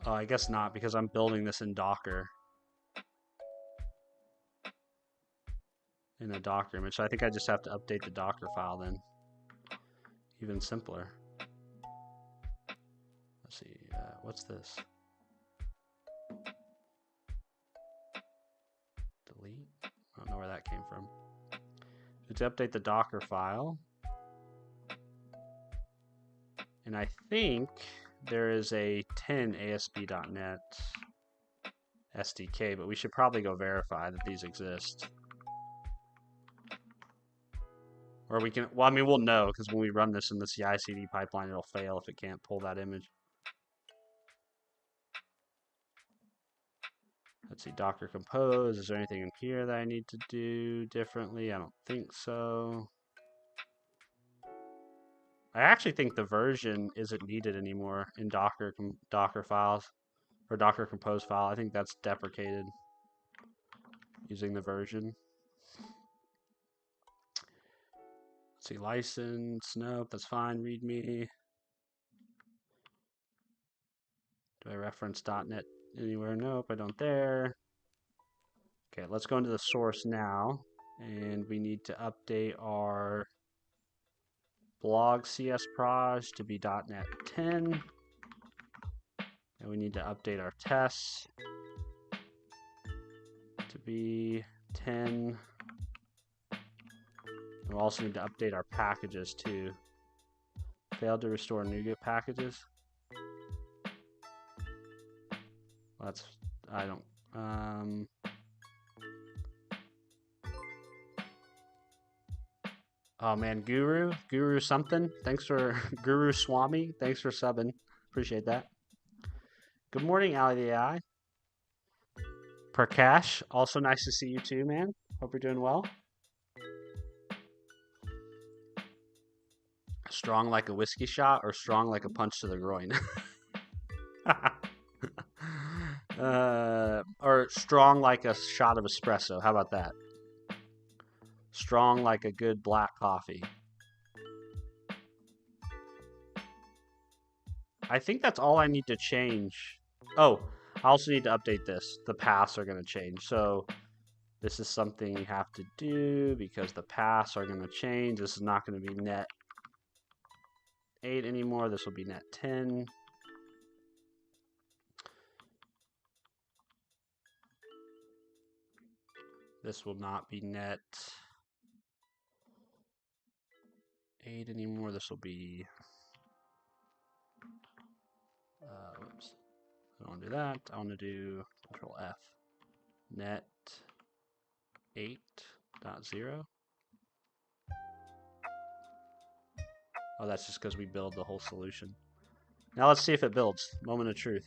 Oh, I guess not, because I'm building this in Docker. In a Docker image. So I think I just have to update the Docker file then. Even simpler. Let's see, what's this? Delete? I don't know where that came from. To update the Docker file. And I think there is a 10 ASP.NET SDK, but we should probably go verify that these exist. Or we can, well, I mean, we'll know, because when we run this in the CI/CD pipeline, it'll fail if it can't pull that image. Let's see, Docker Compose. Is there anything in here that I need to do differently? I don't think so. I actually think the version isn't needed anymore in Docker files, or Docker Compose file. I think that's deprecated using the version. Let's see, license. Nope, that's fine. README. Do I reference .NET anywhere? Nope, I don't there. Okay, let's go into the source now, and we need to update our blog CS proj to be .NET 10, and we need to update our tests to be 10. And we'll also need to update our packages too. Failed to restore NuGet packages. That's, I don't, oh man, Guru something. Thanks for, Guru Swami. Thanks for subbing. Appreciate that. Good morning, Ali the AI. Prakash, also nice to see you too, man. Hope you're doing well. Strong like a whiskey shot or strong like a punch to the groin? Or strong like a shot of espresso. How about that? Strong like a good black coffee. I think that's all I need to change. Oh, I also need to update this. The paths are going to change. So this is something you have to do because the paths are going to change. This is not going to be net 8 anymore. This will be net 10. This will not be net 8 anymore. This will be, whoops. I don't want to do that. I want to do Control F. Net 8.0. Oh, that's just because we build the whole solution. Now let's see if it builds. Moment of truth.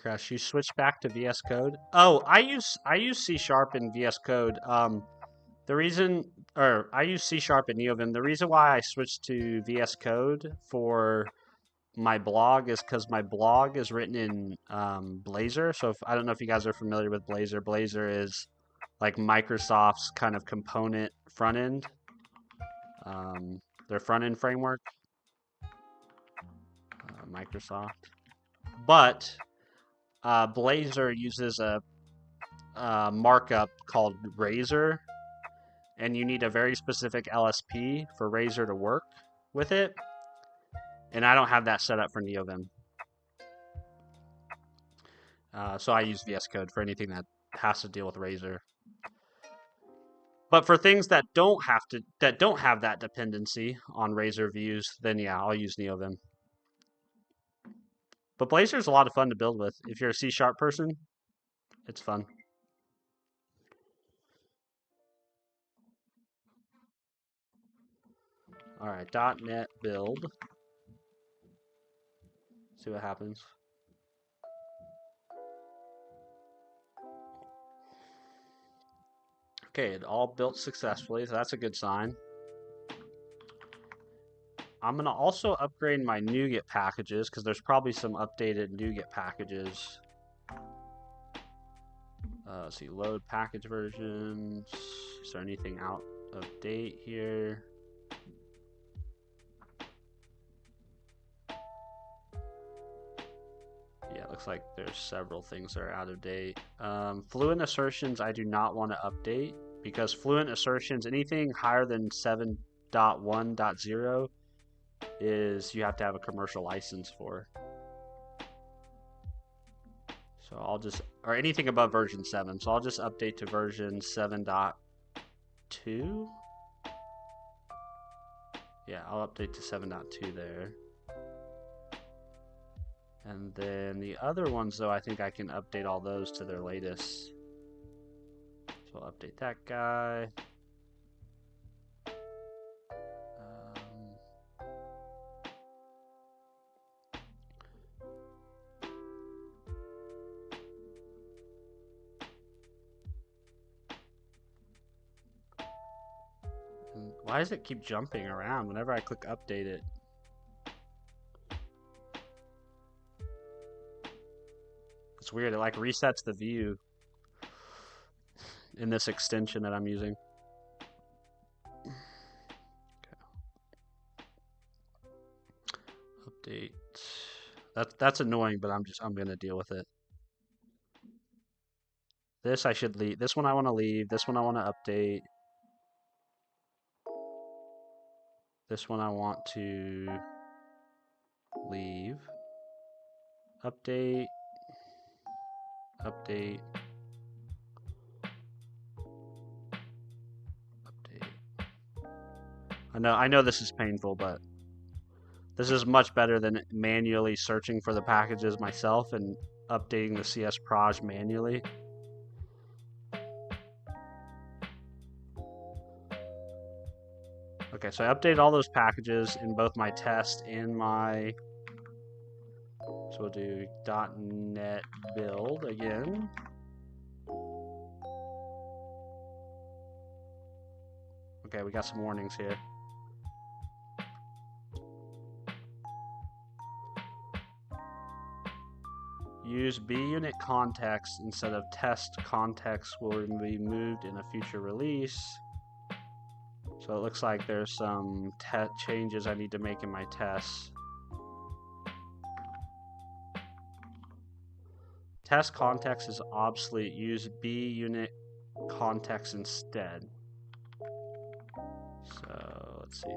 Crash, you switch back to VS Code. Oh, I use C# in VS Code. The reason, or I use C# in Neovim. The reason why I switched to VS Code for my blog is because my blog is written in Blazor. So I don't know if you guys are familiar with Blazor. Blazor is like Microsoft's kind of component front end. Their front end framework. Microsoft. But Blazor uses a markup called Razor, and you need a very specific LSP for Razor to work with it. And I don't have that set up for Neovim. So I use VS Code for anything that has to deal with Razor. But for things that don't have that dependency on Razor views, then yeah, I'll use Neovim. But Blazor is a lot of fun to build with. If you're a C# person, it's fun. All right, .NET build. See what happens. Okay, it all built successfully, so that's a good sign. I'm going to also upgrade my NuGet packages because there's probably some updated NuGet packages. Let's see, load package versions. Is there anything out of date here? Yeah, it looks like there's several things that are out of date. Fluent assertions I do not want to update because fluent assertions, anything higher than 7.1.0 is you have to have a commercial license for. So I'll just, or anything above version 7. So I'll just update to version 7.2. Yeah, I'll update to 7.2 there. And then the other ones, though, I think I can update all those to their latest. So I'll update that guy. Why does it keep jumping around whenever I click update it? It's weird, it like resets the view in this extension that I'm using. Okay. Update. That's annoying, but I'm gonna deal with it. This I should leave. This one I want to leave. This one I want to update. This one I want to leave. Update. Update. Update. I know this is painful, but this is much better than manually searching for the packages myself and updating the CS proj manually. Okay, so I updated all those packages in both my test and my... So we'll do .NET build again. Okay, we got some warnings here. Use bunit context instead of test context will be moved in a future release. So it looks like there's some changes I need to make in my tests. Test context is obsolete. Use bunit context instead. So let's see.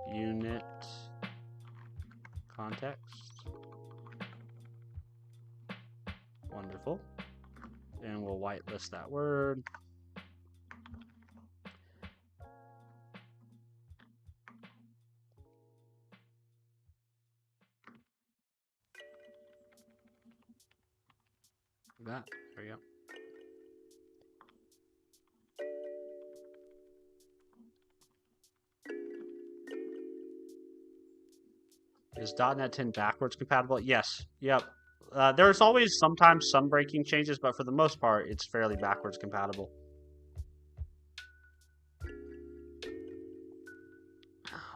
Bunit context. Wonderful. And we'll whitelist that word. That. There we go. Is .NET 10 backwards compatible? Yes. Yep. There's always sometimes some breaking changes, but for the most part, it's fairly backwards compatible.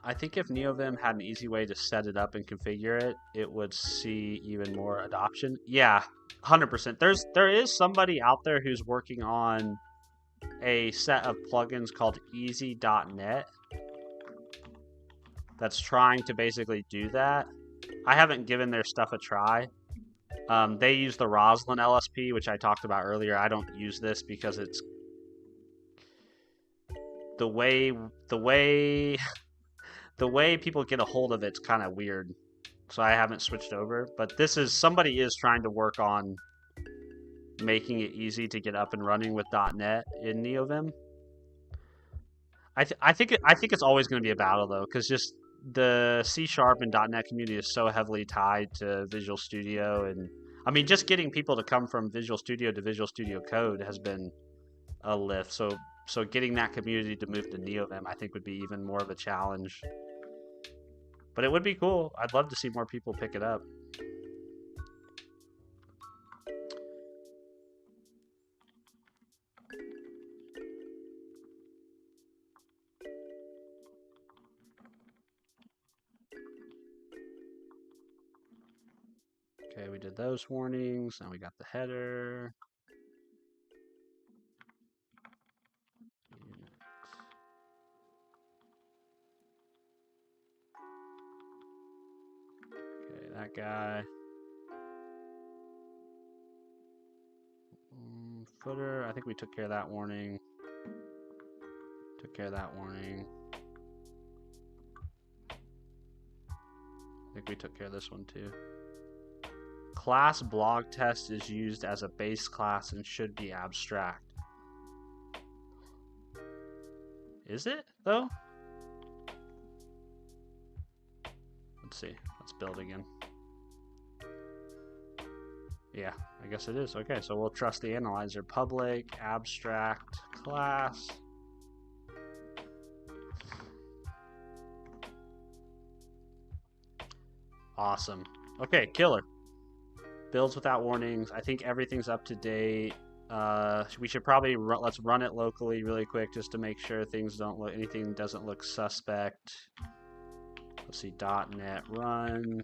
I think if Neovim had an easy way to set it up and configure it, it would see even more adoption. Yeah, 100%. There is somebody out there who's working on a set of plugins called easy.net that's trying to basically do that. I haven't given their stuff a try. They use the Roslyn LSP, which I talked about earlier. I don't use this because it's the way people get a hold of it's kind of weird. So I haven't switched over, but somebody is trying to work on making it easy to get up and running with .NET in Neovim. I think it's always going to be a battle though, because just the C# and .NET community is so heavily tied to Visual Studio, and I mean just getting people to come from Visual Studio to Visual Studio Code has been a lift. So So getting that community to move to Neovim, I think, would be even more of a challenge. But it would be cool. I'd love to see more people pick it up. Okay, we did those warnings. Now we got the header. Okay, that guy. Footer, I think we took care of that warning. Took care of that warning. I think we took care of this one too. Class blog test is used as a base class and should be abstract. Is it, though? Let's see. Let's build again. Yeah, I guess it is. Okay, so we'll trust the analyzer. Public, abstract, class. Awesome. Okay, killer. Builds without warnings. I think everything's up to date. We should probably let's run it locally really quick just to make sure anything doesn't look suspect. Let's see, .NET run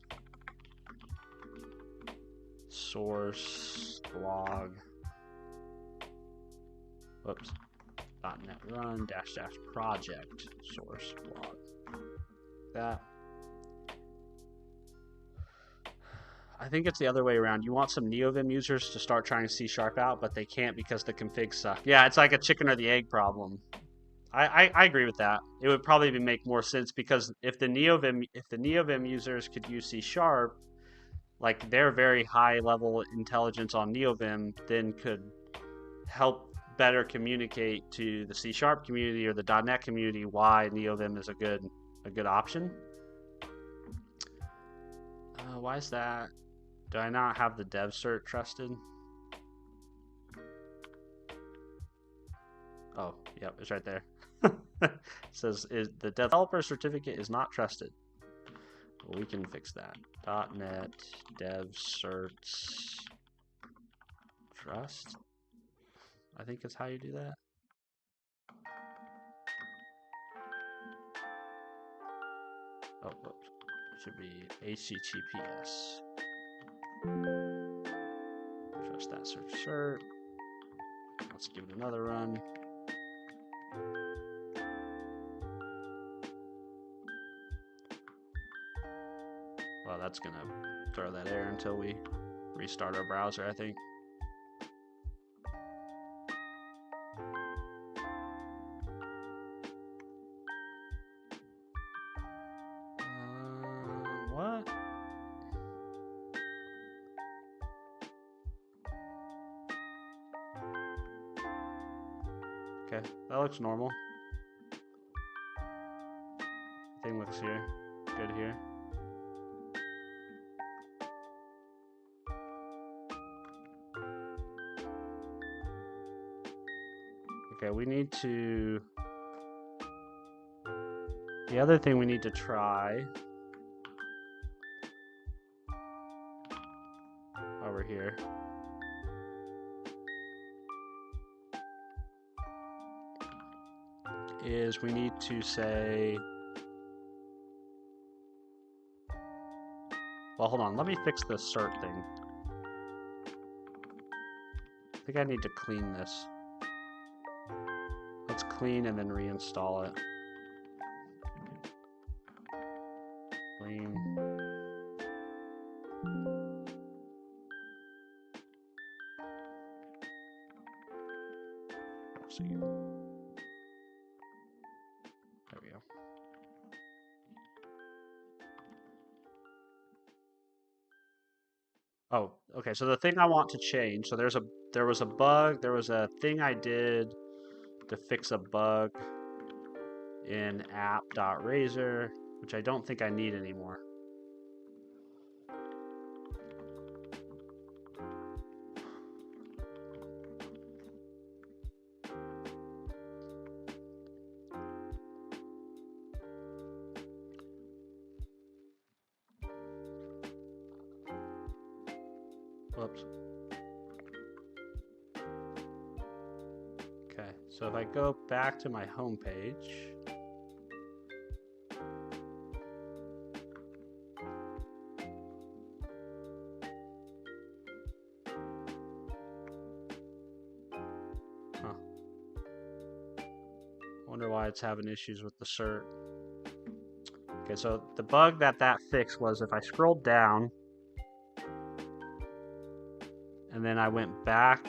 source log. Whoops. .NET run -- project source log. That. I think it's the other way around. You want some Neovim users to start trying C# out, but they can't because the configs suck. Yeah, it's like a chicken or the egg problem. I agree with that. It would probably make more sense because if the Neovim users could use C#, like their very high level intelligence on Neovim then could help better communicate to the C# community or the .NET community why Neovim is a good option. Why is that? Do I not have the dev cert trusted? Oh, yep, it's right there. It says the developer certificate is not trusted. Well, we can fix that. .NET dev certs trust. I think is how you do that. Oh, whoops. It should be HTTPS. Trust that cert. Let's give it another run. Well, that's gonna throw that error until we restart our browser, I think. What? Okay, that looks normal. Thing looks here. Good here. Okay, we need to... The other thing we need to try over here is we need to say... Well, hold on. Let me fix the cert thing. I think I need to clean this. Let's clean and then reinstall it. Clean. Let's see. There we go. Oh, okay. So the thing I want to change. So there was a bug. There was a thing I did to fix a bug in app.razor, which I don't think I need anymore. Whoops. Okay, so if I go back to my home page, wonder why it's having issues with the cert. Okay, so the bug that fixed was if I scrolled down and then I went back,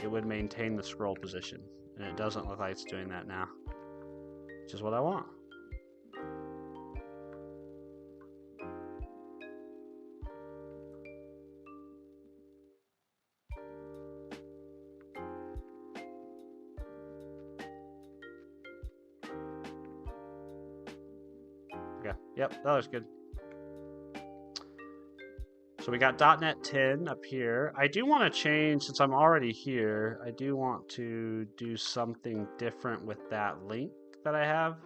it would maintain the scroll position, and it doesn't look like it's doing that now, which is what I want. Okay, yep, that looks good. So we got .NET 10 up here. I do want to change, since I'm already here, I do want to do something different with that link that I have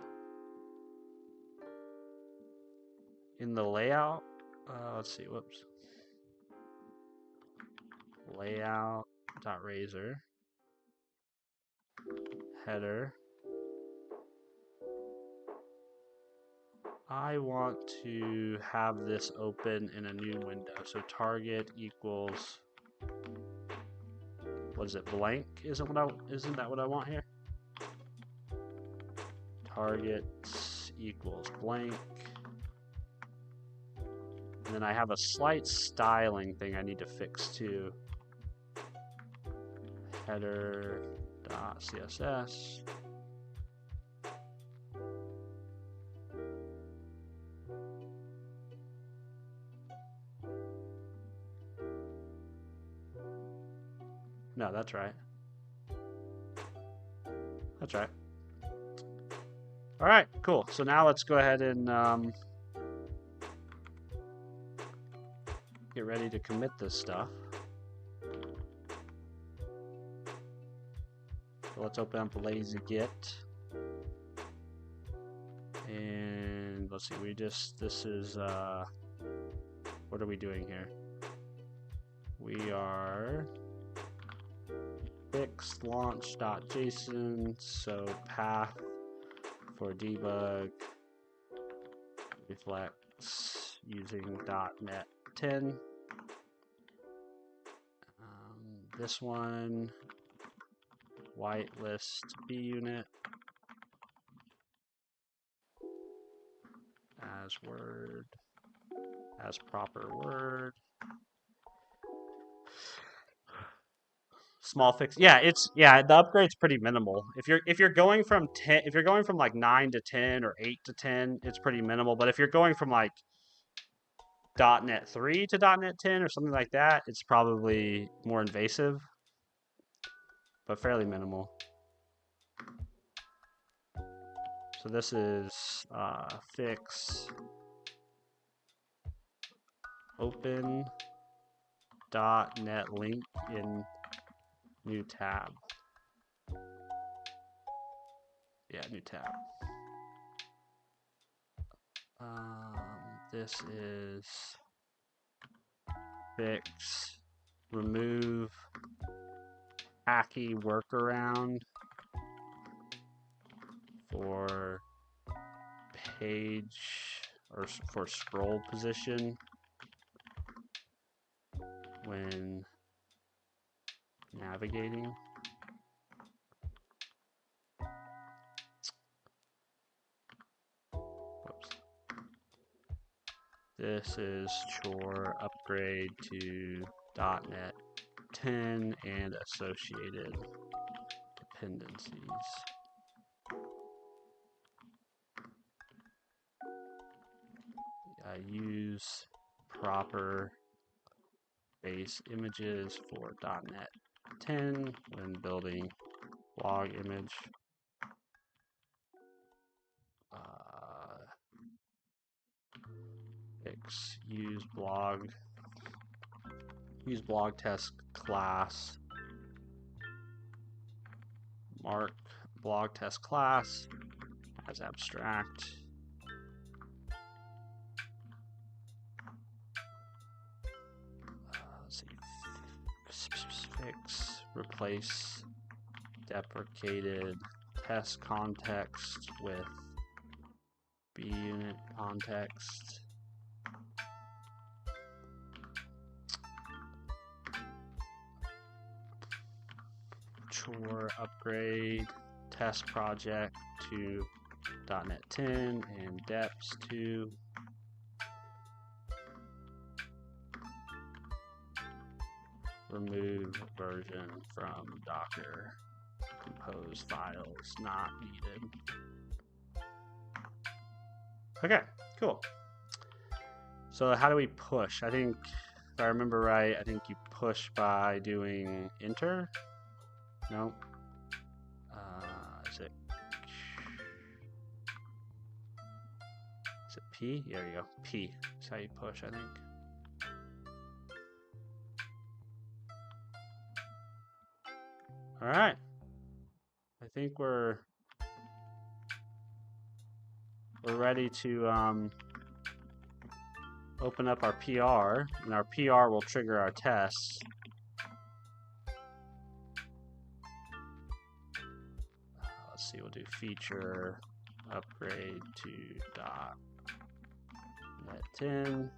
in the layout. Let's see, whoops. Layout.razor. Header. I want to have this open in a new window. So target equals, what is it, blank? Isn't that what I want here? Target equals blank. And then I have a slight styling thing I need to fix too. Header.css. No, that's right. That's right. All right, cool. So now let's go ahead and get ready to commit this stuff. So let's open up lazy git. And let's see, this is, what are we doing here? We are fixed launch.json, so path for debug reflects using .NET 10. This one, whitelist bunit as word, as proper word. Small fix. Yeah, the upgrade's pretty minimal. If you're going from like 9 to 10 or 8 to 10, it's pretty minimal. But if you're going from like .NET 3 to .NET 10 or something like that, it's probably more invasive, but fairly minimal. So this is fix open .NET link in new tab. Yeah, new tab. This is fix remove hacky workaround for page or for scroll position when navigating. Whoops. This is chore upgrade to .NET 10 and associated dependencies. Use proper base images for .NET 10 when building blog image. Fix use blog test class. Mark blog test class as abstract. replace deprecated test context with bunit context. Chore upgrade test project to .NET 10 and deps to remove version from Docker. Compose files not needed. Okay, cool. So how do we push? I think, if I remember right, I think you push by doing enter. No. Is it P? There you go. P. That's how you push, I think. All right. I think we're ready to open up our PR, and our PR will trigger our tests. Let's see, we'll do feature upgrade to .NET 10.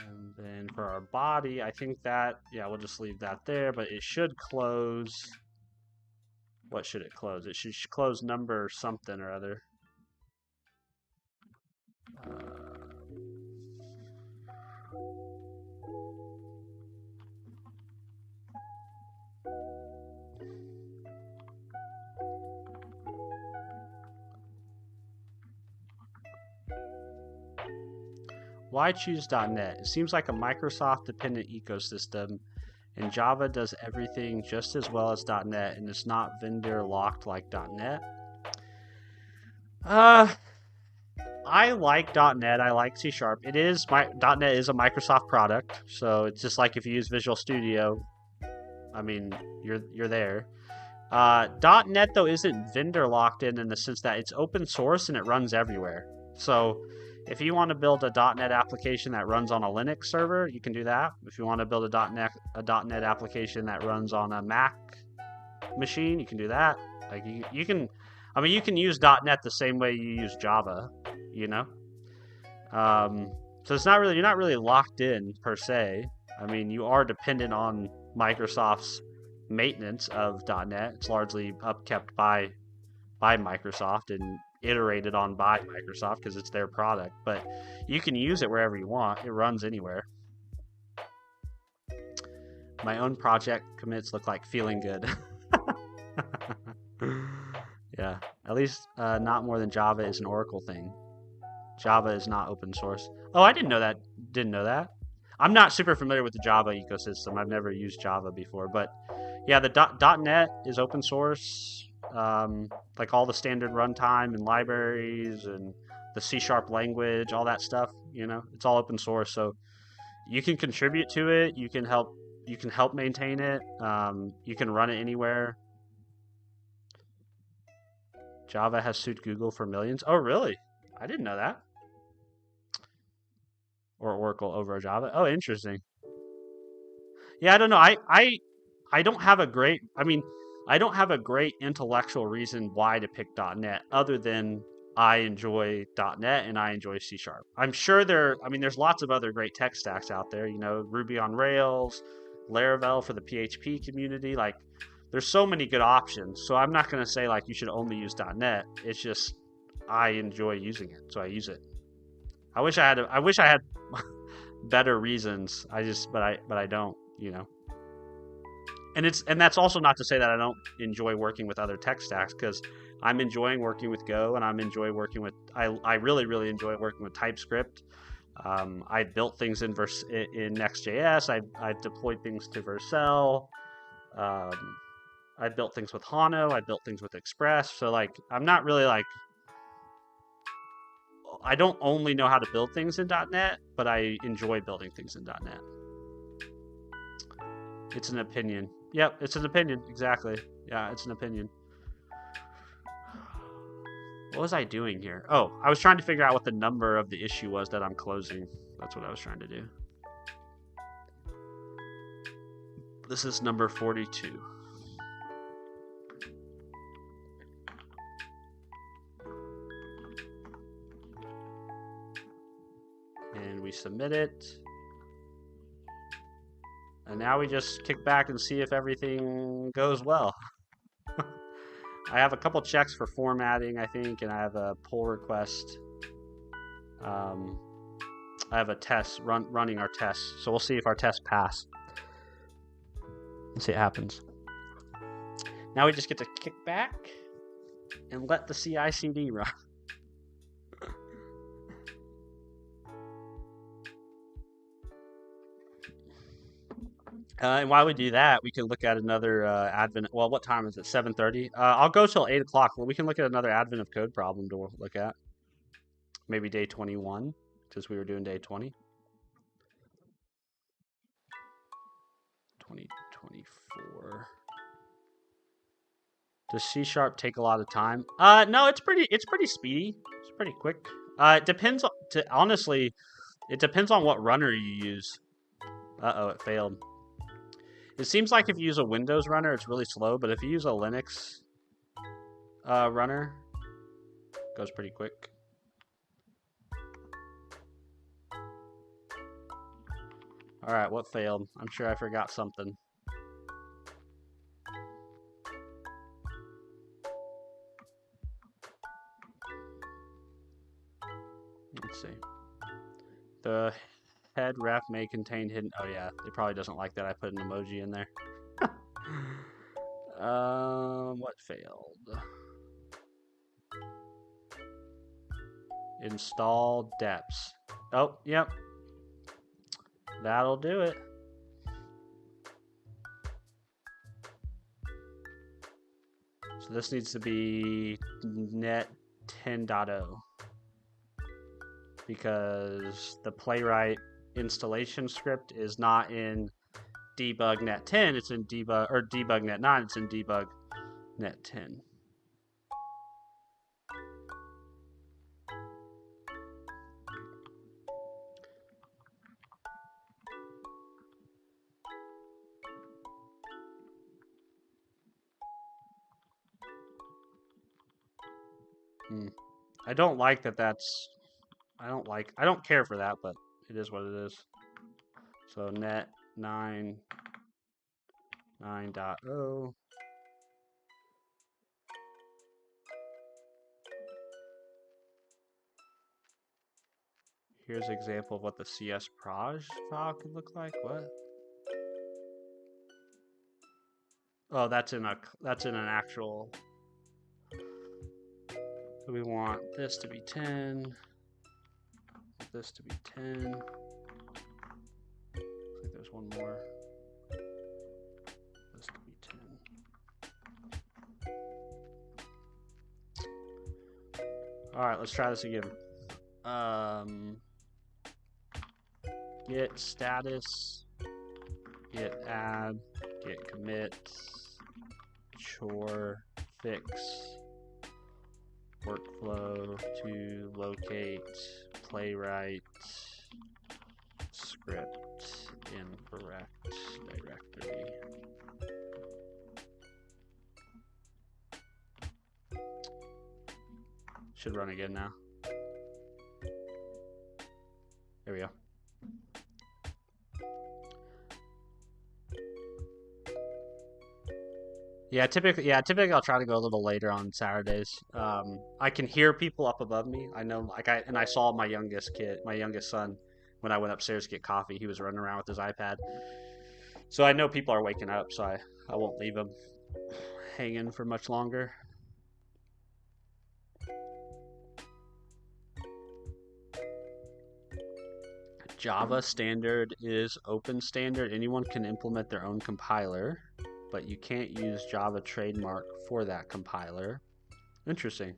And then for our body, I think that, yeah, we'll just leave that there, but it should close. What should it close? It should close number something or other. Why choose .NET? It seems like a Microsoft-dependent ecosystem, and Java does everything just as well as .NET, and it's not vendor-locked like .NET. I like .NET. I like C#. It is .NET is a Microsoft product, so it's just like if you use Visual Studio. I mean, you're there. .NET though isn't vendor locked in the sense that it's open source and it runs everywhere. So if you want to build a .NET application that runs on a Linux server, you can do that. If you want to build a .NET application that runs on a Mac machine, you can do that. Like you can, I mean, you can use .NET the same way you use Java, you know. So it's not really, you're not really locked in per se. I mean, you are dependent on Microsoft's maintenance of .NET. It's largely upkept by Microsoft and iterated on by Microsoft because it's their product, but you can use it wherever you want. It runs anywhere. My own project commits look like feeling good. Yeah, at least not more than Java is an Oracle thing. Java is not open source. Oh, I didn't know that. Didn't know that. I'm not super familiar with the Java ecosystem. I've never used Java before, but yeah, the .NET is open source. Like all the standard runtime and libraries and the C# language, all that stuff, you know, it's all open source. So you can contribute to it. You can help maintain it. You can run it anywhere. Java has sued Google for millions. Oh, really? I didn't know that. Or Oracle over Java. Oh, interesting. Yeah, I don't know. I don't have a great, I don't have a great intellectual reason why to pick .NET other than I enjoy .NET and I enjoy C#. I'm sure there's lots of other great tech stacks out there, you know, Ruby on Rails, Laravel for the PHP community. Like, there's so many good options. So I'm not going to say like you should only use .NET. It's just I enjoy using it, so I use it. I wish I had better reasons. But I don't, you know. And that's also not to say that I don't enjoy working with other tech stacks, because I'm enjoying working with Go, and I'm enjoying working with. I really enjoy working with TypeScript. I built things in Next.js. I deployed things to Vercel. I built things with Hano. I built things with Express. So like, I'm not really like. I don't only know how to build things in .NET, but I enjoy building things in .NET. It's an opinion. Yep, it's an opinion. Exactly. Yeah, it's an opinion. What was I doing here? Oh, I was trying to figure out what the number of the issue was that I'm closing. That's what I was trying to do. This is number 42. And we submit it. And now we just kick back and see if everything goes well. I have a couple checks for formatting, I think, and I have a pull request. I have a test running our test, so we'll see if our tests pass. Let's see what happens. Now we just get to kick back and let the CI/CD run. And while we do that, we can look at another advent. Well, what time is it? 7:30. I'll go till 8 o'clock. Well, we can look at another advent of code problem to look at. Maybe day 21, because we were doing day 20. 2024. Does C# take a lot of time? No, it's pretty speedy. It's pretty quick. It depends honestly, it depends on what runner you use. Uh-oh, it failed. It seems like if you use a Windows runner, it's really slow, but if you use a Linux runner, it goes pretty quick. All right, what failed? I'm sure I forgot something. Let's see. The head ref may contain hidden. Oh yeah, it probably doesn't like that I put an emoji in there. What failed? Install depths. Oh, yep. That'll do it. So this needs to be net 10.0 because the Playwright installation script is not in debug net 10, it's in debug net 9, it's in debug net 10. I don't like that I don't care for that, but it is what it is. So net 9.0. Here's an example of what the CS proj file could look like. What? Oh, that's in an actual. So we want this to be 10. This to be 10. Looks like there's one more. This to be 10. All right, let's try this again. Git status, git add, git commit, chore, fix, workflow to locate, playwright, script, incorrect directory. Should run again now. There we go. Yeah, typically I'll try to go a little later on Saturdays. I can hear people up above me. I know, I saw my youngest son, when I went upstairs to get coffee. He was running around with his iPad. So I know people are waking up, so I won't leave them hanging for much longer. Java standard is open standard. Anyone can implement their own compiler, but you can't use Java trademark for that compiler. Interesting.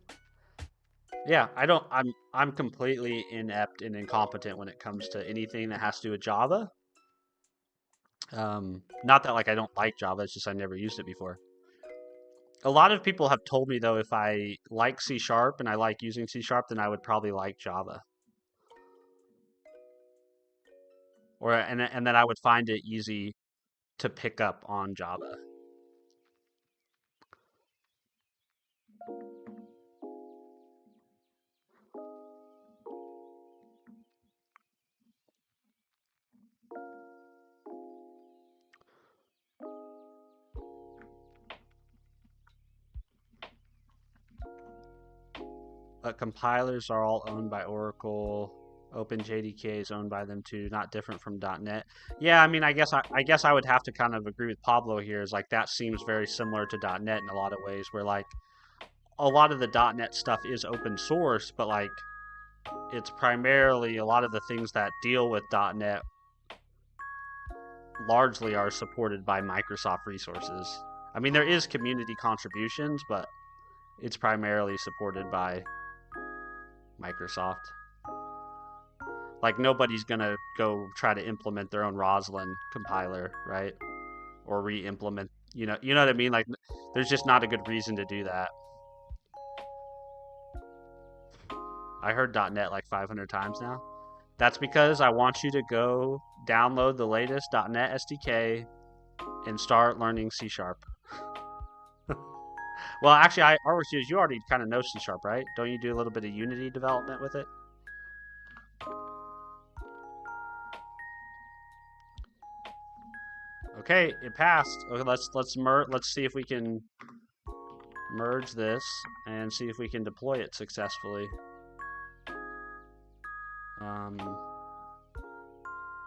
Yeah, I'm completely inept and incompetent when it comes to anything that has to do with Java. Not that I don't like Java, it's just I never used it before. A lot of people have told me though, if I like C# and I like using C#, then I would probably like Java. And then I would find it easy to pick up on Java. Compilers are all owned by Oracle. OpenJDK is owned by them too, not different from .NET. Yeah, I mean, I guess I would have to kind of agree with Pablo here. Is like that seems very similar to .NET in a lot of ways, where like a lot of the .NET stuff is open source, but like it's primarily a lot of the things that deal with .NET largely are supported by Microsoft resources. I mean, there is community contributions, but it's primarily supported by Microsoft. Like nobody's gonna go try to implement their own Roslyn compiler, right? Or re-implement, you know what I mean? Like there's just not a good reason to do that. I heard .NET like 500 times now. That's because I want you to go download the latest .NET SDK and start learning C#. Well, actually, you already kind of know C#, right? Don't you do a little bit of Unity development with it? Okay, it passed. Okay, let's see if we can merge this and see if we can deploy it successfully.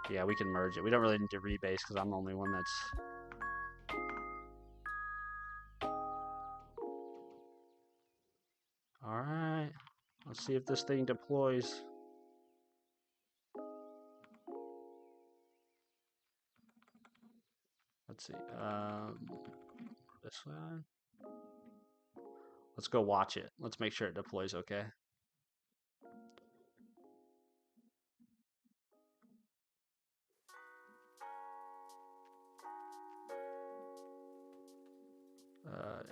Yeah, we can merge it. We don't really need to rebase because I'm the only one that's... Alright, let's see if this thing deploys. Let's see, this one. Let's go watch it. Let's make sure it deploys okay.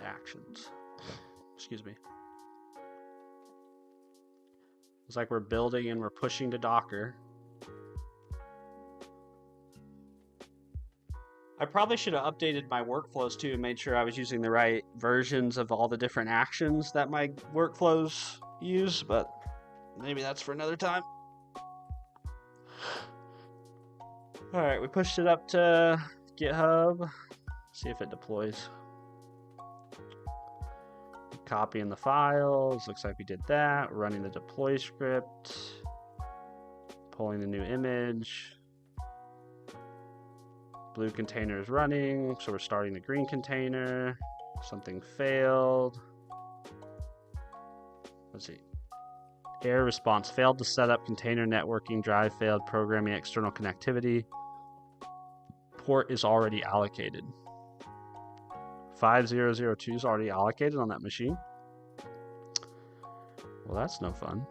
Actions. Excuse me. It's like we're building and we're pushing to Docker. I probably should have updated my workflows too and made sure I was using the right versions of all the different actions that my workflows use, but maybe that's for another time. All right, we pushed it up to GitHub. See if it deploys. Copying the files. Looks like we did that. We're running the deploy script. Pulling the new image. Blue container is running, so we're starting the green container. Something failed. Let's see. Error response failed to set up container networking, drive failed, programming external connectivity. Port is already allocated. 5002 is already allocated on that machine. Well, that's no fun.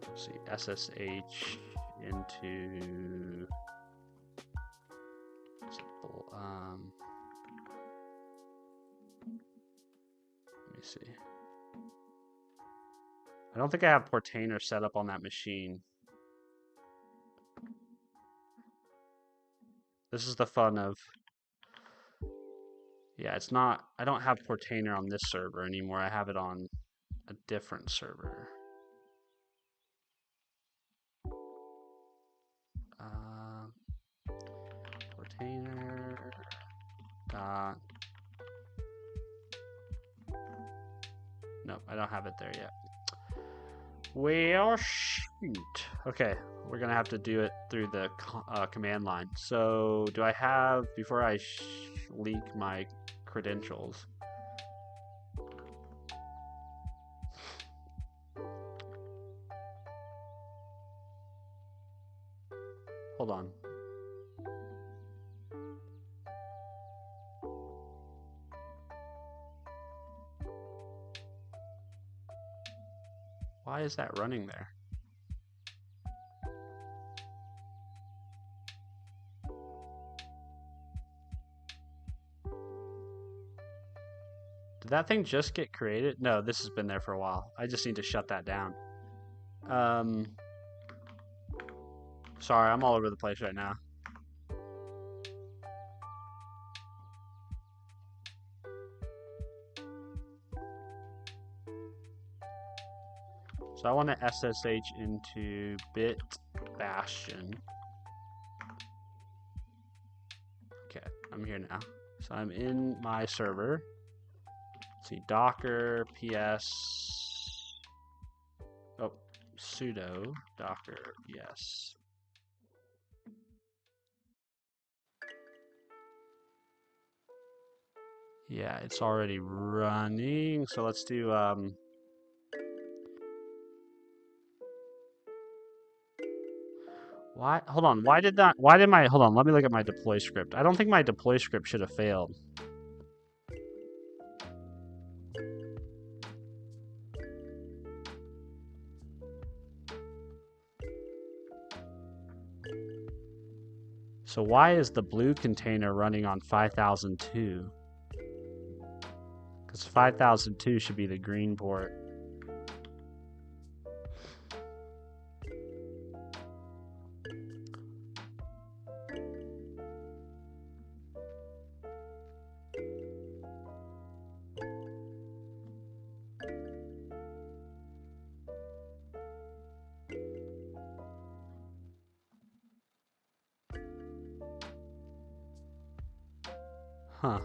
Let's see, SSH into let me see. I don't think I have Portainer set up on that machine. This is the fun of, yeah, it's not, I don't have Portainer on this server anymore. I have it on a different server. Portainer dot, nope, I don't have it there yet. Well, shoot. Okay, we're gonna have to do it through the command line. So do I have, before I leak my credentials, hold on. Why is that running there? Did that thing just get created? No, this has been there for a while. I just need to shut that down. Sorry, I'm all over the place right now. So I want to SSH into bit bastion. Okay, I'm here now. So I'm in my server. Let's see, docker ps. Oh, sudo docker ps. Yeah, it's already running. So let's do why? Hold on. Why did my hold on? Let me look at my deploy script. I don't think my deploy script should have failed. So why is the blue container running on 5002? Because 5002 should be the green port. Huh.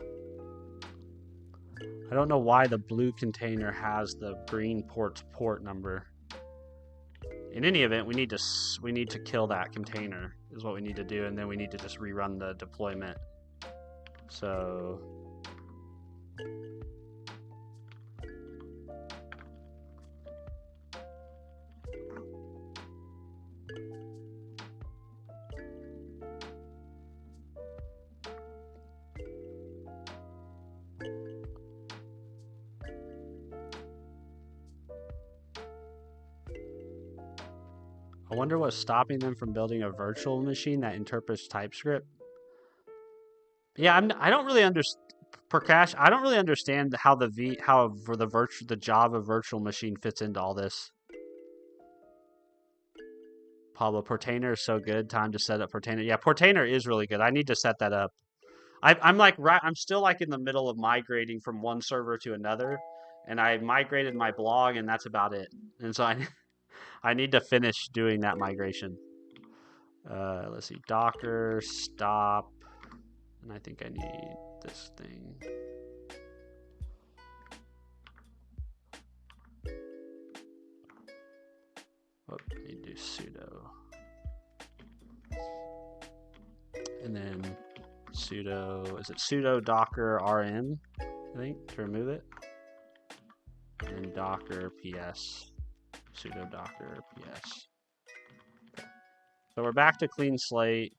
I don't know why the blue container has the green port's port number. In any event, we need to kill that container is what we need to do, and then we need to just rerun the deployment. So I wonder what's stopping them from building a virtual machine that interprets TypeScript. Yeah, I don't really understand. Prakash, I don't really understand how the Java virtual machine fits into all this. Pablo, Portainer is so good. Time to set up Portainer. Yeah, Portainer is really good. I need to set that up. I'm still like in the middle of migrating from one server to another, and I migrated my blog, and that's about it. And so I need to finish doing that migration. Let's see, Docker stop, and I think I need this thing. Oh, I need to do sudo, and then sudo. Is it sudo docker rm? I think to remove it, and then docker ps. Sudo docker ps. So we're back to clean slate.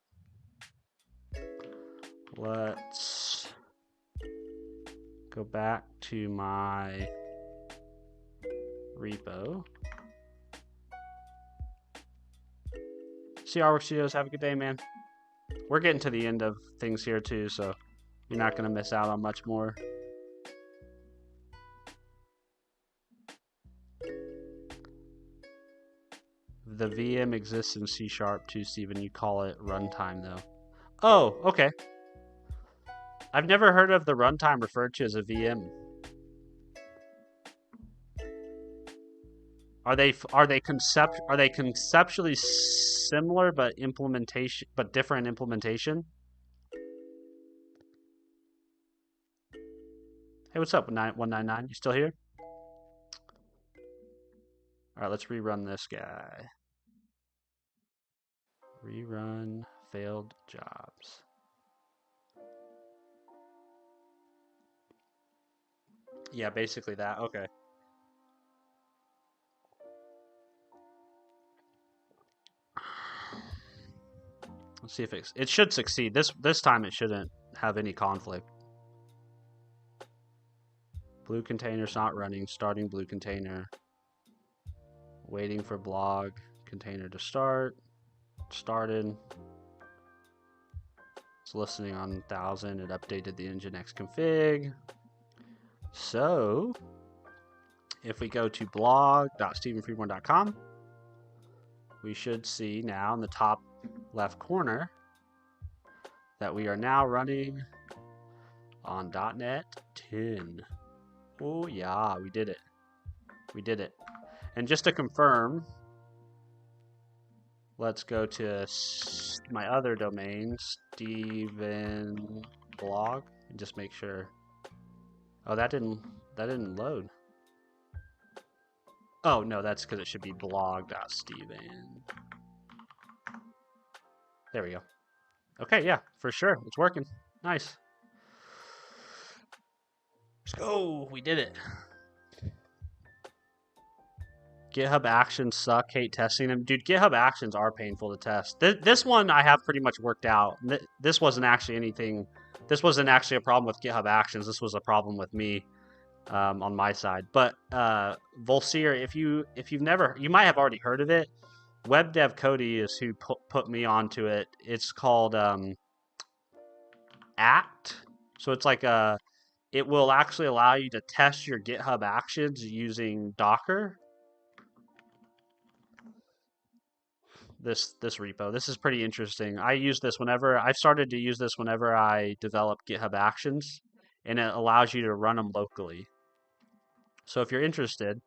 Let's go back to my repo. CR Work Studios, have a good day, man. We're getting to the end of things here too, so you're not going to miss out on much more. The VM exists in C# too, Steven. You call it runtime, though. Oh, okay. I've never heard of the runtime referred to as a VM. Are they conceptually similar but different implementation? Hey, what's up, 199? You still here? All right, let's rerun this guy. Rerun failed jobs. Yeah, basically that. Okay. Let's see if it should succeed. This time it shouldn't have any conflict. Blue container's not running. Starting blue container. Waiting for blog container to start. Started. It's listening on 1000. It updated the nginx config. So if we go to blog.stevenfreeborn.com, we should see now in the top left corner that we are now running on .NET 10. Oh yeah, we did it. We did it. And just to confirm, let's go to my other domain, Steven blog, and just make sure. Oh, that didn't load. Oh no, that's because it should be blog.steven. There we go. Okay, yeah, for sure, it's working. Nice. Let's go. We did it. GitHub Actions suck. Hate testing them. Dude, GitHub Actions are painful to test. This one I have pretty much worked out. This wasn't actually anything. This wasn't actually a problem with GitHub Actions. This was a problem with me on my side. But Volseer, if you've never, you might have already heard of it. Web Dev Cody is who put me onto it. It's called Act. So it's like it will actually allow you to test your GitHub Actions using Docker. This repo. This is pretty interesting. I've started to use this whenever I develop GitHub Actions, and it allows you to run them locally. So if you're interested,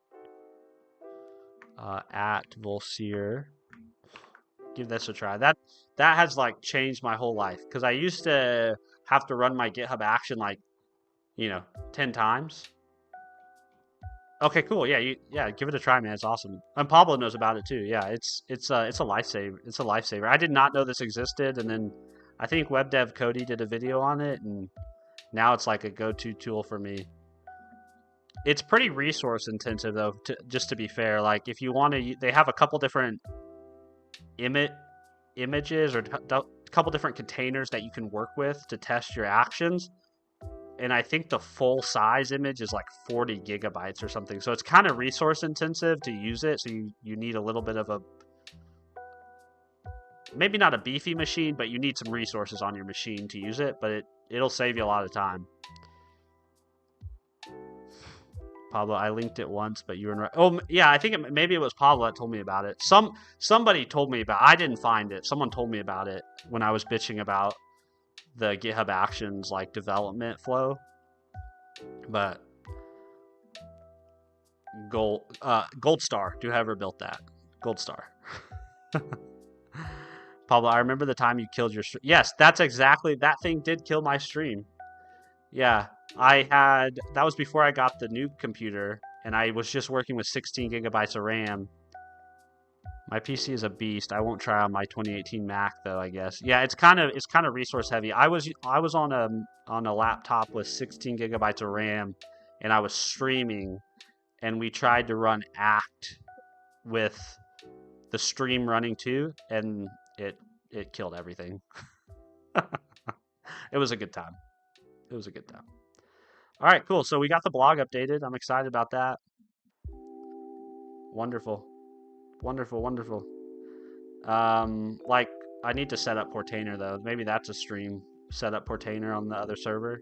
at Volseer, give this a try. That has like changed my whole life, because I used to have to run my GitHub action like, 10 times. Okay, cool. Yeah, give it a try, man. It's awesome. And Pablo knows about it too. Yeah, it's a lifesaver. It's a lifesaver. I did not know this existed, and then I think Web Dev Cody did a video on it, and now it's like a go-to tool for me. It's pretty resource intensive though, just to be fair. Like if you want to, they have a couple different images or a couple different containers that you can work with to test your actions. And I think the full size image is like 40 gigabytes or something. So it's kind of resource intensive to use it. So you need a little bit of a, maybe not a beefy machine, but you need some resources on your machine to use it. But it'll save you a lot of time. Pablo, I linked it once, but you were right. Oh yeah, I think maybe it was Pablo that told me about it. Somebody told me about. I didn't find it. Someone told me about it when I was bitching about the GitHub Actions like development flow. But Gold Star, whoever built that, Gold Star. Pablo, I remember the time you killed your stream. Yes, that's exactly, that thing did kill my stream. Yeah, that was before I got the new computer, and I was just working with 16 gigabytes of RAM. My PC is a beast. I won't try on my 2018 Mac though, I guess. Yeah, it's kind of resource heavy. I was on a laptop with 16 gigabytes of RAM, and I was streaming, and we tried to run Act with the stream running too, and it killed everything. It was a good time. It was a good time. All right, cool. So we got the blog updated. I'm excited about that. Wonderful. Wonderful, wonderful. Like, I need to set up Portainer, though. Maybe that's a stream. Set up Portainer on the other server.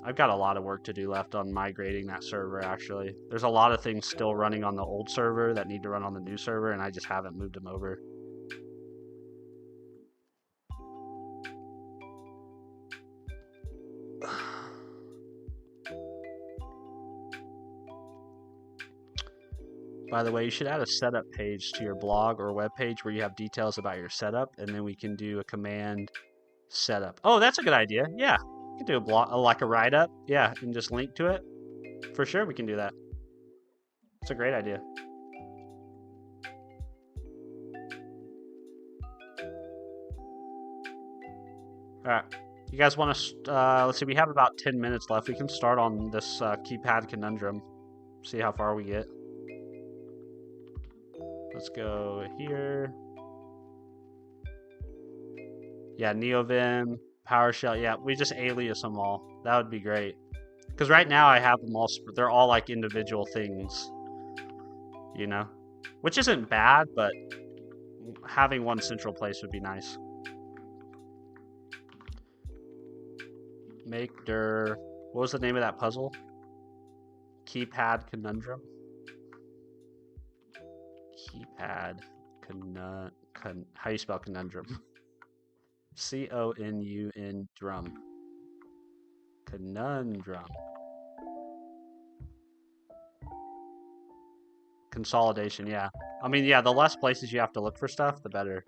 I've got a lot of work to do left on migrating that server, actually. There's a lot of things still running on the old server that need to run on the new server, and I just haven't moved them over. By the way, you should add a setup page to your blog or web page where you have details about your setup, and then we can do a command setup. Oh, that's a good idea. Yeah, we can do a blog, like a write-up. Yeah, and just link to it. For sure, we can do that. It's a great idea. All right, you guys want to? Let's see. We have about 10 minutes left. We can start on this keypad conundrum. See how far we get. Let's go here. Yeah, Neovim, PowerShell. Yeah, we just alias them all. That would be great. Because right now I have them all. They're all like individual things. Which isn't bad, but having one central place would be nice. Make dir. What was the name of that puzzle? Keypad conundrum. Keypad how you spell conundrum? C-O-N-U-N drum. Conundrum. Consolidation, yeah. I mean, yeah, the less places you have to look for stuff, the better.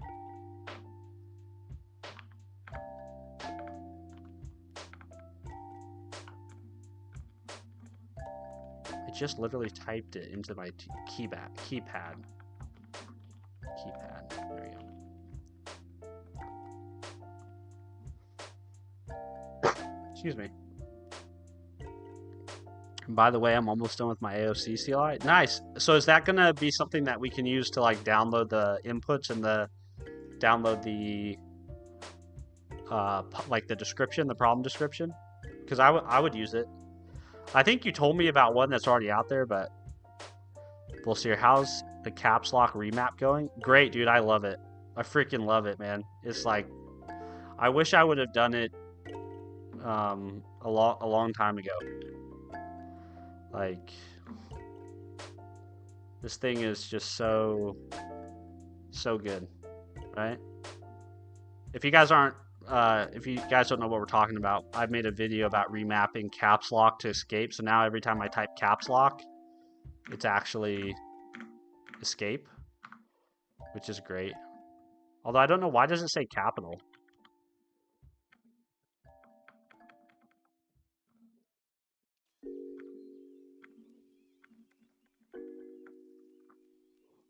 I just literally typed it into my keypad. There you go. Excuse me. And by the way, I'm almost done with my AOC CLI. Nice. So is that going to be something that we can use to like download the inputs and download the like the description, the problem description? Because I would use it. I think you told me about one that's already out there, but we'll see. How's the caps lock remap going? Great, dude. I love it. I freaking love it, man. It's like, I wish I would have done it a long time ago. Like, this thing is just so good, right? If you guys don't know what we're talking about, I've made a video about remapping caps lock to escape. So now every time I type caps lock, it's actually escape, which is great. Although I don't know, why does it say capital?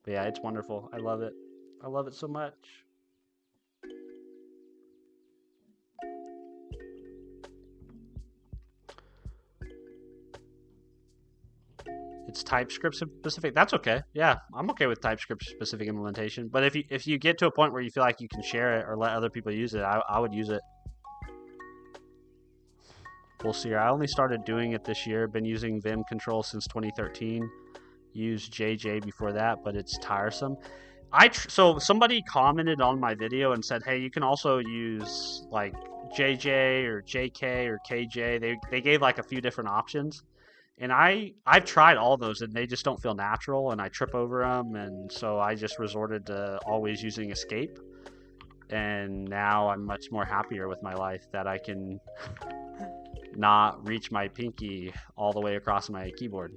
But yeah, it's wonderful. I love it. I love it so much. It's TypeScript specific. That's okay. Yeah, I'm okay with TypeScript specific implementation. But if you get to a point where you feel like you can share it or let other people use it, I would use it. We'll see. I only started doing it this year. Been using Vim control since 2013. Used JJ before that, but it's tiresome. So somebody commented on my video and said, hey, you can also use like JJ or JK or KJ. They gave like a few different options. And I've tried all those and they just don't feel natural and I trip over them. And so I just resorted to always using escape. And now I'm much more happier with my life that I can not reach my pinky all the way across my keyboard.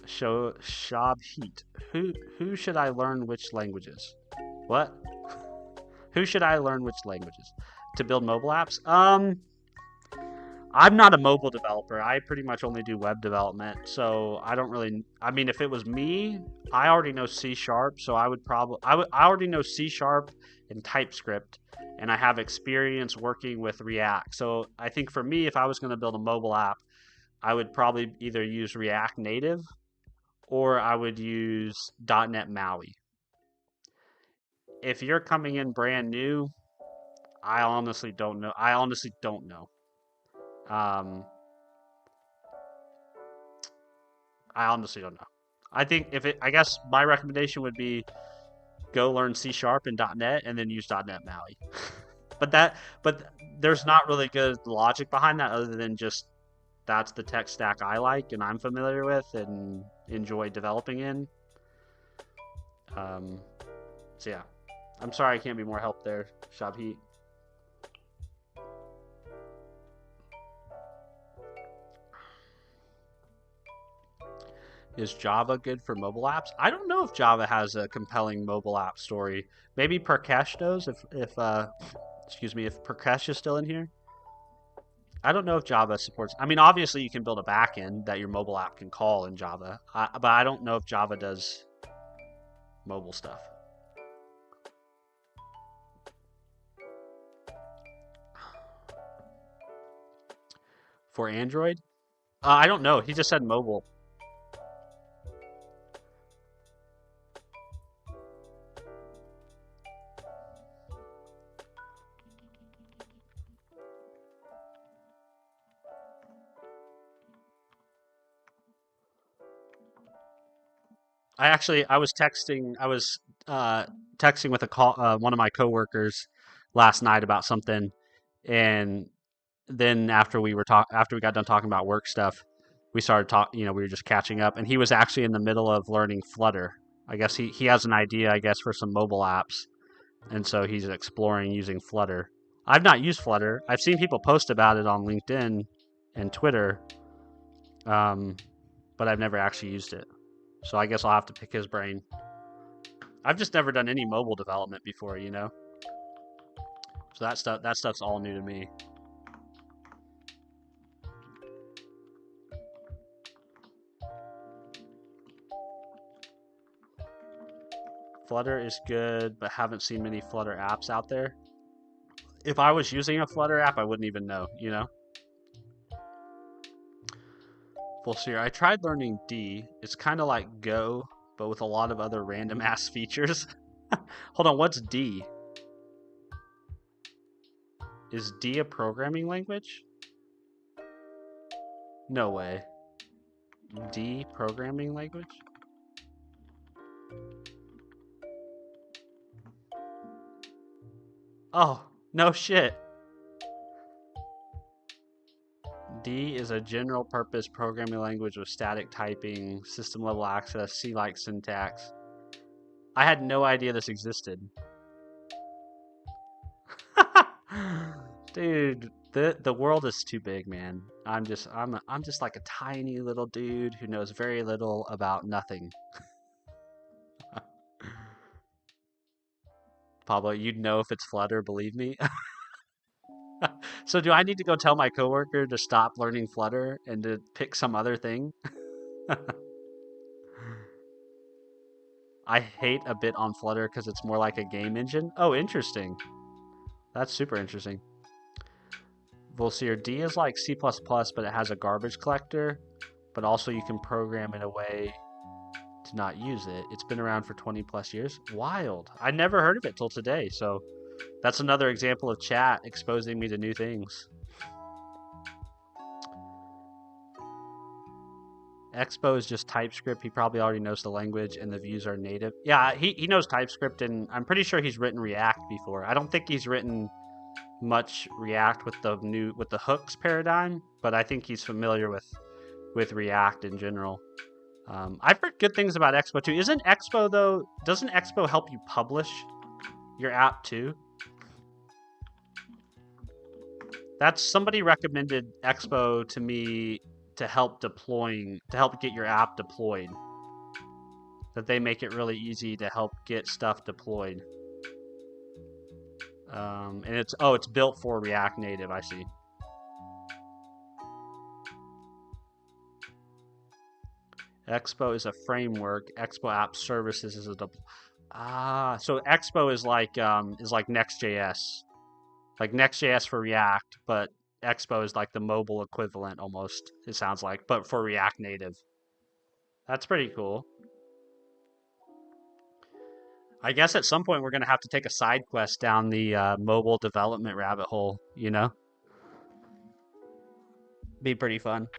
Shab Heat. Who should I learn which languages? What? Who should I learn which languages? To build mobile apps? I'm not a mobile developer. I pretty much only do web development. So I don't really, I mean, if it was me, I already know C#, so I already know C# and TypeScript, and I have experience working with React. So I think for me, if I was going to build a mobile app, I would probably either use React Native or I would use .NET MAUI. If you're coming in brand new, I honestly don't know. I honestly don't know. I think I guess my recommendation would be go learn C# and .NET and then use .NET MAUI. but there's not really good logic behind that other than just that's the tech stack I like and I'm familiar with and enjoy developing in. So yeah, I'm sorry I can't be more help there, Shabheat. Is Java good for mobile apps? I don't know if Java has a compelling mobile app story. Maybe Prakash does. If Prakash is still in here. I don't know if Java supports. I mean, obviously you can build a backend that your mobile app can call in Java, but I don't know if Java does mobile stuff. For Android? I don't know. He just said mobile. I was texting with one of my coworkers last night about something, and then after we got done talking about work stuff, we started talking. We were just catching up, and he was actually in the middle of learning Flutter. I guess he has an idea, I guess, for some mobile apps, and so he's exploring using Flutter. I've not used Flutter. I've seen people post about it on LinkedIn and Twitter. but I've never actually used it. So I guess I'll have to pick his brain. I've just never done any mobile development before, you know? So that stuff's all new to me. Flutter is good, but haven't seen many Flutter apps out there. If I was using a Flutter app, I wouldn't even know, you know? Full Seer. I tried learning D. It's kind of like Go, but with a lot of other random ass features. Hold on, what's D? Is D a programming language? No way. D programming language? Oh, no shit. D is a general purpose programming language with static typing, system level access, C-like syntax. I had no idea this existed. Dude, the world is too big, man. I'm just like a tiny little dude who knows very little about nothing. Pablo, you'd know if it's Flutter, believe me. So do I need to go tell my coworker to stop learning Flutter and to pick some other thing? I hate a bit on Flutter because it's more like a game engine. Oh, interesting. That's super interesting. Volsier D is like C++, but it has a garbage collector, but also you can program in a way to not use it. It's been around for 20 plus years. Wild. I never heard of it till today, so that's another example of chat exposing me to new things. Expo is just TypeScript. He probably already knows the language and the views are native. Yeah, he knows TypeScript, and I'm pretty sure he's written React before. I don't think he's written much React with the hooks paradigm, but I think he's familiar with React in general. I've heard good things about Expo too. Doesn't Expo help you publish your app too? That's somebody recommended Expo to me to help get your app deployed. That they make it really easy to help get stuff deployed. And it's built for React Native, I see. Expo is a framework. Expo App Services is a so Expo is like Next.js. Like Next.js for React, but Expo is like the mobile equivalent almost, it sounds like, but for React Native. That's pretty cool. I guess at some point we're going to have to take a side quest down the mobile development rabbit hole, you know? Be pretty fun.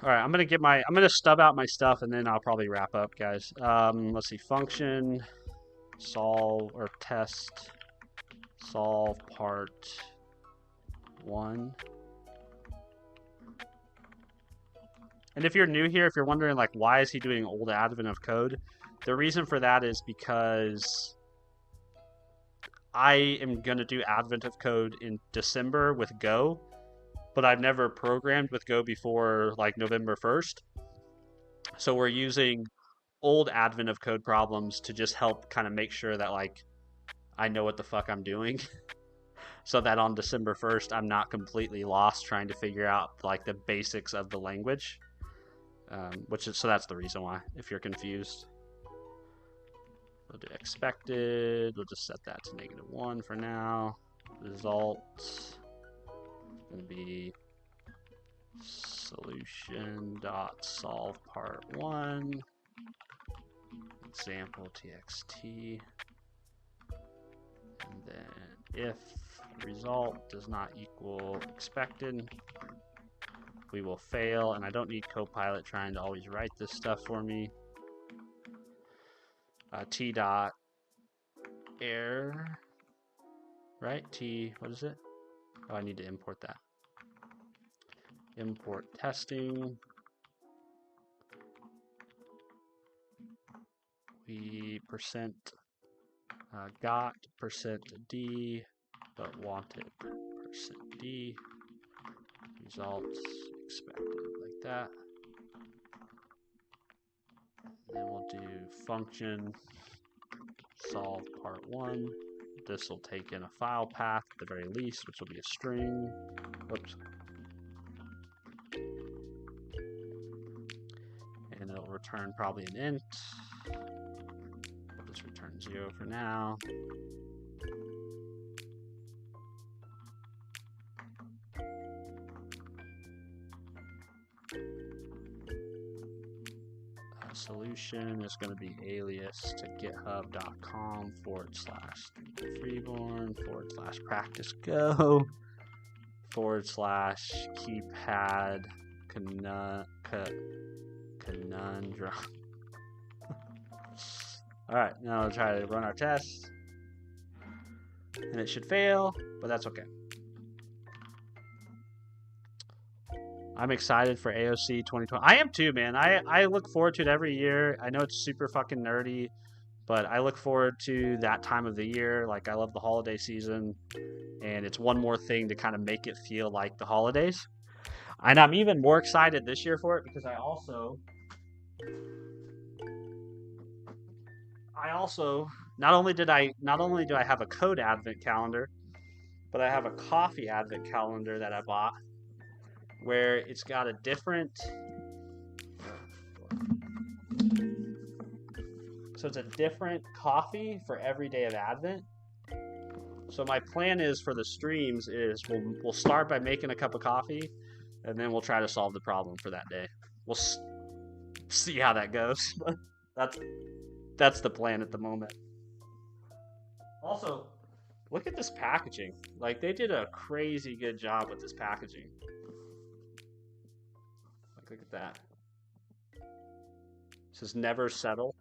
All right, I'm gonna stub out my stuff and then I'll probably wrap up, guys. Let's see, function, solve or test, solve part 1. And if you're new here, if you're wondering like why is he doing old advent of code, the reason for that is because I am gonna do advent of code in December with Go, but I've never programmed with Go before like November 1st. So we're using old advent of code problems to just help kind of make sure that like I know what the fuck I'm doing. So that on December 1st I'm not completely lost trying to figure out like the basics of the language. So that's the reason why, if you're confused. We'll do expected. We'll just set that to -1 for now. Result going to be solution.solve part 1 example txt, and then if result does not equal expected, we will fail. And I don't need Copilot trying to always write this stuff for me. T dot error, right? T, what is it? Oh, I need to import that. Import testing. We percent got percent D but wanted %d results expected, like that. And then we'll do function solve part 1. This will take in a file path at the very least, which will be a string. Whoops. And it'll return probably an int. We'll just return 0 for now. Solution is going to be alias to github.com/freeborn/practice go /keypad conundrum. All right, now we'll try to run our test, and it should fail, but that's okay. I'm excited for AOC 2020. I am too, man. I look forward to it every year. I know it's super fucking nerdy, but I look forward to that time of the year. Like, I love the holiday season, and it's one more thing to kind of make it feel like the holidays. And I'm even more excited this year for it because I also not only do I have a code advent calendar, but I have a coffee advent calendar that I bought, where it's got a different, so it's a different coffee for every day of Advent. So my plan is for the streams is we'll start by making a cup of coffee, and then we'll try to solve the problem for that day. We'll see how that goes. That's the plan at the moment. Also, look at this packaging. Like, they did a crazy good job with this packaging. Look at that. It says never settle.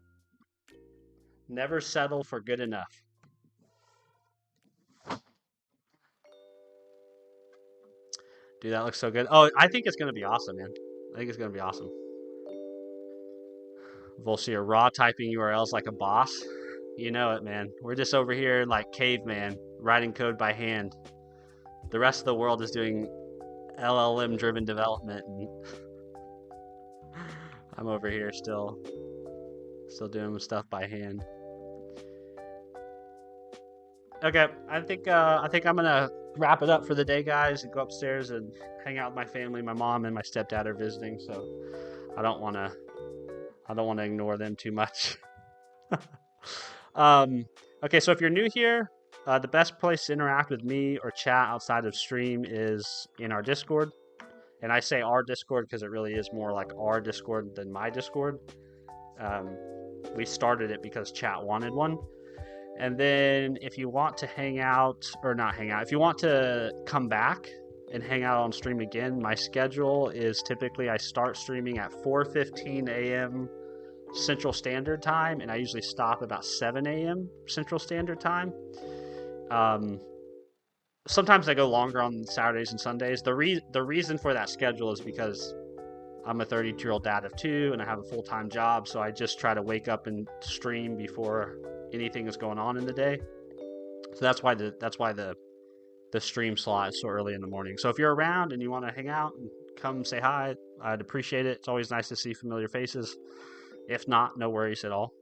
Never settle for good enough. Dude, that looks so good. Oh, I think it's going to be awesome, man. I think it's going to be awesome. Volsier, raw typing URLs like a boss. You know it, man. We're just over here like caveman, writing code by hand. The rest of the world is doing LLM-driven development. And I'm over here still doing stuff by hand. Okay, I think I'm gonna wrap it up for the day, guys, and go upstairs and hang out with my family. My mom and my stepdad are visiting, so I don't want to ignore them too much. Okay, so if you're new here, the best place to interact with me or chat outside of stream is in our Discord. And I say our Discord because it really is more like our Discord than my Discord. We started it because chat wanted one. And then if you want to hang out, or not hang out, if you want to come back and hang out on stream again, my schedule is typically I start streaming at 4:15 a.m. Central Standard Time, and I usually stop about 7 a.m. Central Standard Time. Sometimes I go longer on Saturdays and Sundays. The reason for that schedule is because I'm a 32-year-old dad of 2, and I have a full-time job, so I just try to wake up and stream before anything is going on in the day. So that's why the stream slot is so early in the morning. So if you're around and you want to hang out and come say hi, I'd appreciate it. It's always nice to see familiar faces. If not, no worries at all.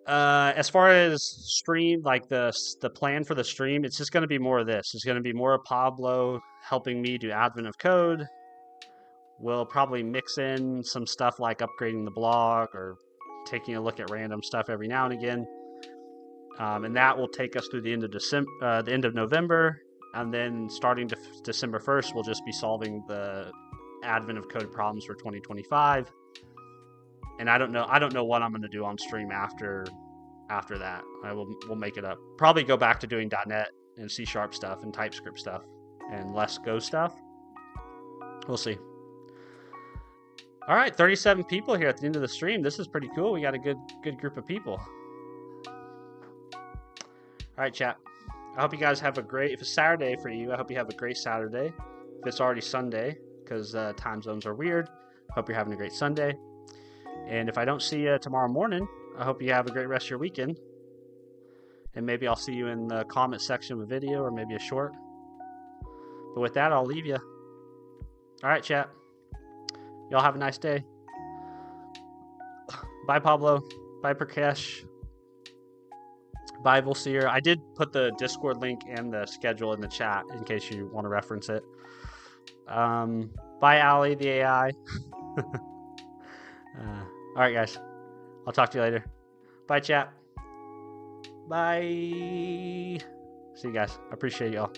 As far as stream, like the plan for the stream, it's just going to be more of this. It's going to be more of Pablo helping me do admin of code. We'll probably mix in some stuff like upgrading the blog or taking a look at random stuff every now and again. And that will take us through the end of the end of November, and then starting December 1st, we'll just be solving the admin of code problems for 2025. And I don't know what I'm going to do on stream after that. We'll make it up. Probably go back to doing .NET and C# stuff and TypeScript stuff and less Go stuff. We'll see. All right, 37 people here at the end of the stream. This is pretty cool. We got a good group of people. All right, chat. I hope you guys have a great, if it's Saturday for you, I hope you have a great Saturday. If it's already Sunday, because time zones are weird, I hope you're having a great Sunday. And if I don't see you tomorrow morning, I hope you have a great rest of your weekend. And maybe I'll see you in the comment section of a video or maybe a short. But with that, I'll leave you. All right, chat. Y'all have a nice day. Bye, Pablo. Bye, Prakash. Bye, Volseer. I did put the Discord link and the schedule in the chat in case you want to reference it. Bye, Allie, the AI. All right, guys. I'll talk to you later. Bye, chat. Bye. See you guys. I appreciate y'all.